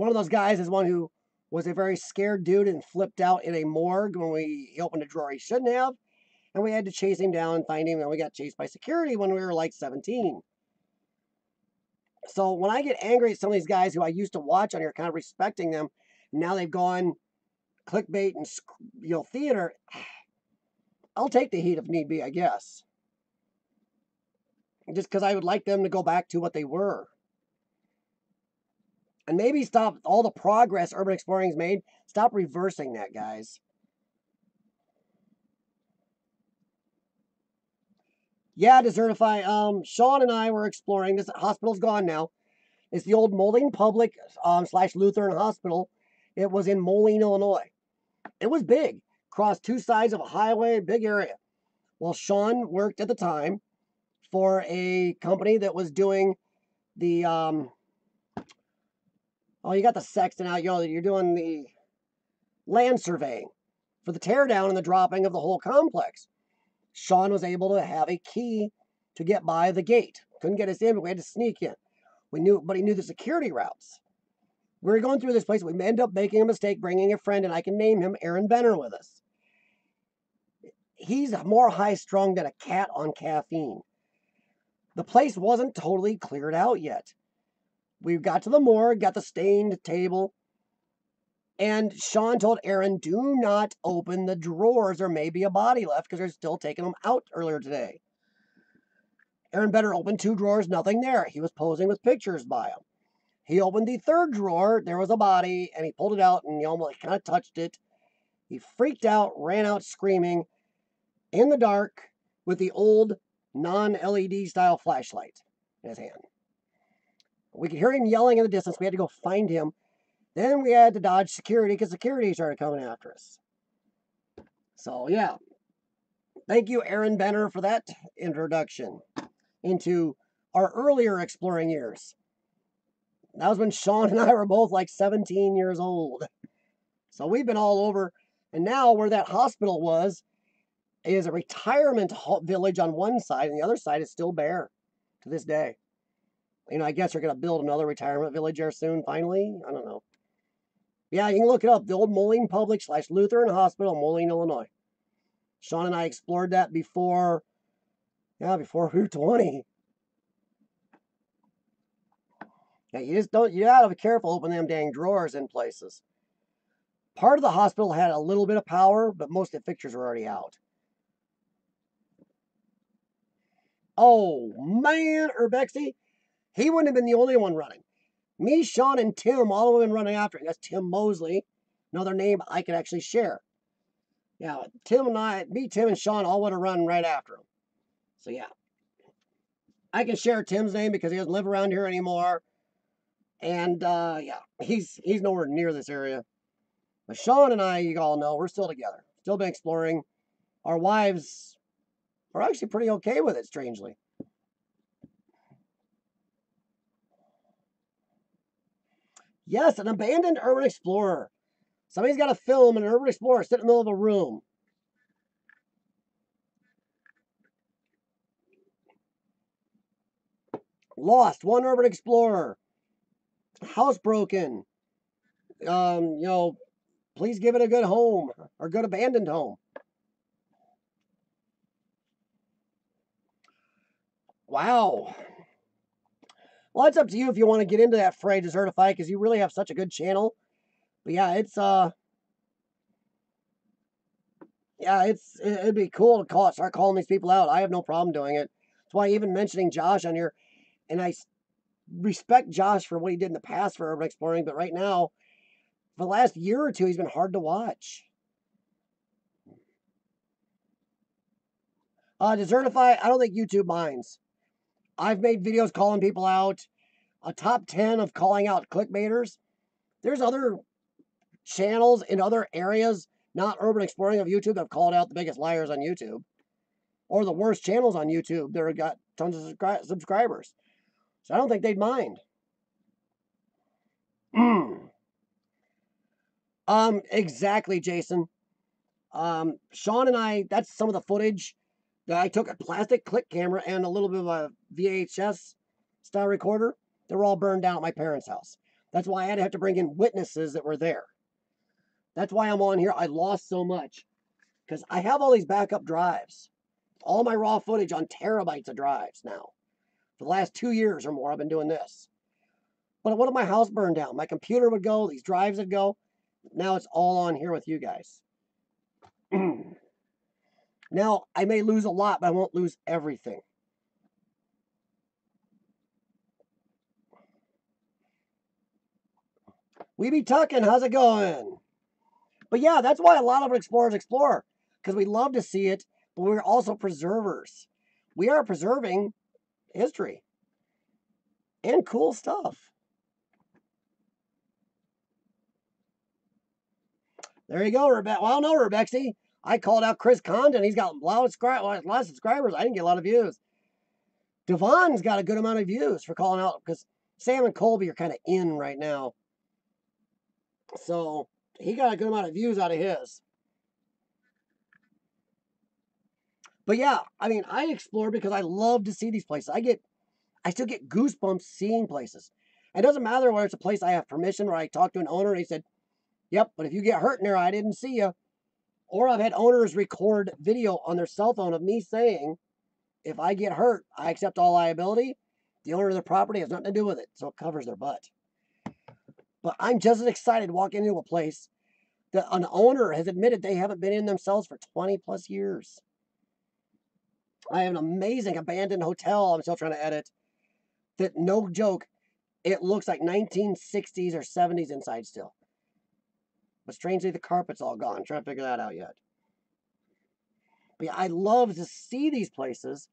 A: of those guys is one who was a very scared dude and flipped out in a morgue when he opened a drawer he shouldn't have. And we had to chase him down and find him. And we got chased by security when we were like 17. So when I get angry at some of these guys who I used to watch on here, kind of respecting them, now they've gone clickbait and theater, I'll take the heat if need be, I guess. Just because I would like them to go back to what they were. And maybe stop all the progress urban exploring's made. Stop reversing that, guys. Yeah, Desertify. Sean and I were exploring. This hospital's gone now. It's the old Moline Public / Lutheran Hospital. It was in Moline, Illinois. It was big. Crossed 2 sides of a highway, big area. Well, Sean worked at the time for a company that was doing the, oh, you got the sexton out, you're doing the land surveying for the teardown and the dropping of the whole complex. Sean was able to have a key to get by the gate. Couldn't get us in, but we had to sneak in. But he knew the security routes. We were going through this place. We ended up making a mistake, bringing a friend, and I can name him Aaron Benner with us. He's more high-strung than a cat on caffeine. The place wasn't totally cleared out yet. We got to the morgue, got the stained table, and Sean told Aaron, do not open the drawers. There may be a body left because they're still taking them out earlier today. Aaron Benner opened 2 drawers, nothing there. He was posing with pictures by them. He opened the 3rd drawer, there was a body, and he pulled it out and he almost kind of touched it. He freaked out, ran out screaming in the dark with the old non-LED style flashlight in his hand. We could hear him yelling in the distance. We had to go find him. Then we had to dodge security because security started coming after us. So, yeah. Thank you, Aaron Benner, for that introduction into our earlier exploring years. That was when Sean and I were both like 17 years old. So we've been all over. And now where that hospital was is a retirement village on one side, and the other side is still bare to this day. You know, I guess they're going to build another retirement village there soon, finally. I don't know. Yeah, you can look it up. The old Moline Public / Lutheran Hospital, Moline, Illinois. Sean and I explored that before Route 20. Yeah, you gotta be careful opening them dang drawers in places. Part of the hospital had a little bit of power, but most of the fixtures were already out. Oh, man, Urbexy, he wouldn't have been the only one running. Me, Sean, and Tim all have been running after him. That's Tim Mosley, another name I could actually share. Yeah, Tim, and Sean all would have run right after him. So, yeah. I can share Tim's name because he doesn't live around here anymore. And, yeah, he's nowhere near this area. But Sean and I, you all know, we're still together. Still been exploring. Our wives are actually pretty okay with it, strangely. Yes, an abandoned urban explorer. Somebody's got a film an urban explorer sitting in the middle of a room. Lost, one urban explorer. House broken. You know, please give it a good home or good abandoned home. Wow. Well, it's up to you if you want to get into that fray, Desertify, because you really have such a good channel. But yeah, it'd be cool to start calling these people out. I have no problem doing it. That's why even mentioning Josh on here, and I respect Josh for what he did in the past for urban exploring, but right now, for the last year or two, he's been hard to watch. Desertify, I don't think YouTube minds. I've made videos calling people out. A top 10 of calling out clickbaiters. There's other channels in other areas, not urban exploring of YouTube, that have called out the biggest liars on YouTube. Or the worst channels on YouTube that have got tons of subscribers. So I don't think they'd mind. Exactly, Jason. Sean and I, that's some of the footage that I took a plastic click camera and a little bit of a VHS style recorder. They were all burned down at my parents' house. That's why I had to have to bring in witnesses that were there. That's why I'm on here. I lost so much because I have all these backup drives. All my raw footage on terabytes of drives now. For the last 2 years or more, I've been doing this. But what if my house burned down? My computer would go, these drives would go. Now it's all on here with you guys. Now, I may lose a lot, but I won't lose everything. We be tucking, how's it going? But yeah, that's why a lot of explorers explore. Because we love to see it, but we're also preservers. We are preserving history. And cool stuff. There you go, Rebecca. Well, no, Rebexy. I called out Chris Condon. He's got a lot of subscribers. I didn't get a lot of views. Devon's got a good amount of views for calling out because Sam and Colby are kind of in right now. So he got a good amount of views out of his. But yeah, I mean, I explore because I love to see these places. I still get goosebumps seeing places. It doesn't matter whether it's a place I have permission or I talked to an owner and he said, yep, but if you get hurt in there, I didn't see you. Or I've had owners record video on their cell phone of me saying, if I get hurt, I accept all liability. The owner of the property has nothing to do with it, so it covers their butt. But I'm just as excited walking into a place that an owner has admitted they haven't been in themselves for 20 plus years. I have an amazing abandoned hotel I'm still trying to edit that, no joke, it looks like 1960s or 70s inside still. But strangely, the carpet's all gone. I'm trying to figure that out yet. But yeah, I love to see these places.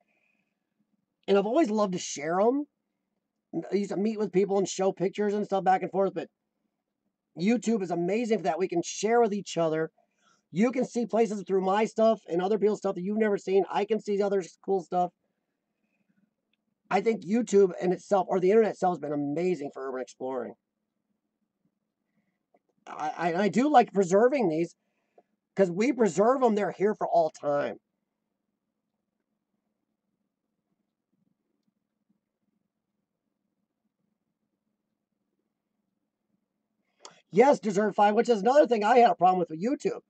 A: And I've always loved to share them. I used to meet with people and show pictures and stuff back and forth. But YouTube is amazing for that. We can share with each other. You can see places through my stuff and other people's stuff that you've never seen. I can see other cool stuff. I think YouTube in itself, or the internet itself, has been amazing for urban exploring. I do like preserving these because we preserve them. They're here for all time. Yes, Desertify, which is another thing I had a problem with YouTube.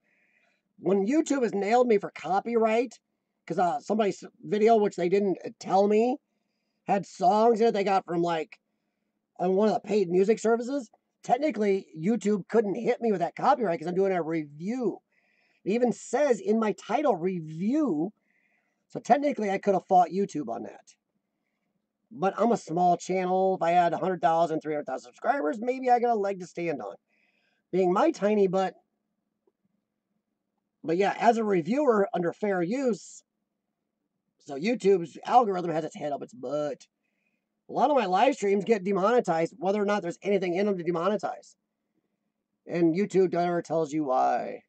A: When YouTube has nailed me for copyright, because somebody's video, which they didn't tell me, had songs in it they got from like on one of the paid music services. Technically, YouTube couldn't hit me with that copyright because I'm doing a review. It even says in my title, review. So technically, I could have fought YouTube on that. But I'm a small channel. If I had 100,000, 300,000 subscribers, maybe I got a leg to stand on. Being my tiny butt. But yeah, as a reviewer under fair use, so YouTube's algorithm has its head up its butt. A lot of my live streams get demonetized, whether or not there's anything in them to demonetize. And YouTube never tells you why.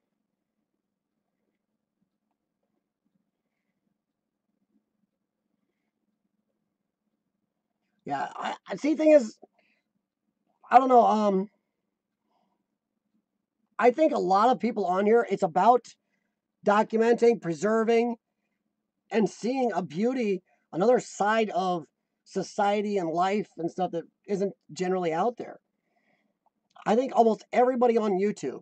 A: Yeah, I see. Thing is, I don't know. I think a lot of people on here, it's about documenting, preserving, and seeing a beauty, another side of society and life and stuff that isn't generally out there. I think almost everybody on YouTube,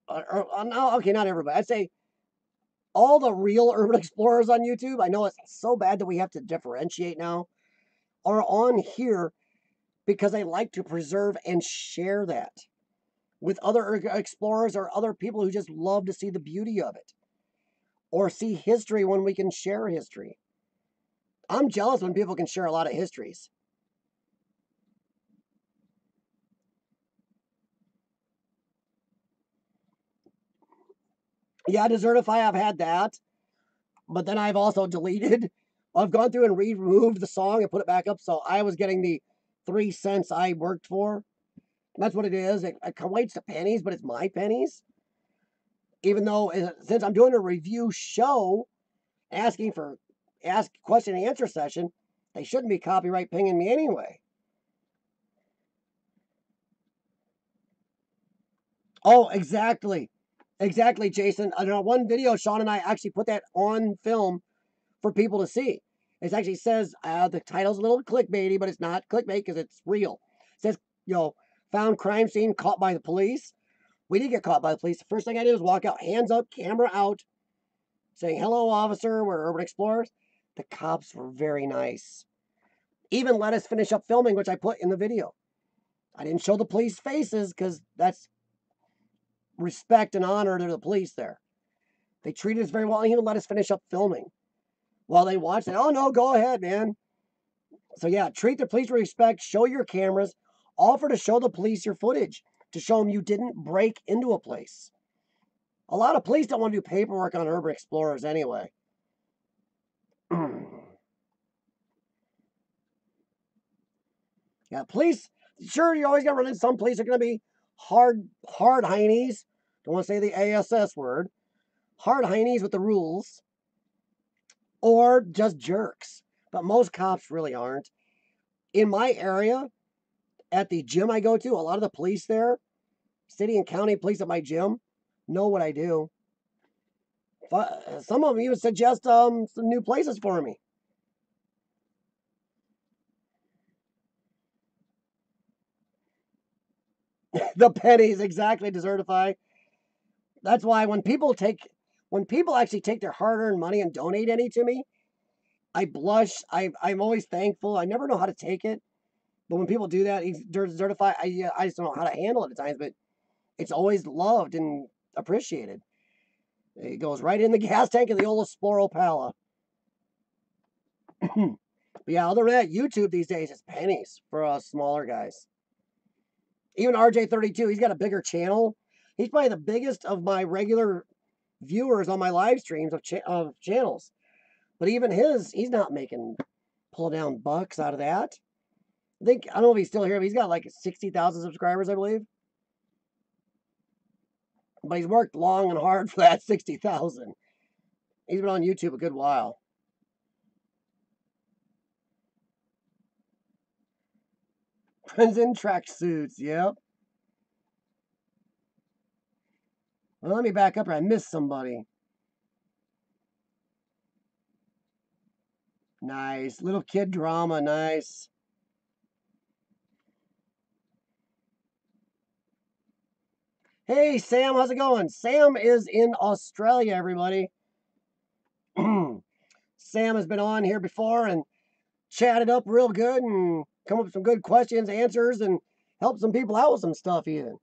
A: no, okay, not everybody. I'd say all the real urban explorers on YouTube. I know it's so bad that we have to differentiate now, are on here because they like to preserve and share that with other explorers or other people who just love to see the beauty of it or see history when we can share history. I'm jealous when people can share a lot of histories. Yeah, Desertify, I've had that, but then I've also deleted. I've gone through and removed the song and put it back up, so I was getting the 3 cents I worked for. That's what it is. It equates to pennies, but it's my pennies. Even though, since I'm doing a review show, ask question and answer session, they shouldn't be copyright pinging me anyway. Oh, exactly. Exactly, Jason. In one video, Sean and I actually put that on film for people to see. It actually says, the title's a little clickbaity, but it's not clickbait because it's real. It says, found crime scene, caught by the police. We did get caught by the police. The first thing I did was walk out, hands up, camera out, saying, hello, officer, we're urban explorers. The cops were very nice. Even let us finish up filming, which I put in the video. I didn't show the police faces because that's respect and honor to the police there. They treated us very well and even let us finish up filming. While they watched it, oh no, go ahead, man. So yeah, treat the police with respect, show your cameras, offer to show the police your footage to show them you didn't break into a place. A lot of police don't want to do paperwork on urban explorers anyway. Yeah, police, sure, you're always going to run into some police are going to be hard heinies. Don't want to say the ASS word. Hard heinies with the rules. Or just jerks. But most cops really aren't. In my area, at the gym I go to, a lot of the police there, city and county police at my gym, know what I do. Some of them even suggest some new places for me. The pennies, exactly, Desertify. That's why when people actually take their hard-earned money and donate any to me, I blush. I'm always thankful. I never know how to take it, but when people do that, Desertify, I just don't know how to handle it at times. But it's always loved and appreciated. It goes right in the gas tank of the old Explorer Opala. But yeah, other than that, YouTube these days is pennies for us smaller guys. Even RJ32, he's got a bigger channel. He's probably the biggest of my regular viewers on my live streams of channels. But even he's not pull down bucks out of that. I don't know if he's still here, but he's got like 60,000 subscribers, I believe. But he's worked long and hard for that 60,000. He's been on YouTube a good while. Friends in tracksuits, yep. Well, let me back up here. I missed somebody. Nice. Little kid drama, nice. Hey, Sam, how's it going? Sam is in Australia, everybody. Sam has been on here before and chatted up real good and come up with some good questions, answers, and helped some people out with some stuff even.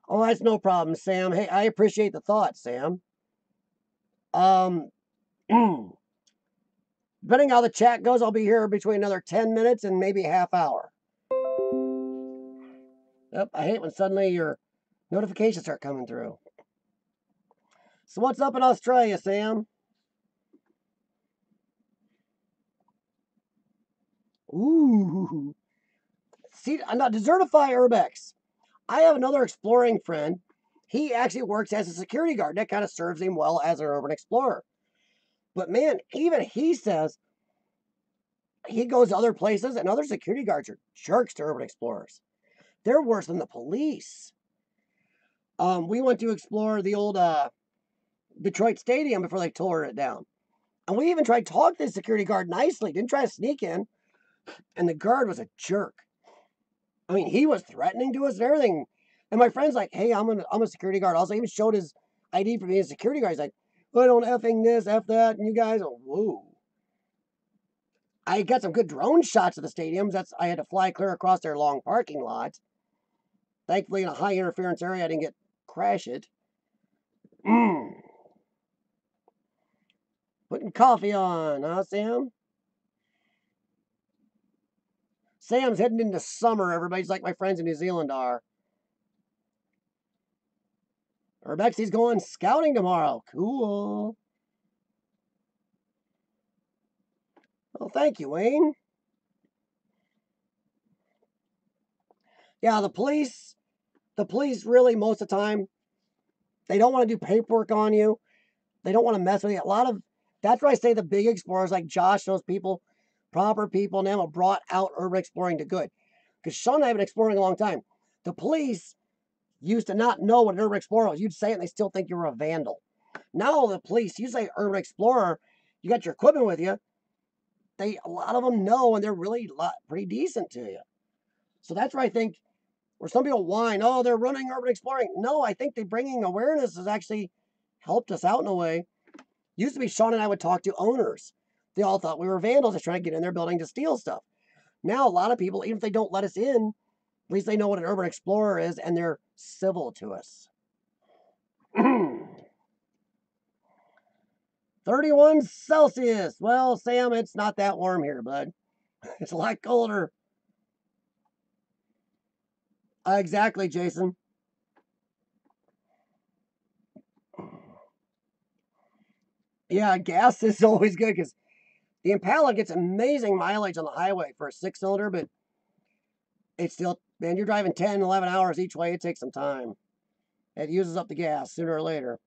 A: Oh, that's no problem, Sam. Hey, I appreciate the thought, Sam. Depending how the chat goes, I'll be here between another 10 minutes and maybe a half hour. Yep, I hate when suddenly your notifications start coming through. So what's up in Australia, Sam? Ooh. See, now, Desertify Urbex. I have another exploring friend. He actually works as a security guard. That kind of serves him well as an urban explorer. But man, even he says he goes to other places and other security guards are jerks to urban explorers. They're worse than the police. We went to explore the old Detroit Stadium before they tore it down. And we even tried to talk to the security guard nicely. Didn't try to sneak in. And the guard was a jerk. I mean, he was threatening to us and everything. And my friend's like, hey, I'm a security guard. Also, he even showed his ID for being a security guard. He's like, I don't effing this, F that. And you guys, oh, whoa. I got some good drone shots of the stadiums. I had to fly clear across their long parking lot. Thankfully, in a high interference area, I didn't crash it. Putting coffee on, huh, Sam? Sam's heading into summer. Everybody's like my friends in New Zealand are. Urbexy's going scouting tomorrow. Cool. Well, thank you, Wayne. Yeah, the police really, most of the time, they don't want to do paperwork on you. They don't want to mess with you. That's why I say the big explorers like Josh, those people, proper people, and them have brought out urban exploring to good. Because Sean and I have been exploring a long time. The police used to not know what an urban explorer was. You'd say it and they still think you were a vandal. Now the police, you say urban explorer, you got your equipment with you. A lot of them know, and they're really pretty decent to you. So that's where I think, where some people whine, oh, they're running urban exploring. No, I think they bringing awareness has actually helped us out in a way. Used to be Sean and I would talk to owners. They all thought we were vandals just trying to get in their building to steal stuff. Now a lot of people, even if they don't let us in, at least they know what an urban explorer is and they're civil to us. 31 Celsius. Well, Sam, it's not that warm here, bud. It's a lot colder. Exactly, Jason. Yeah, gas is always good because the Impala gets amazing mileage on the highway for a 6-cylinder, but it's still, man, you're driving 10, 11 hours each way. It takes some time. It uses up the gas sooner or later.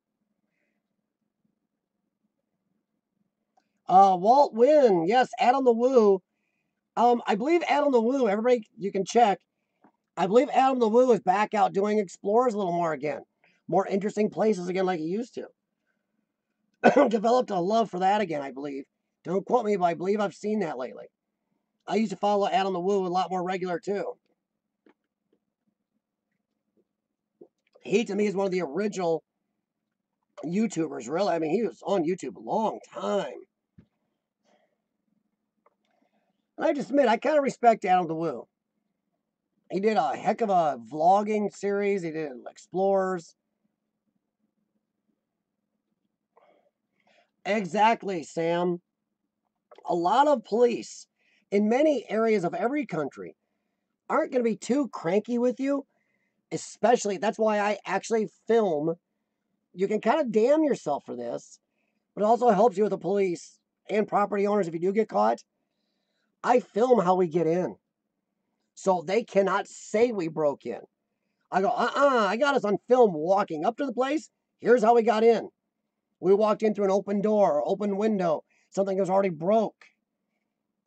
A: Walt Wynn. Yes, Adam the Woo. I believe Adam the Woo, everybody, you can check. I believe Adam the Woo is back out doing explorers a little more again. More interesting places again like he used to. developed a love for that again, I believe. Don't quote me, but I believe I've seen that lately. I used to follow Adam the Woo a lot more regular too. He to me is one of the original YouTubers, really. I mean, he was on YouTube a long time. And I just admit, I kind of respect Adam the Woo. He did a heck of a vlogging series. He did Explorers. Exactly, Sam. A lot of police in many areas of every country aren't going to be too cranky with you, especially, that's why I actually film. You can kind of damn yourself for this, but it also helps you with the police and property owners if you do get caught. I film how we get in, so they cannot say we broke in. I go, I got us on film walking up to the place. Here's how we got in. We walked in through an open door, open window, something was already broke.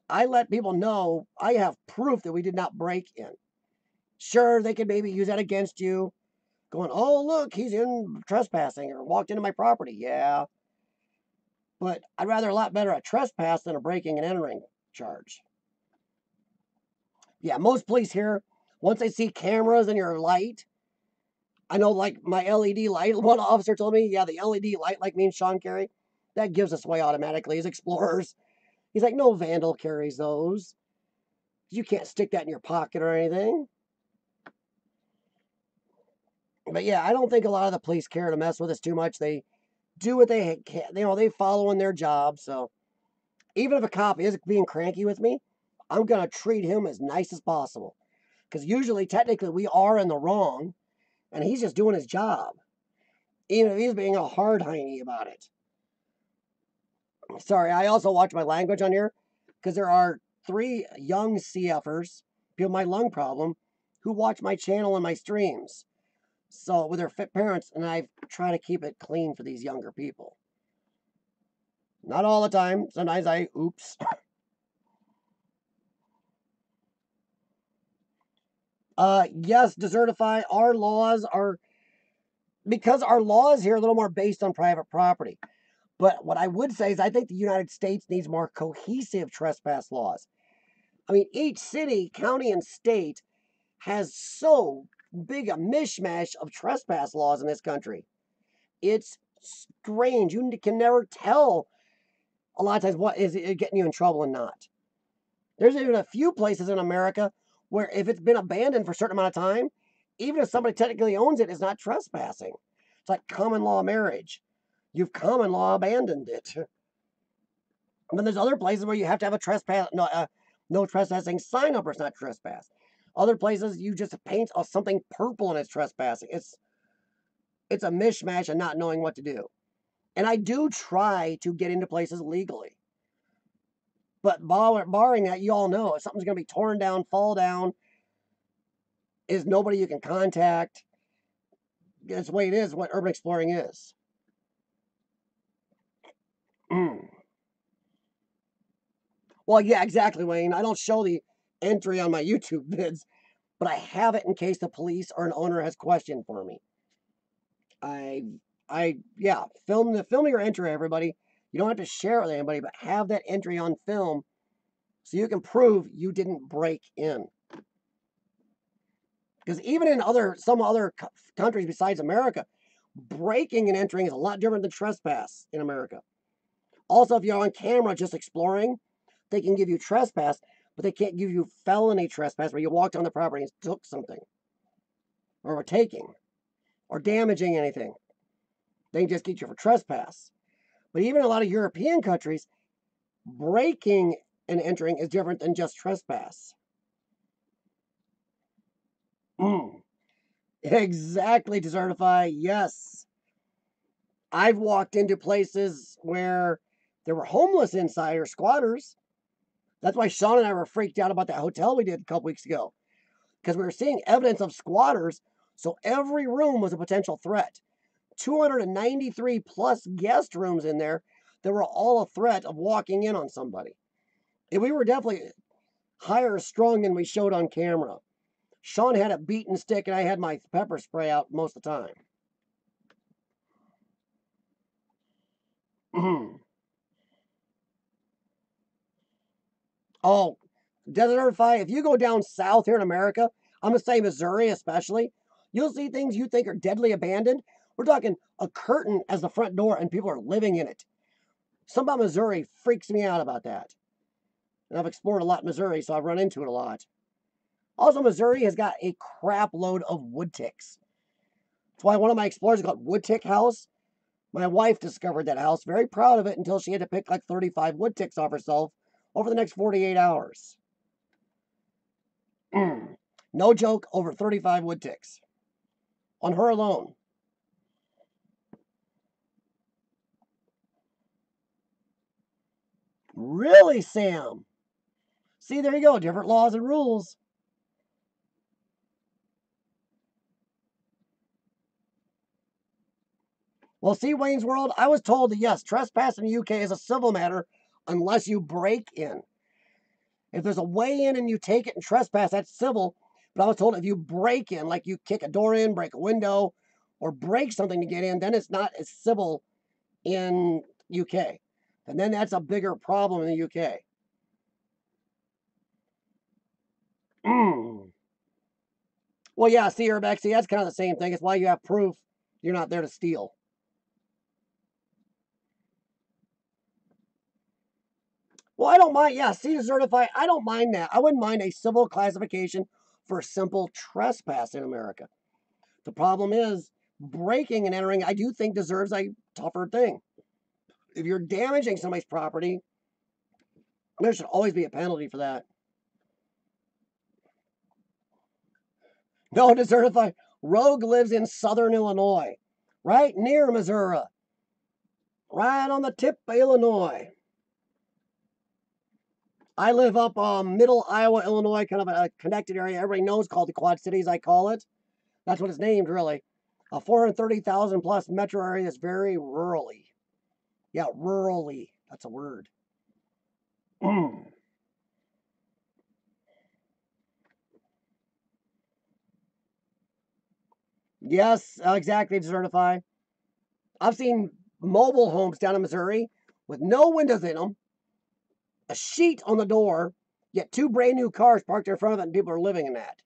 A: I let people know I have proof that we did not break in. Sure, they could maybe use that against you, going, oh, look, he's in trespassing or walked into my property. Yeah, but I'd rather a lot better a trespass than a breaking and entering charge. Yeah, most police here, once they see cameras in your light, I know, like my LED light, one officer told me, yeah, the LED light, like me and Sean carry, that gives us away automatically as explorers. He's like, no vandal carries those. You can't stick that in your pocket or anything. But yeah, I don't think a lot of the police care to mess with us too much. They do what they can. They follow in their job. So even if a cop is being cranky with me, I'm going to treat him as nice as possible. Because usually, technically, we are in the wrong, and he's just doing his job. Even if he's being a hard hiney about it. Sorry, I also watch my language on here, because there are 3 young CFers, people with my lung problem, who watch my channel and my streams. So, with their fit parents, and I try to keep it clean for these younger people. Not all the time. Sometimes I oops. Yes, Desertify. Our laws are, because our laws here are a little more based on private property. But what I would say is I think the United States needs more cohesive trespass laws. I mean, each city, county, and state has so big a mishmash of trespass laws in this country. It's strange. You can never tell a lot of times what is it getting you in trouble and not. There's even a few places in America where if it's been abandoned for a certain amount of time, even if somebody technically owns it, it's not trespassing. It's like common law marriage. You've common law abandoned it. And then there's other places where you have to have a no trespassing sign up or it's not trespass. Other places you just paint something purple and it's trespassing. It's a mishmash and not knowing what to do. And I do try to get into places legally. But barring that, you all know if something's going to be torn down, fall down, is nobody you can contact. That's the way it is, what urban exploring is. Well, yeah, exactly, Wayne. I don't show the entry on my YouTube vids, but I have it in case the police or an owner has question for me. Yeah, film your entry, everybody. You don't have to share it with anybody, but have that entry on film so you can prove you didn't break in. Because even in some other countries besides America, breaking and entering is a lot different than trespass in America. Also, if you're on camera just exploring, they can give you trespass, but they can't give you felony trespass where you walked on the property and took something, or were taking, or damaging anything. They can just get you for trespass. But even in a lot of European countries, breaking and entering is different than just trespass. Exactly, Desertify. Yes. I've walked into places where there were homeless inside or squatters. That's why Sean and I were freaked out about that hotel we did a couple weeks ago. Because we were seeing evidence of squatters. So every room was a potential threat. 293 plus guest rooms in there that were all a threat of walking in on somebody. And we were definitely higher strung than we showed on camera. Sean had a beaten stick and I had my pepper spray out most of the time. Oh, Desertify, if you go down south here in America, I'm going to say Missouri especially, you'll see things you think are deadly abandoned. We're talking a curtain as the front door and people are living in it. Something about Missouri freaks me out about that. And I've explored a lot in Missouri, so I've run into it a lot. Also, Missouri has got a crap load of wood ticks. That's why one of my explorers is called Wood Tick House. My wife discovered that house, very proud of it, until she had to pick like 35 wood ticks off herself over the next 48 hours. No joke, over 35 wood ticks. On her alone. Really, Sam? See, there you go. Different laws and rules. Well, see, Wayne's World, I was told that, yes, trespass in the UK is a civil matter unless you break in. If there's a way in and you take it and trespass, that's civil. But I was told if you break in, like you kick a door in, break a window, or break something to get in, then it's not as civil in UK. And then that's a bigger problem in the UK. Well, yeah, see, Urbex, see, that's kind of the same thing. It's why you have proof you're not there to steal. Well, I don't mind. Yeah, see, Desertify, I don't mind that. I wouldn't mind a civil classification for simple trespass in America. The problem is breaking and entering, I do think deserves a tougher thing. If you're damaging somebody's property, there should always be a penalty for that. No, Desertify, Rogue lives in southern Illinois, right near Missouri, right on the tip of Illinois. I live up middle Iowa, Illinois, kind of a connected area everybody knows called the Quad Cities, I call it. That's what it's named, really. A 430,000 plus metro area is very rurally. Yeah, rurally. That's a word. Yes, exactly, Desertify. I've seen mobile homes down in Missouri with no windows in them, a sheet on the door, yet two brand new cars parked in front of it, and people are living in that.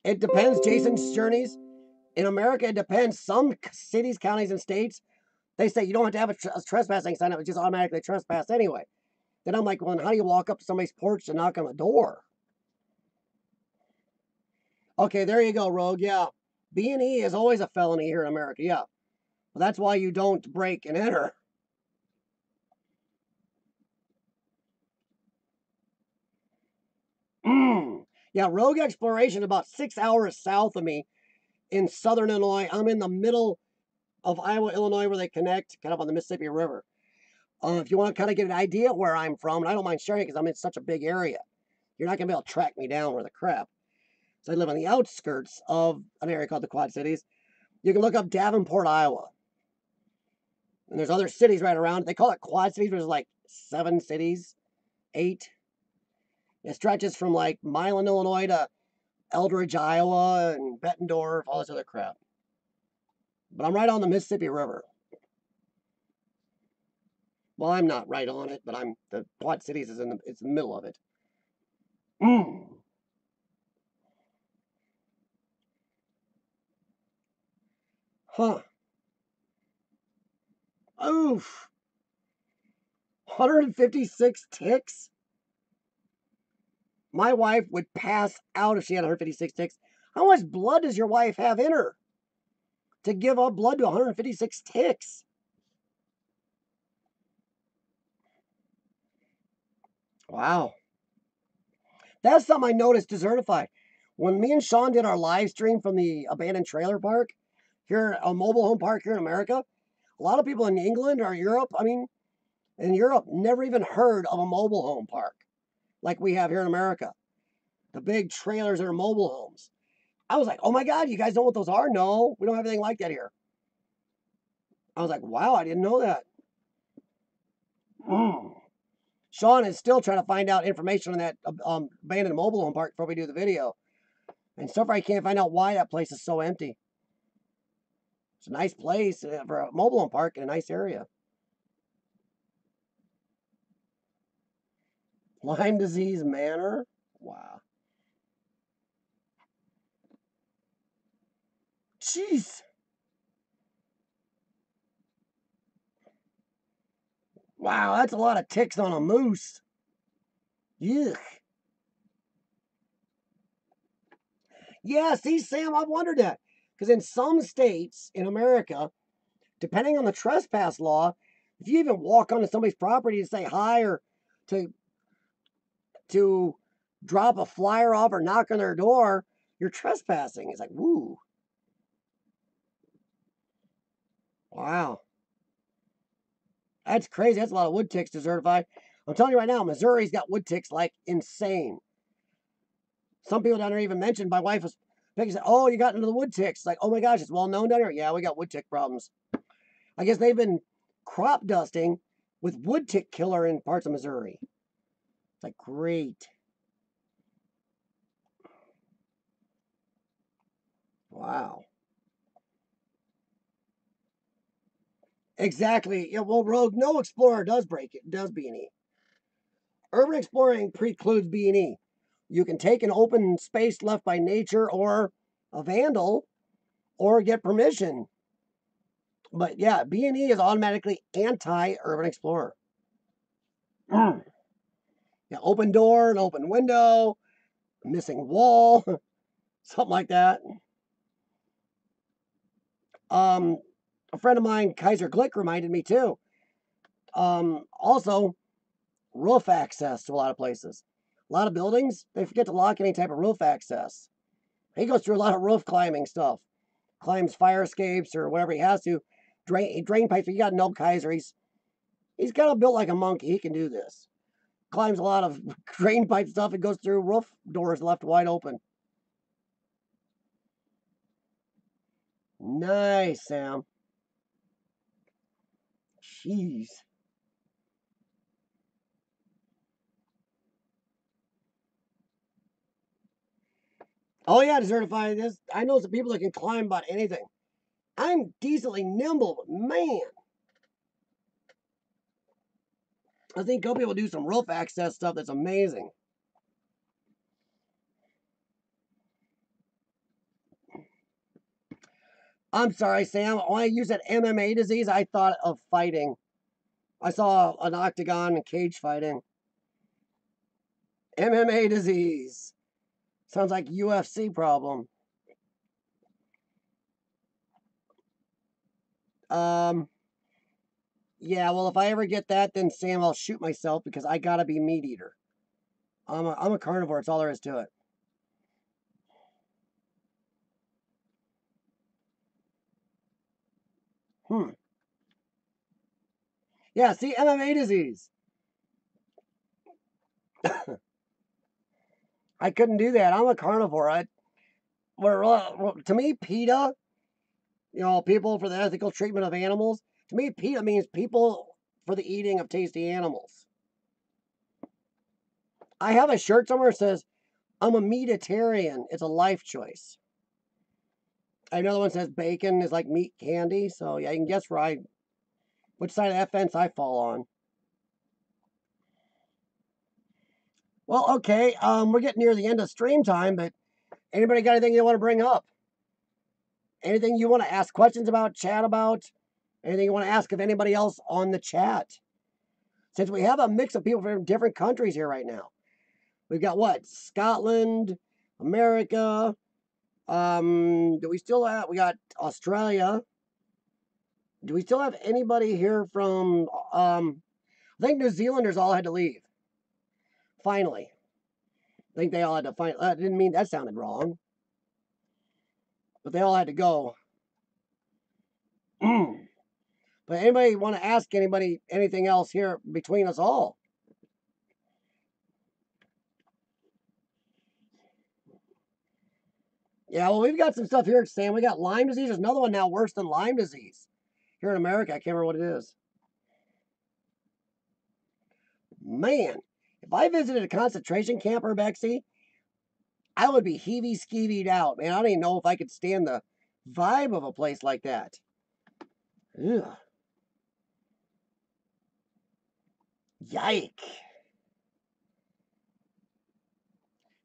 A: It depends, Jason's Journeys. In America, it depends. Some cities, counties, and states, they say you don't have to have a trespassing sign up, it just automatically trespass anyway. Then I'm like, well, how do you walk up to somebody's porch and knock on the door? Okay, there you go, Rogue. Yeah. B&E is always a felony here in America. Yeah. Well, that's why you don't break and enter. Yeah, Rogue Exploration about 6 hours south of me in southern Illinois. I'm in the middle of Iowa, Illinois, where they connect, kind of on the Mississippi River. If you want to kind of get an idea where I'm from, and I don't mind sharing it because I'm in such a big area, you're not going to be able to track me down where the crap. So I live on the outskirts of an area called the Quad Cities. You can look up Davenport, Iowa. And there's other cities right around. They call it Quad Cities, but there's like 7 cities, 8. It stretches from like Milan, Illinois to Eldridge, Iowa, and Bettendorf, all this other crap. But I'm right on the Mississippi River. Well, I'm not right on it, but the Quad Cities is it's the middle of it. Huh. Oof. 156 ticks? My wife would pass out if she had 156 ticks. How much blood does your wife have in her to give up blood to 156 ticks? Wow. That's something I noticed Desertify. When me and Sean did our live stream from the abandoned trailer park, here, a mobile home park here in America, a lot of people in England or Europe, in Europe, never even heard of a mobile home park like we have here in America. The big trailers that are mobile homes. I was like, oh my God, you guys know what those are? No, we don't have anything like that here. I was like, wow, I didn't know that. Sean is still trying to find out information on that abandoned mobile home park before we do the video. And so far, I can't find out why that place is so empty. It's a nice place for a mobile home park in a nice area. Lyme disease manor? Wow. Jeez. Wow, that's a lot of ticks on a moose. Yuck. Yeah, see, Sam, I've wondered that. Because in some states in America, depending on the trespass law, if you even walk onto somebody's property to say hi or to drop a flyer off or knock on their door, you're trespassing. It's like, woo. Wow. That's crazy. That's a lot of wood ticks to certify. I'm telling you right now, Missouri's got wood ticks like insane. Some people down there even mentioned, my wife was thinking, oh, you got into the wood ticks. Like, oh my gosh, it's well known down here. Yeah, we got wood tick problems. I guess they've been crop dusting with wood tick killer in parts of Missouri. It's like, great. Wow. Exactly. Yeah, well, Rogue, no explorer does break it, does B&E. Urban exploring precludes B&E. You can take an open space left by nature or a vandal or get permission. But yeah, B&E is automatically anti-urban explorer. Yeah, open door, an open window, a missing wall, something like that. A friend of mine, Kaiser Glick, reminded me too. Also, roof access to a lot of places. A lot of buildings, they forget to lock any type of roof access. He goes through a lot of roof climbing stuff. Climbs fire escapes or whatever he has to. Drain pipes. You got to know Kaiser. He's kind of built like a monkey. He can do this. Climbs a lot of drain pipe stuff and goes through roof doors left wide open. Nice, Sam. Jeez. Oh yeah, to certify this. I know some people that can climb about anything. I'm decently nimble, but man. I think go people do some roof access stuff that's amazing. I'm sorry, Sam. When I used that MMA disease, I thought of fighting. I saw an octagon and cage fighting. MMA disease. Sounds like UFC problem. Yeah, well, if I ever get that, then Sam, I'll shoot myself because I gotta be meat eater. I'm a carnivore. That's all there is to it. Yeah, see, MMA disease. I couldn't do that. I'm a carnivore. To me, PETA, people for the ethical treatment of animals. To me, PETA means people for the eating of tasty animals. I have a shirt somewhere that says, I'm a meatitarian. It's a life choice. Another one says bacon is like meat candy. So yeah, you can guess which side of that fence I fall on. Well, okay, we're getting near the end of stream time, but anybody got anything you want to bring up? Anything you want to ask questions about, chat about? Anything you want to ask of anybody else on the chat? Since we have a mix of people from different countries here right now. We've got what? Scotland, America. Do we still have, we got Australia. Do we still have anybody here from, I think New Zealanders all had to leave. Finally. I think they all had to I didn't mean that sounded wrong. But they all had to go. But anybody want to ask anybody anything else here between us all? Yeah, well, we've got some stuff here, Sam. We got Lyme disease. There's another one now worse than Lyme disease. Here in America, I can't remember what it is. Man, if I visited a concentration camp, Urbexy, I would be heavy-skeevied out. Man, I don't even know if I could stand the vibe of a place like that. Ugh. Yike.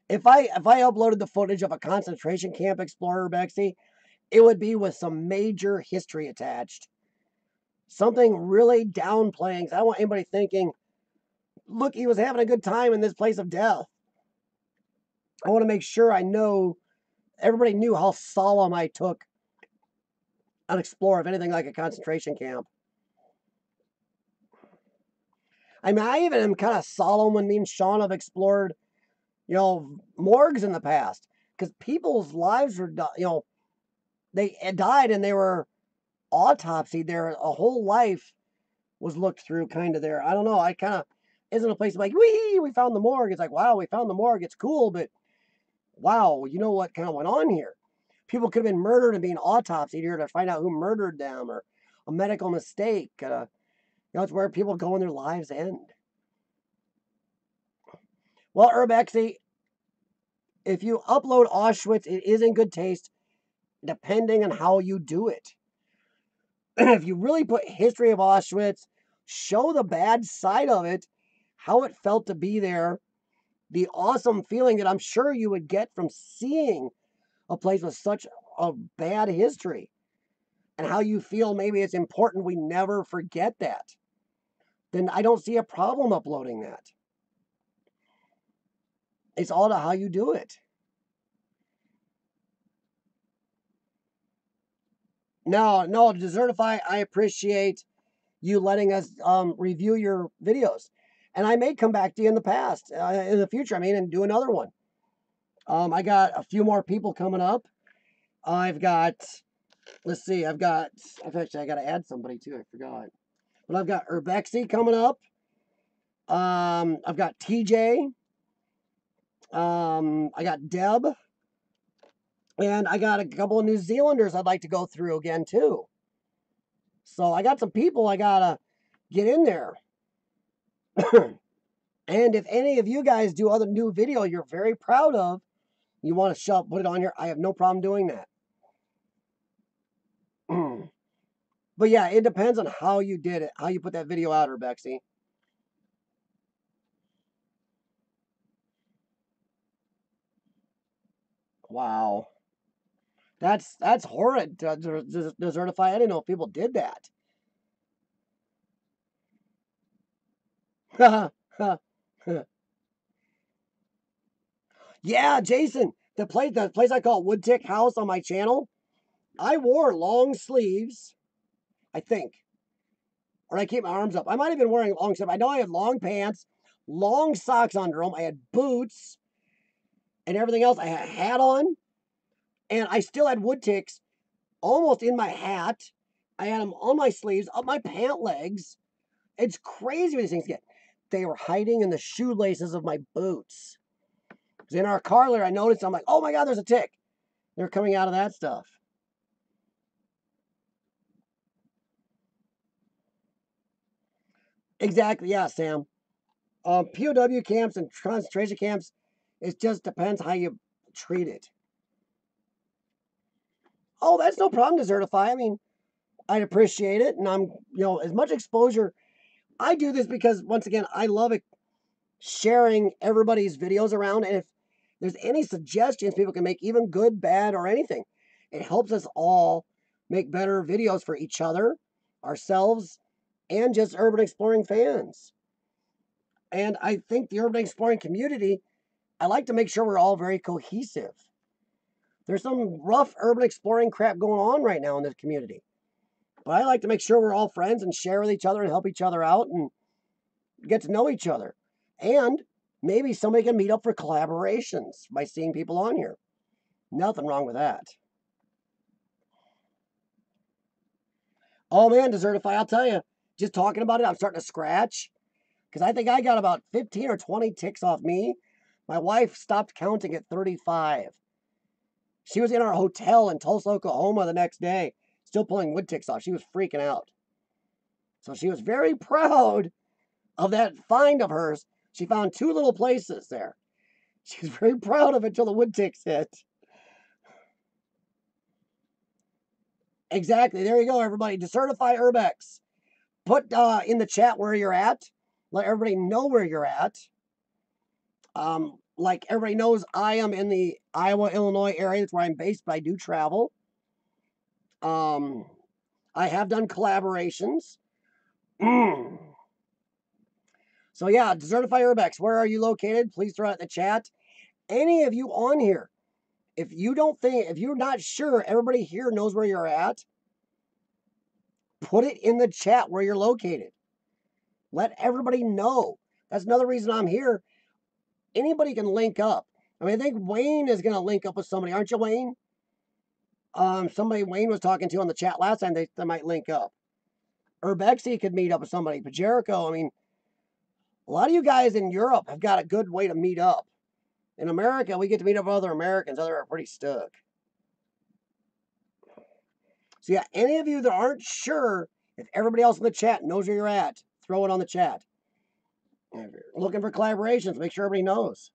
A: If I uploaded the footage of a concentration camp explorer, Bexy, it would be with some major history attached. Something really downplaying. I don't want anybody thinking, look, he was having a good time in this place of death. I want to make sure I know everybody knew how solemn I took an explorer, if anything like a concentration camp. I mean, I even am kind of solemn when me and Sean have explored, morgues in the past, because people's lives were, they died and they were autopsied. Their a whole life was looked through, kind of there. I don't know. I kind of isn't a place like, we found the morgue. It's like, wow, we found the morgue. It's cool, but wow, you know what kind of went on here? People could have been murdered and being autopsied here to find out who murdered them, or a medical mistake. It's where people go and their lives end. Well, Urbexy, if you upload Auschwitz, it is in good taste, depending on how you do it. If you really put history of Auschwitz, show the bad side of it, how it felt to be there, the awesome feeling that I'm sure you would get from seeing a place with such a bad history, and how you feel maybe it's important we never forget that, then I don't see a problem uploading that. It's all to how you do it. No, Desertify, I appreciate you letting us review your videos. And I may come back to you in the future, and do another one. I got a few more people coming up. I've got, let's see, I got to add somebody too, I forgot. But I've got Urbexy coming up. I've got TJ. I got Deb. And I got a couple of New Zealanders I'd like to go through again too. So I got some people I gotta get in there. And if any of you guys do other new video you're very proud of, you want to put it on here, I have no problem doing that. But yeah, it depends on how you did it, how you put that video out, Urbexy. Wow. That's horrid, Desertify. I didn't know if people did that. Yeah, Jason, the place I call Woodtick House on my channel, I wore long sleeves, I think. Or I keep my arms up. I might have been wearing long sleeves. I know I had long pants, long socks under them. I had boots and everything else. I had a hat on. And I still had wood ticks almost in my hat. I had them on my sleeves, up my pant legs. It's crazy what these things get. They were hiding in the shoelaces of my boots. Because in our car later, I noticed, I'm like, oh my God, there's a tick. They're coming out of that stuff. Exactly, yeah, Sam. POW camps and concentration camps, it just depends how you treat it. Oh, that's no problem, Desertify. I'd appreciate it. And I'm, as much exposure. I do this because, once again, I love it, sharing everybody's videos around. And if there's any suggestions people can make, even good, bad, or anything, it helps us all make better videos for each other, ourselves, and just urban exploring fans. And I think the urban exploring community, I like to make sure we're all very cohesive. There's some rough urban exploring crap going on right now in this community. But I like to make sure we're all friends and share with each other and help each other out and get to know each other. And maybe somebody can meet up for collaborations by seeing people on here. Nothing wrong with that. Oh man, Desertify, I'll tell you, just talking about it, I'm starting to scratch. Because I think I got about 15 or 20 ticks off me. My wife stopped counting at 35. She was in our hotel in Tulsa, Oklahoma the next day, still pulling wood ticks off. She was freaking out. So she was very proud of that find of hers. She found 2 little places there. She's very proud of it till the wood ticks hit. Exactly. There you go, everybody. Desertify Urbex. Put in the chat where you're at. Let everybody know where you're at. Like everybody knows, I am in the Iowa, Illinois area. That's where I'm based, but I do travel. I have done collaborations. So yeah, Desertify Urbex, where are you located? Please throw it in the chat. Any of you on here, if you're not sure everybody here knows where you're at, put it in the chat where you're located. Let everybody know. That's another reason I'm here. Anybody can link up. I mean, I think Wayne is going to link up with somebody. Aren't you, Wayne? Somebody Wayne was talking to on the chat last time, they might link up. Urbexy could meet up with somebody. But Jericho, I mean, a lot of you guys in Europe have got a good way to meet up. In America, we get to meet up with other Americans. Others are pretty stuck. So yeah, any of you that aren't sure if everybody else in the chat knows where you're at, throw it on the chat. If you're looking for collaborations, make sure everybody knows.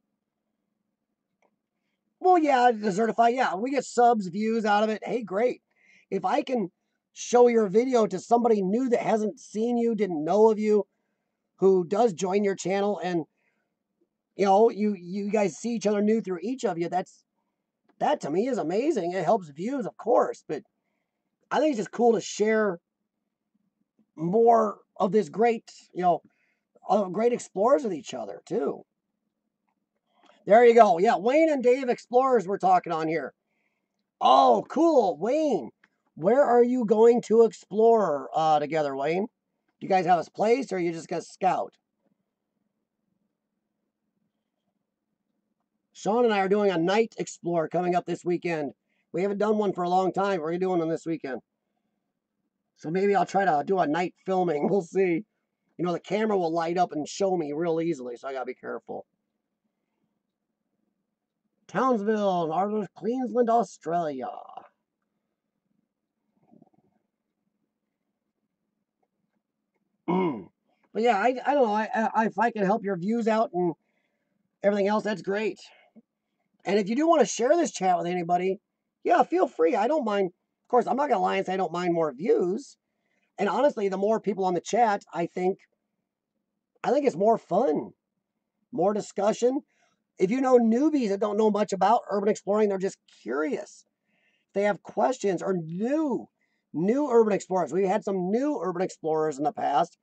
A: Well, yeah, Desertify, yeah, we get subs, views out of it. Hey, great. If I can show your video to somebody new that hasn't seen you, didn't know of you, who does join your channel, and you know, you guys see each other new through each of you, that to me is amazing. It helps views, of course, but I think it's just cool to share more of this great, you know, great explorers with each other too. There you go. Yeah, Wayne and Dave Explorers we're talking on here. Oh, cool. Wayne, where are you going to explore together, Wayne? Do you guys have a place, or are you just going to scout? Sean and I are doing a night explore coming up this weekend. We haven't done one for a long time. We're doing one this weekend. So maybe I'll try to do a night filming. We'll see. You know, the camera will light up and show me real easily, so I got to be careful. Townsville, Queensland, Australia. But yeah, I don't know. If I can help your views out and everything else, that's great. And if you do want to share this chat with anybody, yeah, feel free. I don't mind. Of course, I'm not going to lie and say I don't mind more views. And honestly, the more people on the chat, I think it's more fun, more discussion. If you know newbies that don't know much about urban exploring, they're just curious. If they have questions, or new urban explorers. We had some new urban explorers in the past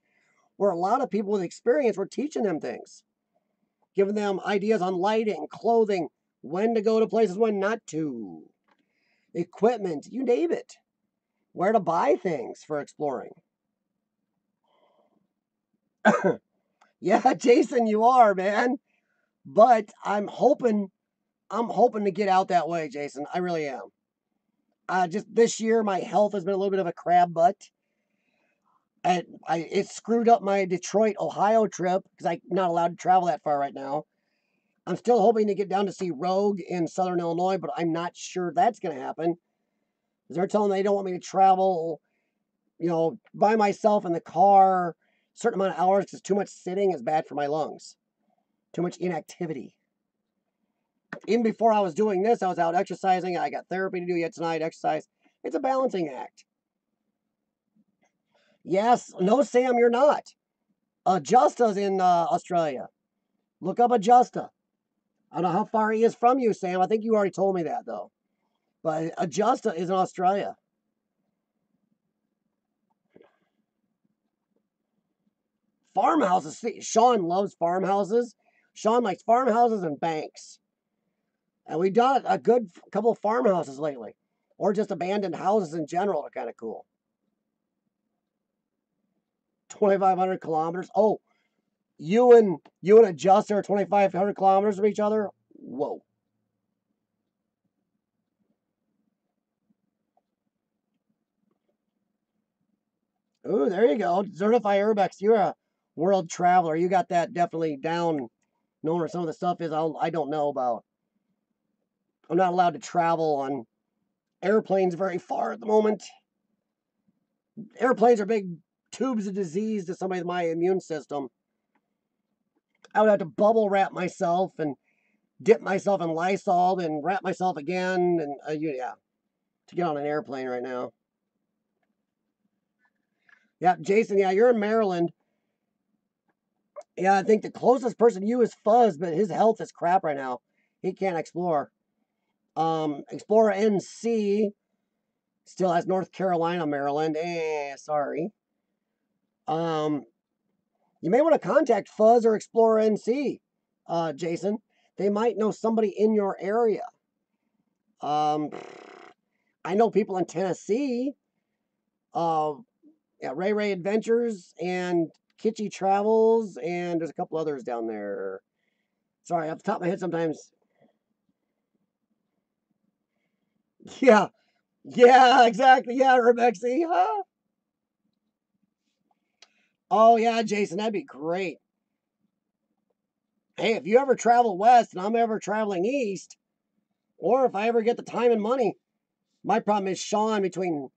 A: where a lot of people with experience were teaching them things, giving them ideas on lighting, clothing, when to go to places, when not to, equipment, you name it, where to buy things for exploring. Yeah, Jason, you are, man. But I'm hoping to get out that way, Jason. I really am. Just this year, my health has been a little bit of a crab butt. It screwed up my Detroit, Ohio trip because I'm not allowed to travel that far right now. I'm still hoping to get down to see Rogue in Southern Illinois, but I'm not sure that's going to happen. They're telling me they don't want me to travel, you know, by myself in the car a certain amount of hours because too much sitting is bad for my lungs. Too much inactivity. Even before I was doing this, I was out exercising. I got therapy to do yet tonight, exercise. It's a balancing act. Yes, no, Sam, you're not. Justa's in Australia. Look up Justa. I don't know how far he is from you, Sam. I think you already told me that, though. But Justa is in Australia. Farmhouses. See, Sean loves farmhouses. Sean likes farmhouses and banks. And we've done a good couple of farmhouses lately. Or just abandoned houses in general are kind of cool. 2,500 kilometers. Oh, you and Adjuster are 2,500 kilometers from each other? Whoa. Ooh, there you go. Desertify Urbex. You're a world traveler. You got that definitely down, knowing where some of the stuff is I don't know about. I'm not allowed to travel on airplanes very far at the moment. Airplanes are big tubes of disease to somebody with my immune system. I would have to bubble wrap myself and dip myself in Lysol and wrap myself again. And yeah, to get on an airplane right now. Yeah, Jason, yeah, you're in Maryland. Yeah, I think the closest person to you is Fuzz, but his health is crap right now. He can't explore. Explorer NC still has North Carolina, Maryland. Sorry. Um, you may want to contact Fuzz or Explorer NC, Jason. They might know somebody in your area. Um, I know people in Tennessee. Yeah, Ray Ray Adventures and Kitschy Travels, and there's a couple others down there. Sorry, off the top of my head sometimes. Yeah, yeah, exactly. Yeah, Rebexy. Huh? Oh, yeah, Jason, that'd be great. Hey, if you ever travel west and I'm ever traveling east, or if I ever get the time and money, my problem is Sean between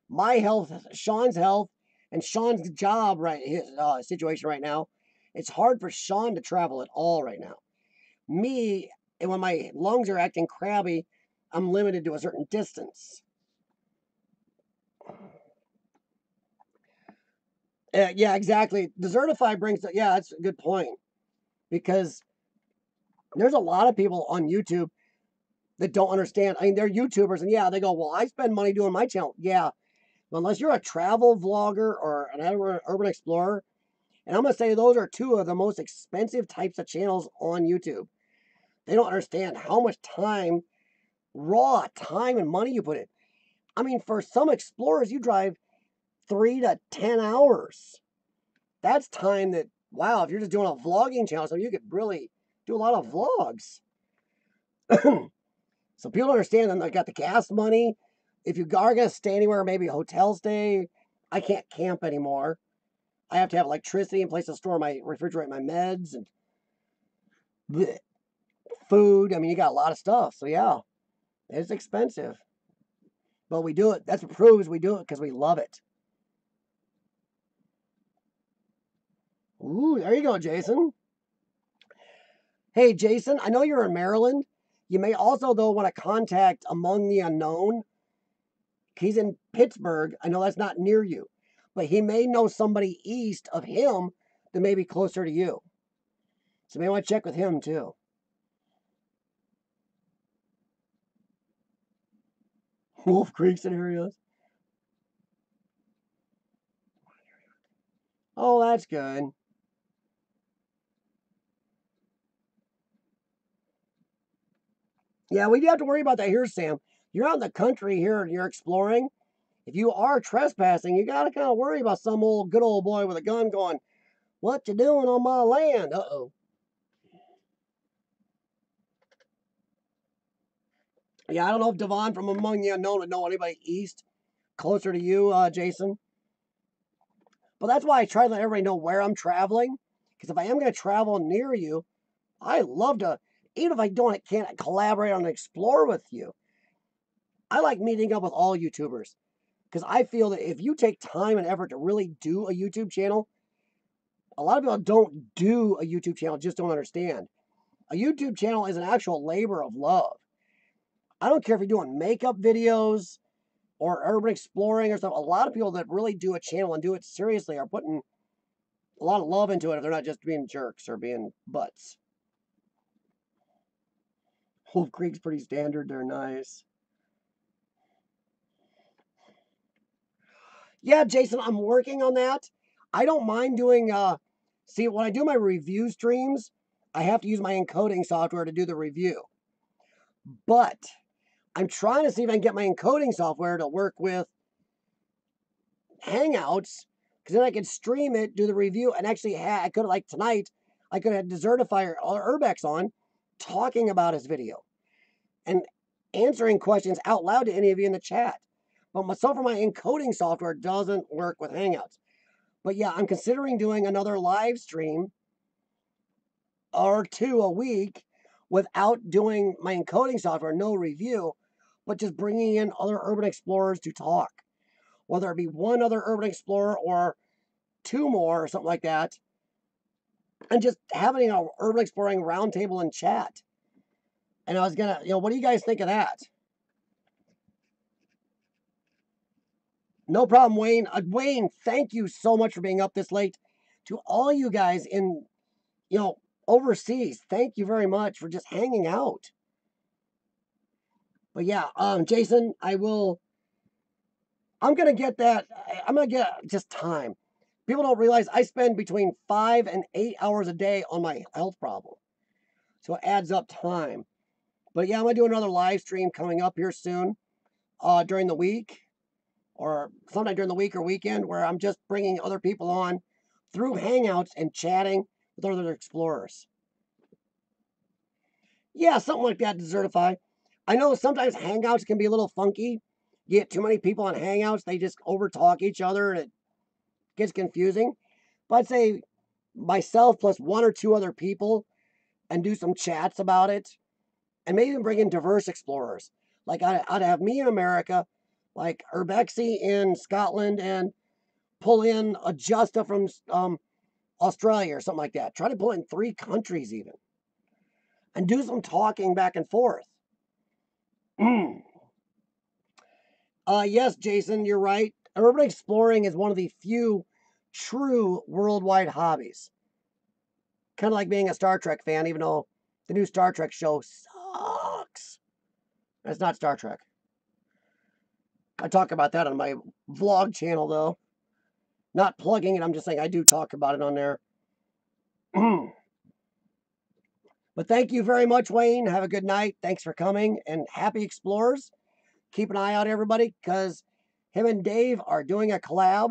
A: my health, Sean's health, and Sean's job, right, his situation right now. It's hard for Sean to travel at all right now. Me, and when my lungs are acting crabby, I'm limited to a certain distance. Yeah, exactly. Desertify brings, yeah, that's a good point. Because there's a lot of people on YouTube that don't understand. I mean, they're YouTubers, and yeah, they go, well, I spend money doing my channel. Yeah, but unless you're a travel vlogger or an urban explorer, and I'm going to say those are two of the most expensive types of channels on YouTube. They don't understand how much time, raw time and money you put in. I mean, for some explorers, you drive 3 to 10 hours. That's time that, wow, if you're just doing a vlogging channel, so you could really do a lot of vlogs. So people understand that they got the gas money. If you are going to stay anywhere, maybe a hotel stay, I can't camp anymore. I have to have electricity and place to store my, refrigerate my meds and bleh, food. I mean, you got a lot of stuff. So yeah, it's expensive. But we do it. That's what proves we do it because we love it. Ooh, there you go, Jason. Hey, Jason, I know you're in Maryland. You may also, though, want to contact Among the Unknown. He's in Pittsburgh. I know that's not near you, but he may know somebody east of him that may be closer to you. So you may want to check with him, too. Wolf Creek's in areas. Oh, that's good. Yeah, we do have to worry about that here, Sam. You're out in the country here and you're exploring. If you are trespassing, you got to kind of worry about some old good old boy with a gun going, what you doing on my land? Uh-oh. Yeah, I don't know if Devon from Among the Unknown would know anybody east, closer to you, Jason. But that's why I try to let everybody know where I'm traveling. Because if I am going to travel near you, I love to, even if I can't collaborate on and explore with you, I like meeting up with all YouTubers. Because I feel that if you take time and effort to really do a YouTube channel, a lot of people don't do a YouTube channel, just don't understand. A YouTube channel is an actual labor of love. I don't care if you're doing makeup videos or urban exploring or stuff. A lot of people that really do a channel and do it seriously are putting a lot of love into it if they're not just being jerks or being butts. Wolf Creek's pretty standard. They're nice. Yeah, Jason, I'm working on that. I don't mind doing, see, when I do my review streams, I have to use my encoding software to do the review. But I'm trying to see if I can get my encoding software to work with Hangouts, because then I could stream it, do the review, and actually I could have, like tonight, I could have Desertify Urbex on talking about his video and answering questions out loud to any of you in the chat. But so far, my encoding software doesn't work with Hangouts. But yeah, I'm considering doing another live stream or two a week without doing my encoding software, no review, but just bringing in other urban explorers to talk. Whether it be one other urban explorer or two more or something like that, and just having an urban exploring roundtable and chat. And I was gonna, what do you guys think of that? No problem, Wayne. Wayne, thank you so much for being up this late. To all you guys in, you know, overseas, thank you very much for just hanging out. But yeah, Jason, I'm gonna get that. I'm gonna get just time. People don't realize I spend between 5 and 8 hours a day on my health problem, so it adds up time. But yeah, I'm gonna do another live stream coming up here soon, during the week, or sometime during the week or weekend, where I'm just bringing other people on through Hangouts and chatting with other explorers. Yeah, something like that to Desertify. I know sometimes Hangouts can be a little funky. You get too many people on Hangouts, they just overtalk each other and it gets confusing. But I'd say myself plus one or two other people and do some chats about it, and maybe even bring in diverse explorers. Like I'd have me in America, like Urbexy in Scotland, and pull in a Justa from Australia or something like that. Try to pull in 3 countries even, and do some talking back and forth. Yes, Jason, you're right. Urban exploring is one of the few true worldwide hobbies. Kind of like being a Star Trek fan, even though the new Star Trek show sucks. It's not Star Trek. I talk about that on my vlog channel, though. Not plugging it, I'm just saying I do talk about it on there. But thank you very much, Wayne. Have a good night. Thanks for coming, and happy explorers. Keep an eye out, everybody, because him and Dave are doing a collab,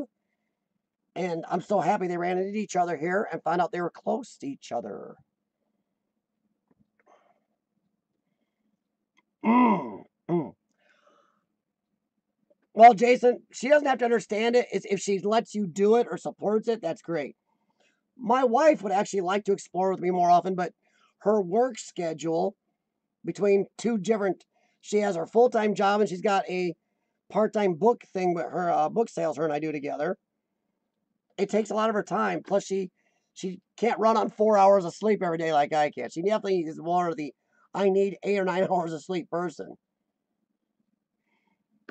A: and I'm so happy they ran into each other here and found out they were close to each other. Well, Jason, she doesn't have to understand it. If she lets you do it or supports it, that's great. My wife would actually like to explore with me more often, but her work schedule between two different, she has her full-time job and she's got a part-time book thing with her book sales her and I do together. It takes a lot of her time. Plus, she can't run on 4 hours of sleep every day like I can. She definitely is more of the I need 8 or 9 hours of sleep person.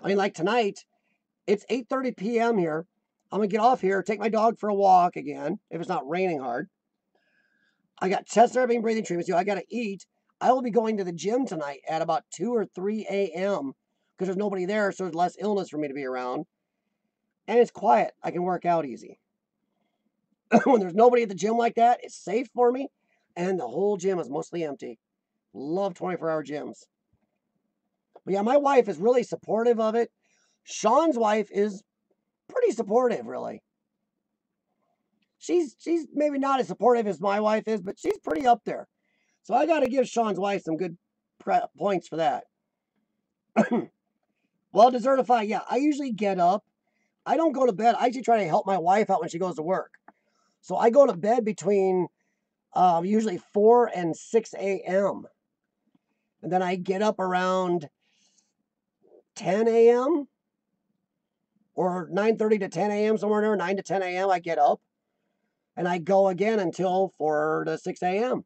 A: I mean, like tonight, it's 8:30 p.m. here. I'm gonna get off here, take my dog for a walk again, if it's not raining hard. I got chest therapy and breathing treatments. I gotta eat. I will be going to the gym tonight at about 2 or 3 a.m. because there's nobody there, so there's less illness for me to be around. And it's quiet. I can work out easy. When there's nobody at the gym like that, it's safe for me, and the whole gym is mostly empty. Love 24-hour gyms. But yeah, my wife is really supportive of it. Sean's wife is pretty supportive, really. She's maybe not as supportive as my wife is, but she's pretty up there. So I got to give Sean's wife some good points for that. Well, Desertify, yeah, I usually get up. I don't go to bed. I actually try to help my wife out when she goes to work. So I go to bed between usually 4 and 6 a.m. And then I get up around 10 a.m. or 9:30 to 10 a.m. somewhere there, 9 to 10 a.m. I get up and I go again until 4 to 6 a.m.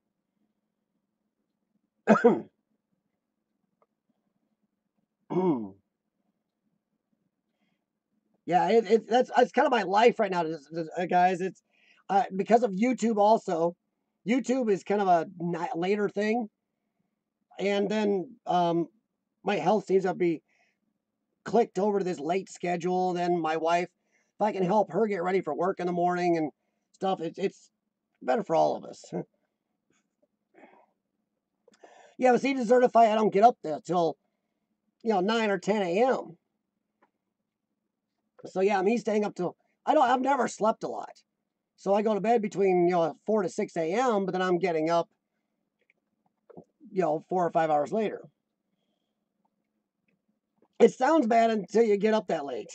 A: Yeah, that's kind of my life right now, guys. It's because of YouTube also. YouTube is kind of a later thing, and then my health seems to be clicked over to this late schedule. Then my wife, if I can help her get ready for work in the morning and stuff, it's better for all of us. Yeah, but see, to Desertify, I don't get up there till 9 or 10 a.m. So yeah, me staying up till I've never slept a lot. So I go to bed between 4 to 6 a.m., but then I'm getting up 4 or 5 hours later. It sounds bad until you get up that late.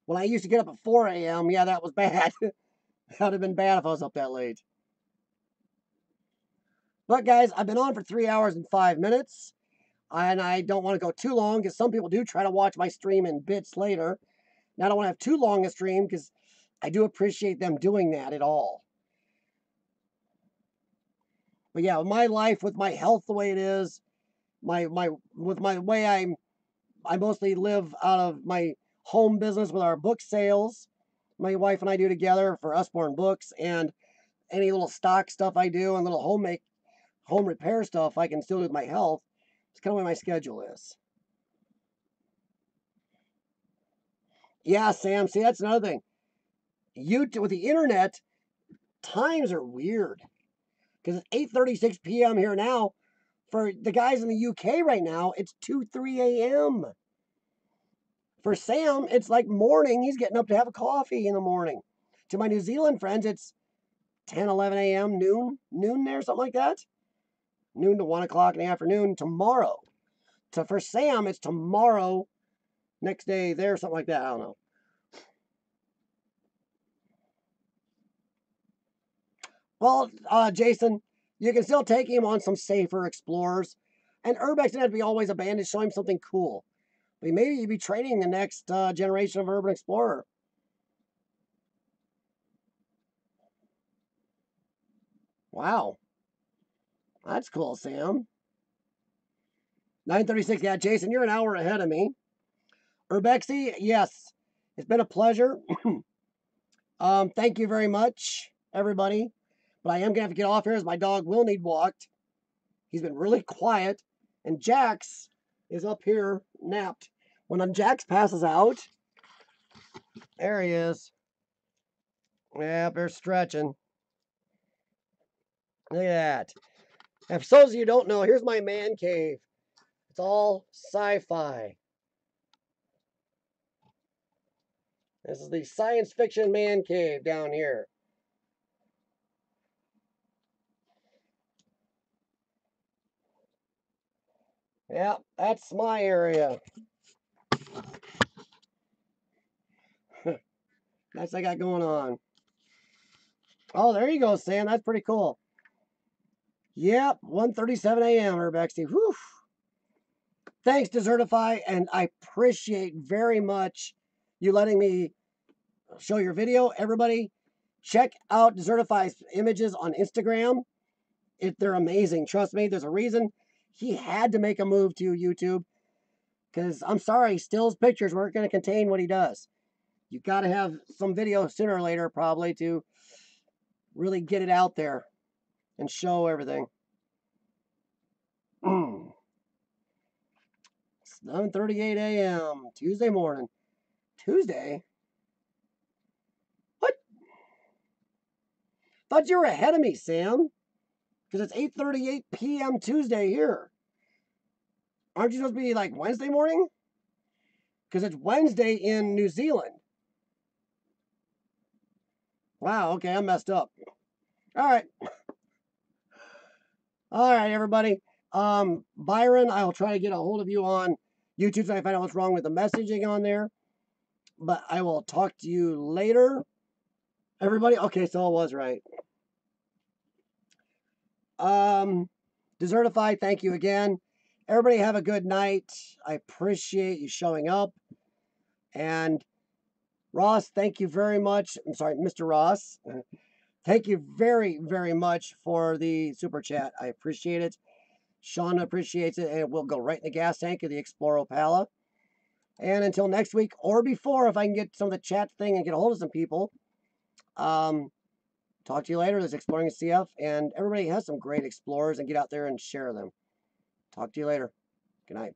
A: When I used to get up at 4 a.m., yeah, that was bad. That would have been bad if I was up that late. But guys, I've been on for 3 hours and 5 minutes, and I don't want to go too long because some people do try to watch my stream in bits later. Now, I don't want to have too long a stream because I do appreciate them doing that at all. But yeah, my life with my health the way it is, with my way I mostly live out of my home business with our book sales. My wife and I do together for Usborne Books, and any little stock stuff I do and little home repair stuff I can still do with my health. It's kind of what my schedule is. Yeah, Sam. See, that's another thing. With the internet, times are weird because it's 8:36 p.m. here now. For the guys in the UK right now, it's 2-3 a.m. For Sam, it's like morning. He's getting up to have a coffee in the morning. To my New Zealand friends, it's 10, 11 a.m., noon there, something like that. Noon to 1 o'clock in the afternoon tomorrow. For Sam, it's tomorrow, next day there, something like that. I don't know. Well, Jason, you can still take him on some safer explorers. And Urbex doesn't have to be always abandoned. Show him something cool. But maybe you'd be training the next generation of urban explorer. Wow. That's cool, Sam. 9:36. Yeah, Jason, you're an hour ahead of me. Urbexy, yes. It's been a pleasure. Thank you very much, everybody. But I am going to have to get off here as my dog will need walked. He's been really quiet. And Jax is up here napped. When Jax passes out, there he is. Yeah, they're stretching. Look at that. And for those of you who don't know, here's my man cave. It's all sci-fi. This is the science fiction man cave down here. Yeah, that's my area. That's what I got going on. Oh, there you go, Sam. That's pretty cool. Yep, 1:37 a.m. Urbexy. Whew. Thanks, Desertify, and I appreciate very much you letting me show your video. Everybody, check out Desertify's images on Instagram. They're amazing. Trust me, there's a reason he had to make a move to YouTube. Because I'm sorry, Still's pictures weren't going to contain what he does. You got to have some video sooner or later, probably, to really get it out there and show everything. It's 11:38 a.m. Tuesday morning. Tuesday? What? Thought you were ahead of me, Sam. Because it's 8:38 p.m. Tuesday here. Aren't you supposed to be like Wednesday morning? Because it's Wednesday in New Zealand. Wow, okay, I messed up. All right. All right, everybody. Byron, I will try to get a hold of you on YouTube so I find out what's wrong with the messaging on there. But I will talk to you later. Everybody, okay, so I was right. Desertify, thank you again. Everybody have a good night. I appreciate you showing up. And Ross, thank you very much. I'm sorry, Mr. Ross. Thank you very, very much for the super chat. I appreciate it. Sean appreciates it, and it will go right in the gas tank of the Explorer Opala. And until next week, or before, if I can get some of the chat thing and get a hold of some people, talk to you later. This is Exploring CF, and everybody has some great explorers, and get out there and share them. Talk to you later. Good night.